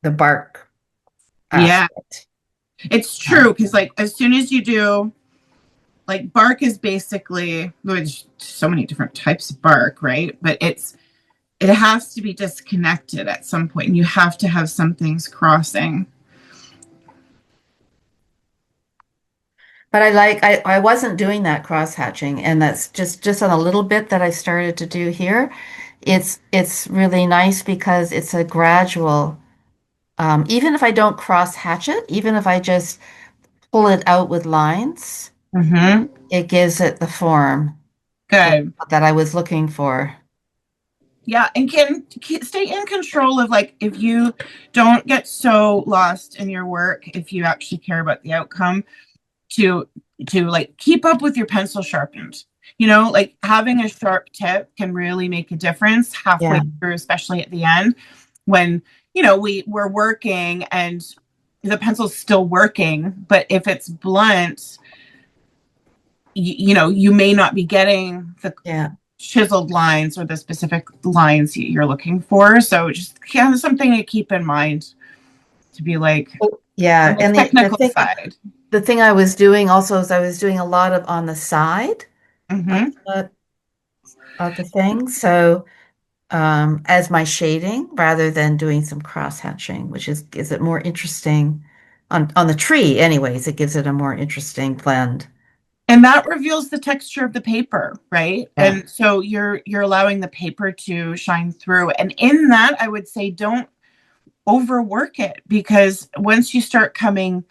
bark aspect. It's true because like as soon as you do like bark is basically there's so many different types of bark, right? But it has to be disconnected at some point and you have to have some things crossing. But I wasn't doing that cross hatching, and that's just on a little bit that I started to do here. It's really nice because it's a gradual, even if I don't cross hatch it, even if I just pull it out with lines, it gives it the form Good. that I was looking for. Yeah, and can stay in control of like if you don't get so lost in your work, if you actually care about the outcome, to like keep up with your pencil sharpened. Like having a sharp tip can really make a difference halfway through, especially at the end when we're working and the pencil's still working, but if it's blunt, you may not be getting the chiseled lines or the specific lines you're looking for. So just something to keep in mind to be like, and the technical side. The thing I was doing also is I was doing a lot of on the side of the thing. So as my shading rather than doing some cross hatching, which gives it more interesting on the tree anyways, it gives it a more interesting blend. And that reveals the texture of the paper, right? Yeah. And so you're allowing the paper to shine through. And in that, I would say don't overwork it because once you start coming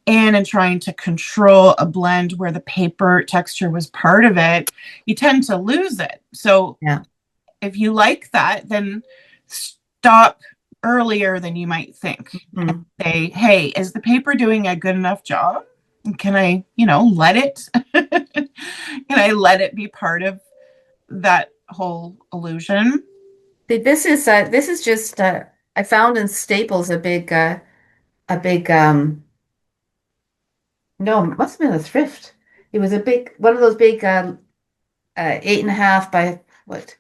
in and trying to control a blend where the paper texture was part of it, you tend to lose it. So if you like that, then stop earlier than you might think. And say, hey, is the paper doing a good enough job? Can I, let it, can I let it be part of that whole illusion? This is just I found in Staples a big no, it must have been a thrift. It was a big one of those big 8.5 by what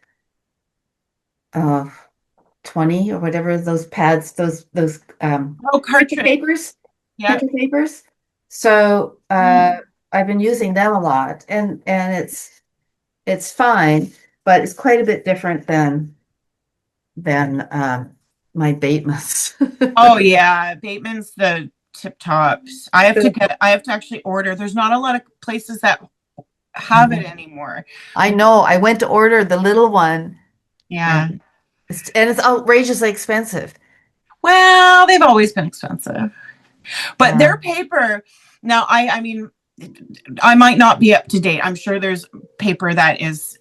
20 or whatever those pads those cartridge papers. Yeah. Picture papers. So I've been using them a lot and it's fine, but it's quite a bit different than my Bateman's. Oh yeah, Bateman's the tip tops. I have to actually order. There's not a lot of places that have it anymore. I know. I went to order the little one. Yeah. And it's outrageously expensive. Well, they've always been expensive. But their paper, now I mean, I might not be up to date. I'm sure there's paper that is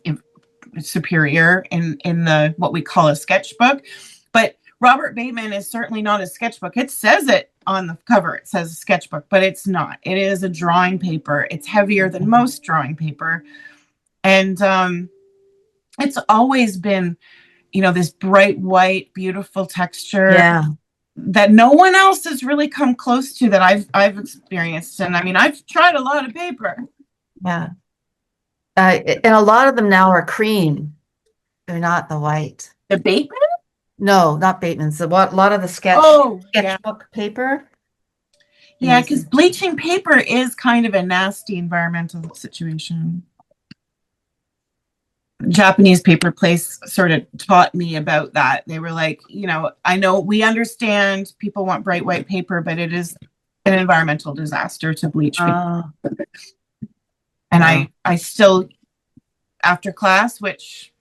superior in the what we call a sketchbook, but Robert Bateman is certainly not a sketchbook. It says it on the cover. It says sketchbook, but it's not. It is a drawing paper. It's heavier than most drawing paper, and it's always been, this bright white, beautiful texture. Yeah. That no one else has really come close to that I've experienced. And I mean, I've tried a lot of paper. Yeah. And a lot of them now are cream. They're not the white. The Bateman? No, not Bateman's. A lot of the Oh, yeah. sketchbook paper. Been Yeah, because using. bleaching paper is kind of a nasty environmental situation. Japanese paper place sort of taught me about that. They were like, I know we understand people want bright white paper, but it is an environmental disaster to bleach paper. And Wow. I still, after class, which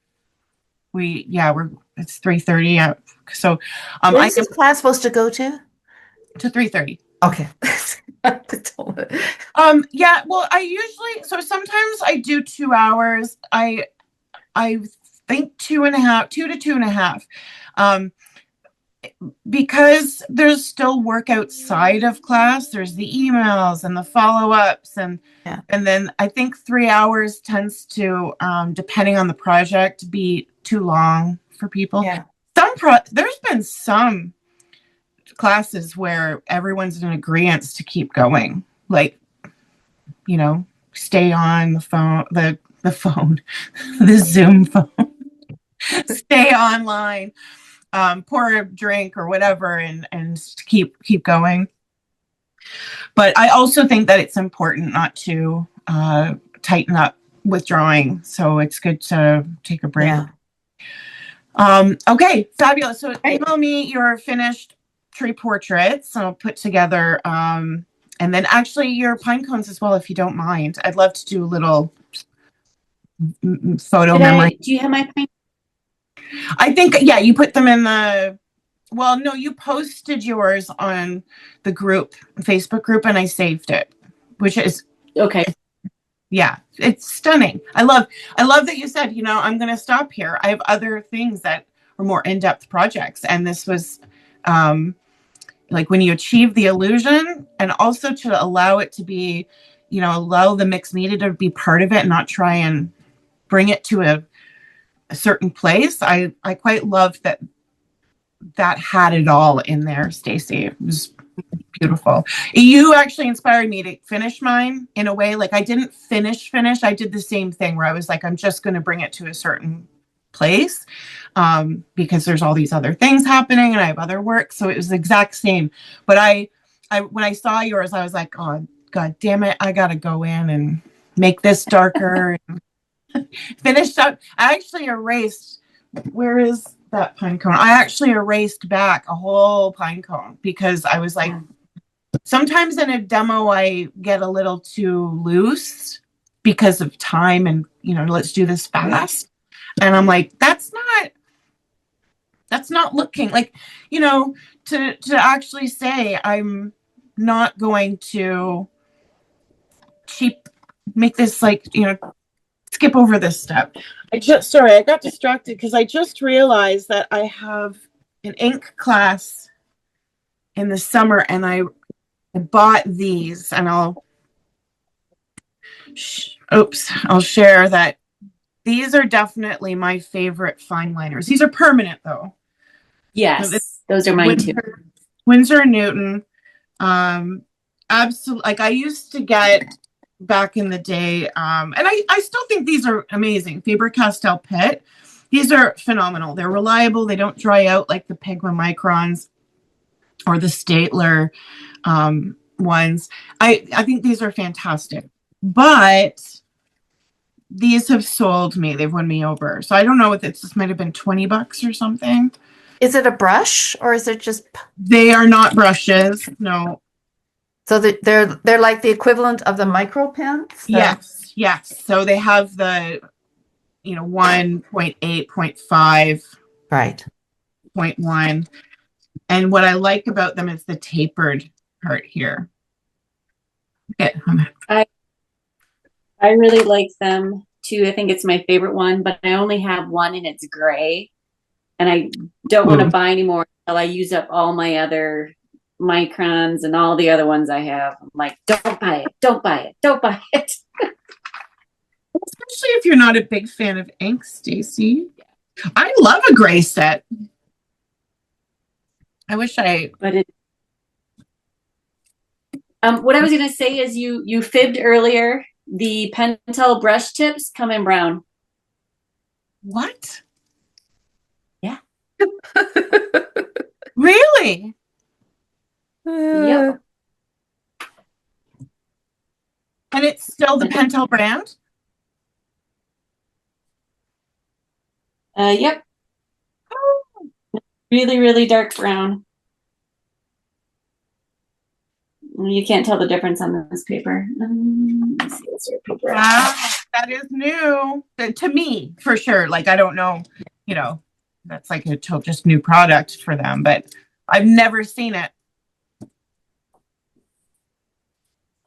it's 3:30. So When's this class supposed to go to? To 3:30. Okay. Yeah, well, sometimes I do 2 hours. I think 2.5, 2 to 2.5. Because there's still work outside of class. There's the emails and the follow-ups, and then I think 3 hours tends to, depending on the project, be too long for people. Yeah. There's been some classes where everyone's in agreement to keep going, like, stay on the phone, the phone, the Zoom phone, stay online, pour a drink or whatever, and keep going. But I also think that it's important not to tighten up with drawing, so it's good to take a break. Yeah. Okay, fabulous. So email me your finished tree portraits. I'll put together, and then actually your pine cones as well, if you don't mind. I'd love to do a little photo memory. Do you have my pine? I think, yeah, you put them in well, no, you posted yours on the Facebook group, and I saved it, which is okay. Yeah, it's stunning. I love that you said, I'm going to stop here. I have other things that are more in-depth projects. And this was like when you achieve the illusion, and also to allow it to be, allow the mixed media to be part of it and not try and bring it to a certain place. I quite loved that had it all in there, Stacy. It was beautiful. You actually inspired me to finish mine in a way. Like, I didn't finish. I did the same thing where I was like, I'm just going to bring it to a certain place, because there's all these other things happening and I have other work. So it was the exact same. But I when I saw yours, I was like, oh, God damn it. I got to go in and make this darker. And finished up. I actually erased, where is that pine cone? I actually erased back a whole pine cone because I was like, sometimes in a demo, I get a little too loose because of time and, let's do this fast. And I'm like, that's not looking like, to actually say I'm not going to make this like, skip over this step. I got distracted because I just realized that I have an ink class in the summer, and I bought these, and I'll share that these are definitely my favorite fine liners. These are permanent though. Yes, those are mine too. Winsor & Newton. Absolutely. Like, I used to get back in the day, and I still think these are amazing. Faber-Castell Pit. These are phenomenal. They're reliable. They don't dry out like the Pigma Microns or the Statler ones. I think these are fantastic, but these have sold me. They've won me over. So I don't know if this might have been $20 or something. Is it a brush or is it just? They are not brushes. No. So they're like the equivalent of the micro pens? Yes. So they have the 1.8, 0.5, right, 0.1. And what I like about them is the tapered part here. Okay. I really like them too. I think it's my favorite one, but I only have one and it's gray. And I don't want to buy anymore until I use up all my other microns and all the other ones I have. I'm like, don't buy it. Especially if you're not a big fan of ink, Stacy. I love a gray set. I wish I. But what I was going to say is you fibbed earlier. The Pentel brush tips come in brown. What? Yeah. Really? Yep. And it's still the Pentel brand? Yep. Really, really dark brown. You can't tell the difference on this paper. Let me see what's your paper. Wow, that is new to me for sure. Like, I don't know, that's like a just new product for them, but I've never seen it.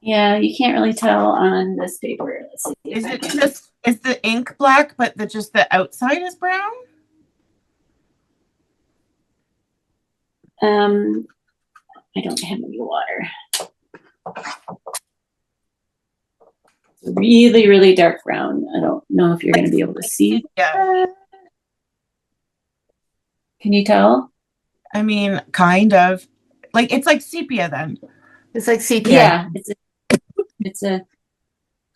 Yeah, you can't really tell on this paper. Let's see if Is I it can. just, is the ink black, but just the outside is brown? I don't have any water. It's really, really dark brown. I don't know if you're going to be able to see. Yeah. Can you tell? I mean, kind of. Like, it's like sepia then. It's like sepia. Yeah, it's a.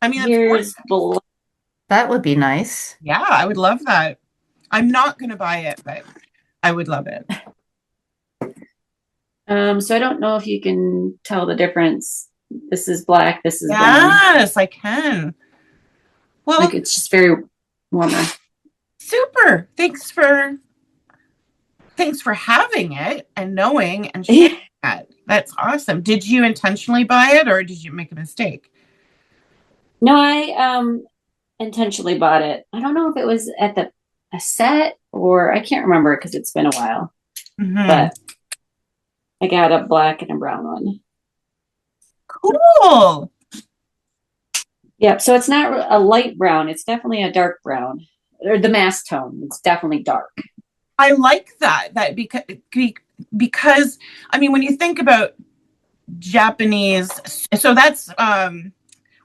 I mean, Here's black. That would be nice. Yeah, I would love that. I'm not going to buy it, but I would love it. So I don't know if you can tell the difference. This is black. This is brown. Yes, I can. Well, Like it's just very warmer. super. Thanks for having it and knowing and sharing that. That's awesome. Did you intentionally buy it or did you make a mistake? No, I intentionally bought it. I don't know if it was at a set or I can't remember because it's been a while. Mm-hmm. But I got a black and a brown one. Cool. Yep. So it's not a light brown. It's definitely a dark brown. Or the mass tone. It's definitely dark. I like that because I mean, when you think about Japanese, so that's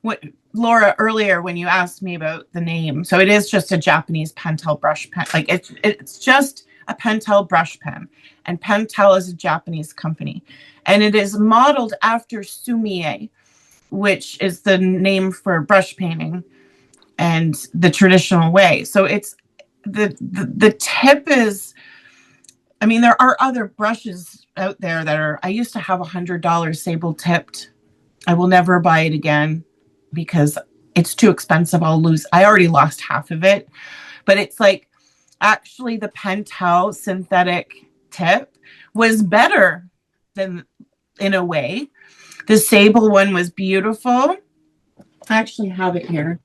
what Laura earlier when you asked me about the name. So it is just a Japanese Pentel brush pen. Like it's just a Pentel brush pen, and Pentel is a Japanese company, and it is modeled after sumie, which is the name for brush painting and the traditional way. So it's the tip is, I mean, there are other brushes out there that are, I used to have $100 sable tipped. I will never buy it again because it's too expensive. I already lost half of it, but it's like actually the Pentel synthetic tip was better than, in a way. The sable one was beautiful. I actually have it here.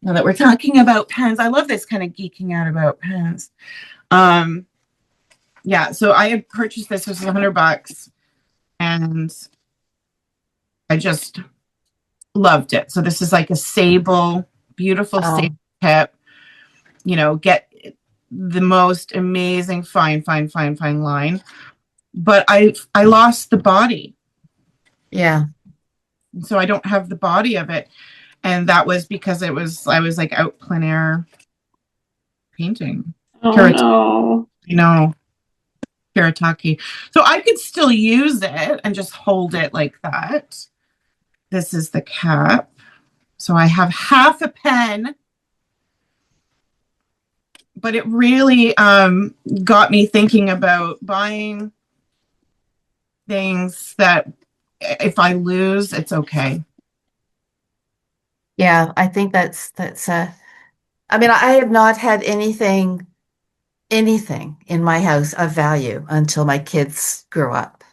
Now that we're talking about pens, I love this kind of geeking out about pens. Yeah, so I had purchased this. This was $100, and I just loved it. So this is like a sable, beautiful sable tip. Get the most amazing fine line. But I lost the body. Yeah. So I don't have the body of it. And that was because I was like out plein air painting. Oh no. Karataki. So I could still use it and just hold it like that. This is the cap. So I have half a pen. But it really got me thinking about buying things that if I lose, it's okay. Yeah, I think that's I mean, I have not had anything in my house of value until my kids grew up.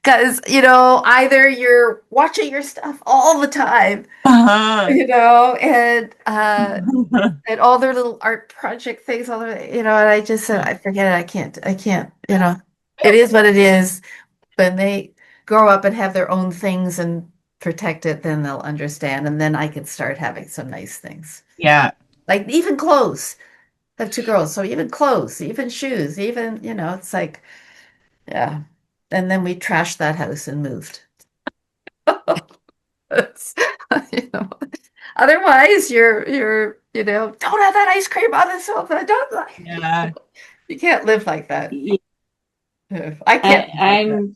Because, either you're watching your stuff all the time, and all their little art project things, and I just said, I forget it. I can't, it is what it is. When they grow up and have their own things and protect it, then they'll understand. And then I can start having some nice things. Yeah. Like even clothes. I have two girls, so even clothes, even shoes, even, it's like, yeah. And then we trashed that house and moved. It's, you know. Otherwise, you're, don't have that ice cream on the sofa. Don't like. Yeah. You can't live like that. Yeah. I can't. I'm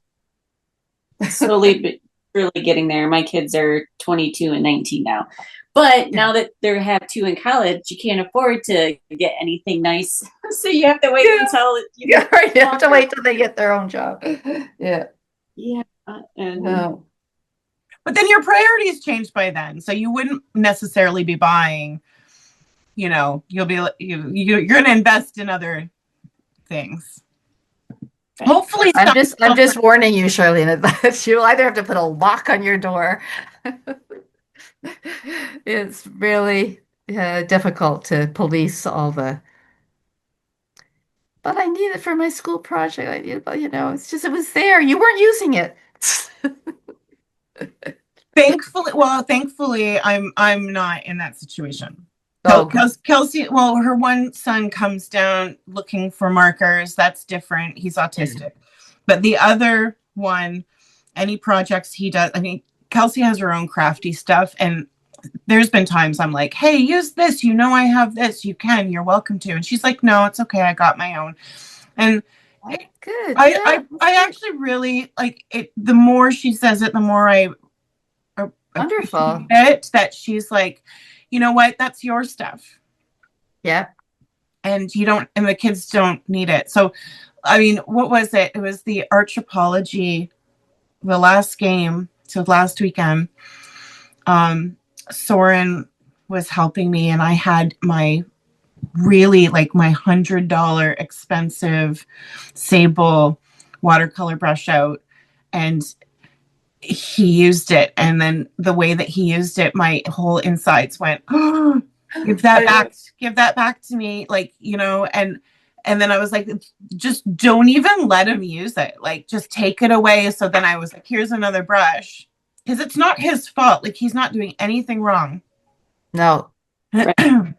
slowly really getting there. My kids are 22 and 19 now. But now that they have 2 in college, you can't afford to get anything nice. So you have to wait until Yeah, right. You have to wait till they get their own job. Yeah. Yeah. And No. But then your priorities changed by then. So you wouldn't necessarily be buying, you'll be, you're going to invest in other things. Hopefully, I'm just warning you, Sharlena, that you'll either have to put a lock on your door. It's really difficult to police all the. But I need it for my school project. I need, it's just it was there. You weren't using it. thankfully, I'm not in that situation. Oh, Kelsey, well, her one son comes down looking for markers. That's different. He's autistic. But the other one, any projects he does, I mean, Kelsey has her own crafty stuff. And there's been times I'm like, hey, use this. I have this. You're welcome to. And she's like, no, it's okay. I got my own. And good. I actually really like it. The more she says it, the more I wonderful it that she's like, you know what, that's your stuff. Yeah. And the kids don't need it. So I mean, what was it? It was the archipology, the last game, so last weekend. Soren was helping me, and I had my really like my $100 expensive sable watercolor brush out, and he used it, and then the way that he used it, my whole insides went, oh, give that back to me, like, and then I was like, just don't even let him use it, like just take it away. So then I was like, here's another brush, because it's not his fault, like he's not doing anything wrong. No. Nope.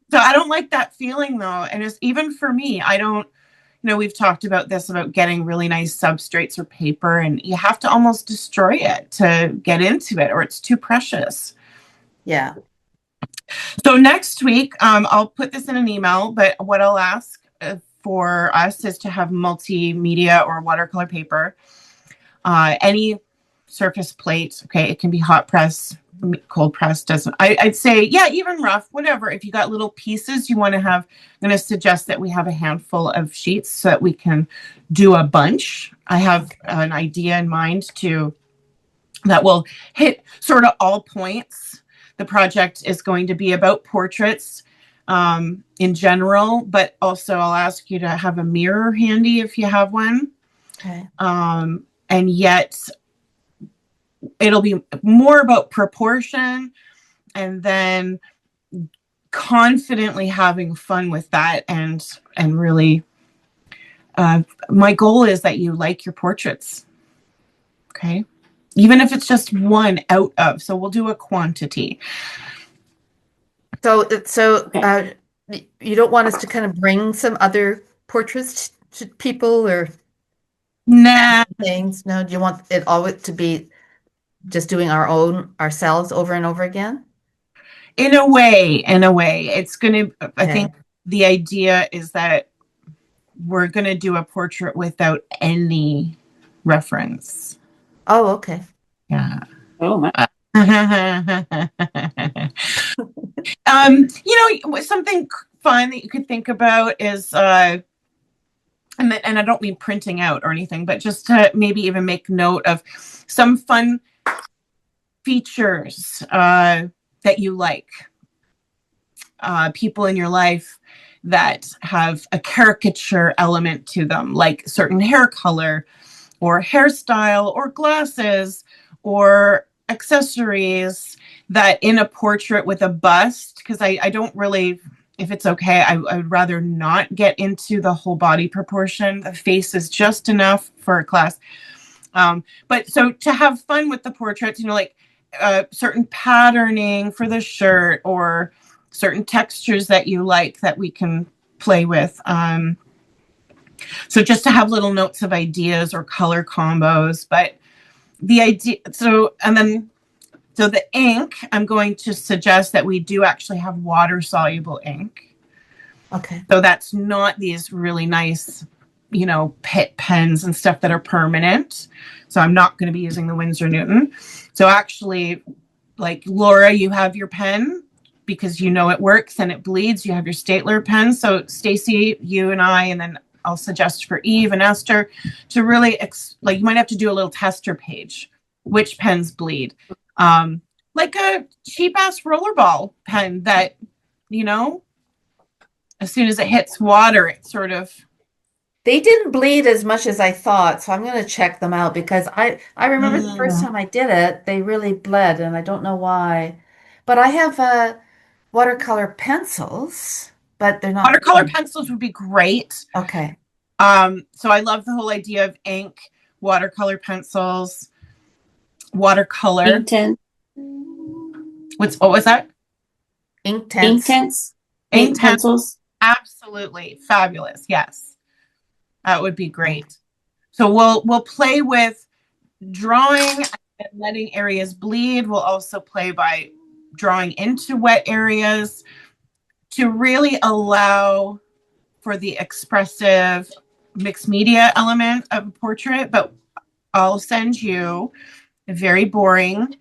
So I don't like that feeling though, and it's even for me, I don't. We've talked about this, about getting really nice substrates or paper, and you have to almost destroy it to get into it, or it's too precious. Yeah. So next week, I'll put this in an email, but what I'll ask for us is to have multimedia or watercolor paper, any surface plate. Okay, it can be hot press, cold press, doesn't. I'd say, yeah, even rough, whatever. If you got little pieces you want to have, I'm going to suggest that we have a handful of sheets so that we can do a bunch. I have an idea in mind that will hit sort of all points. The project is going to be about portraits in general, but also I'll ask you to have a mirror handy if you have one. Okay. And yet it'll be more about proportion, and then confidently having fun with that, and really my goal is that you like your portraits. Okay, even if it's just one out of, so we'll do a quantity. So you don't want us to kind of bring some other portraits to people or Nah, things? No, do you want it always to be just doing our own ourselves over and over again? in a way, it's gonna. I Okay. think the idea is that we're gonna do a portrait without any reference. Oh, okay. Yeah. oh my. Something fun that you could think about is, and I don't mean printing out or anything, but just to maybe even make note of some fun features that you like, people in your life that have a caricature element to them, like certain hair color or hairstyle or glasses or accessories, that in a portrait with a bust, because I don't really, if it's okay, I would rather not get into the whole body proportion. The face is just enough for a class. But so to have fun with the portraits, like certain patterning for the shirt or certain textures that you like that we can play with. So just to have little notes of ideas or color combos. But the idea, so the ink, I'm going to suggest that we do actually have water soluble ink. Okay. So that's not these really nice pit pens and stuff that are permanent. So I'm not going to be using the Winsor Newton. So actually, like Laura, you have your pen because it works and it bleeds. You have your Stapler pen. So Stacy, you and I, and then I'll suggest for Eve and Esther to really you might have to do a little tester page. Which pens bleed? Like a cheap ass rollerball pen that, as soon as it hits water, it sort of. They didn't bleed as much as I thought, so I'm going to check them out because I remember the first time I did it, they really bled, and I don't know why. But I have watercolor pencils, but they're not. Watercolor pencils would be great. Okay. So I love the whole idea of ink, watercolor pencils, watercolor. Ink tint. What was that? Ink tints. Ink tints. Ink pencils. Absolutely fabulous. Yes, that would be great. So we'll play with drawing and letting areas bleed. We'll also play by drawing into wet areas to really allow for the expressive mixed media element of a portrait. But I'll send you a very boring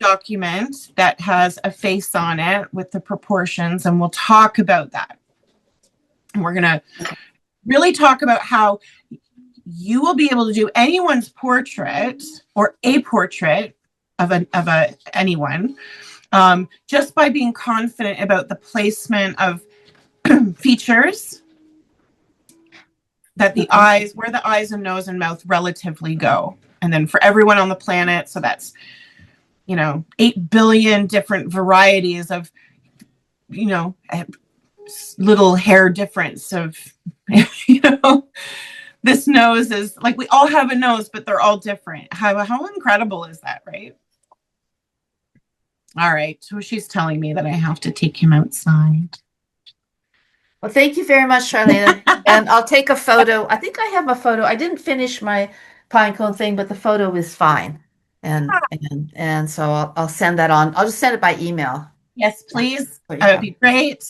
document that has a face on it with the proportions, and we'll talk about that. And we're going to really talk about how you will be able to do anyone's portrait or a portrait of anyone just by being confident about the placement of features that where the eyes and nose and mouth relatively go. And then for everyone on the planet, so that's 8 billion different varieties of little hair difference of this nose is like, we all have a nose, but they're all different. How incredible is that, right? All right, so she's telling me that I have to take him outside. Well, thank you very much, Sharlena. And I'll take a photo. I think I have a photo. I didn't finish my pinecone thing, but the photo is fine. And so I'll send that on. I'll just send it by email. Yes, please. That would be great.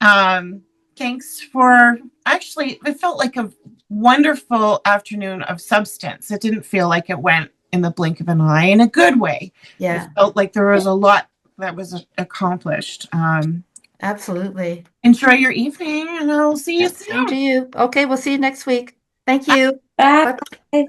Thanks for it felt like a wonderful afternoon of substance. It didn't feel like it went in the blink of an eye in a good way. Yeah. It felt like there was a lot that was accomplished. Absolutely. Enjoy your evening, and I'll see you soon. Same to you. Okay, we'll see you next week. Thank you. Bye. Bye.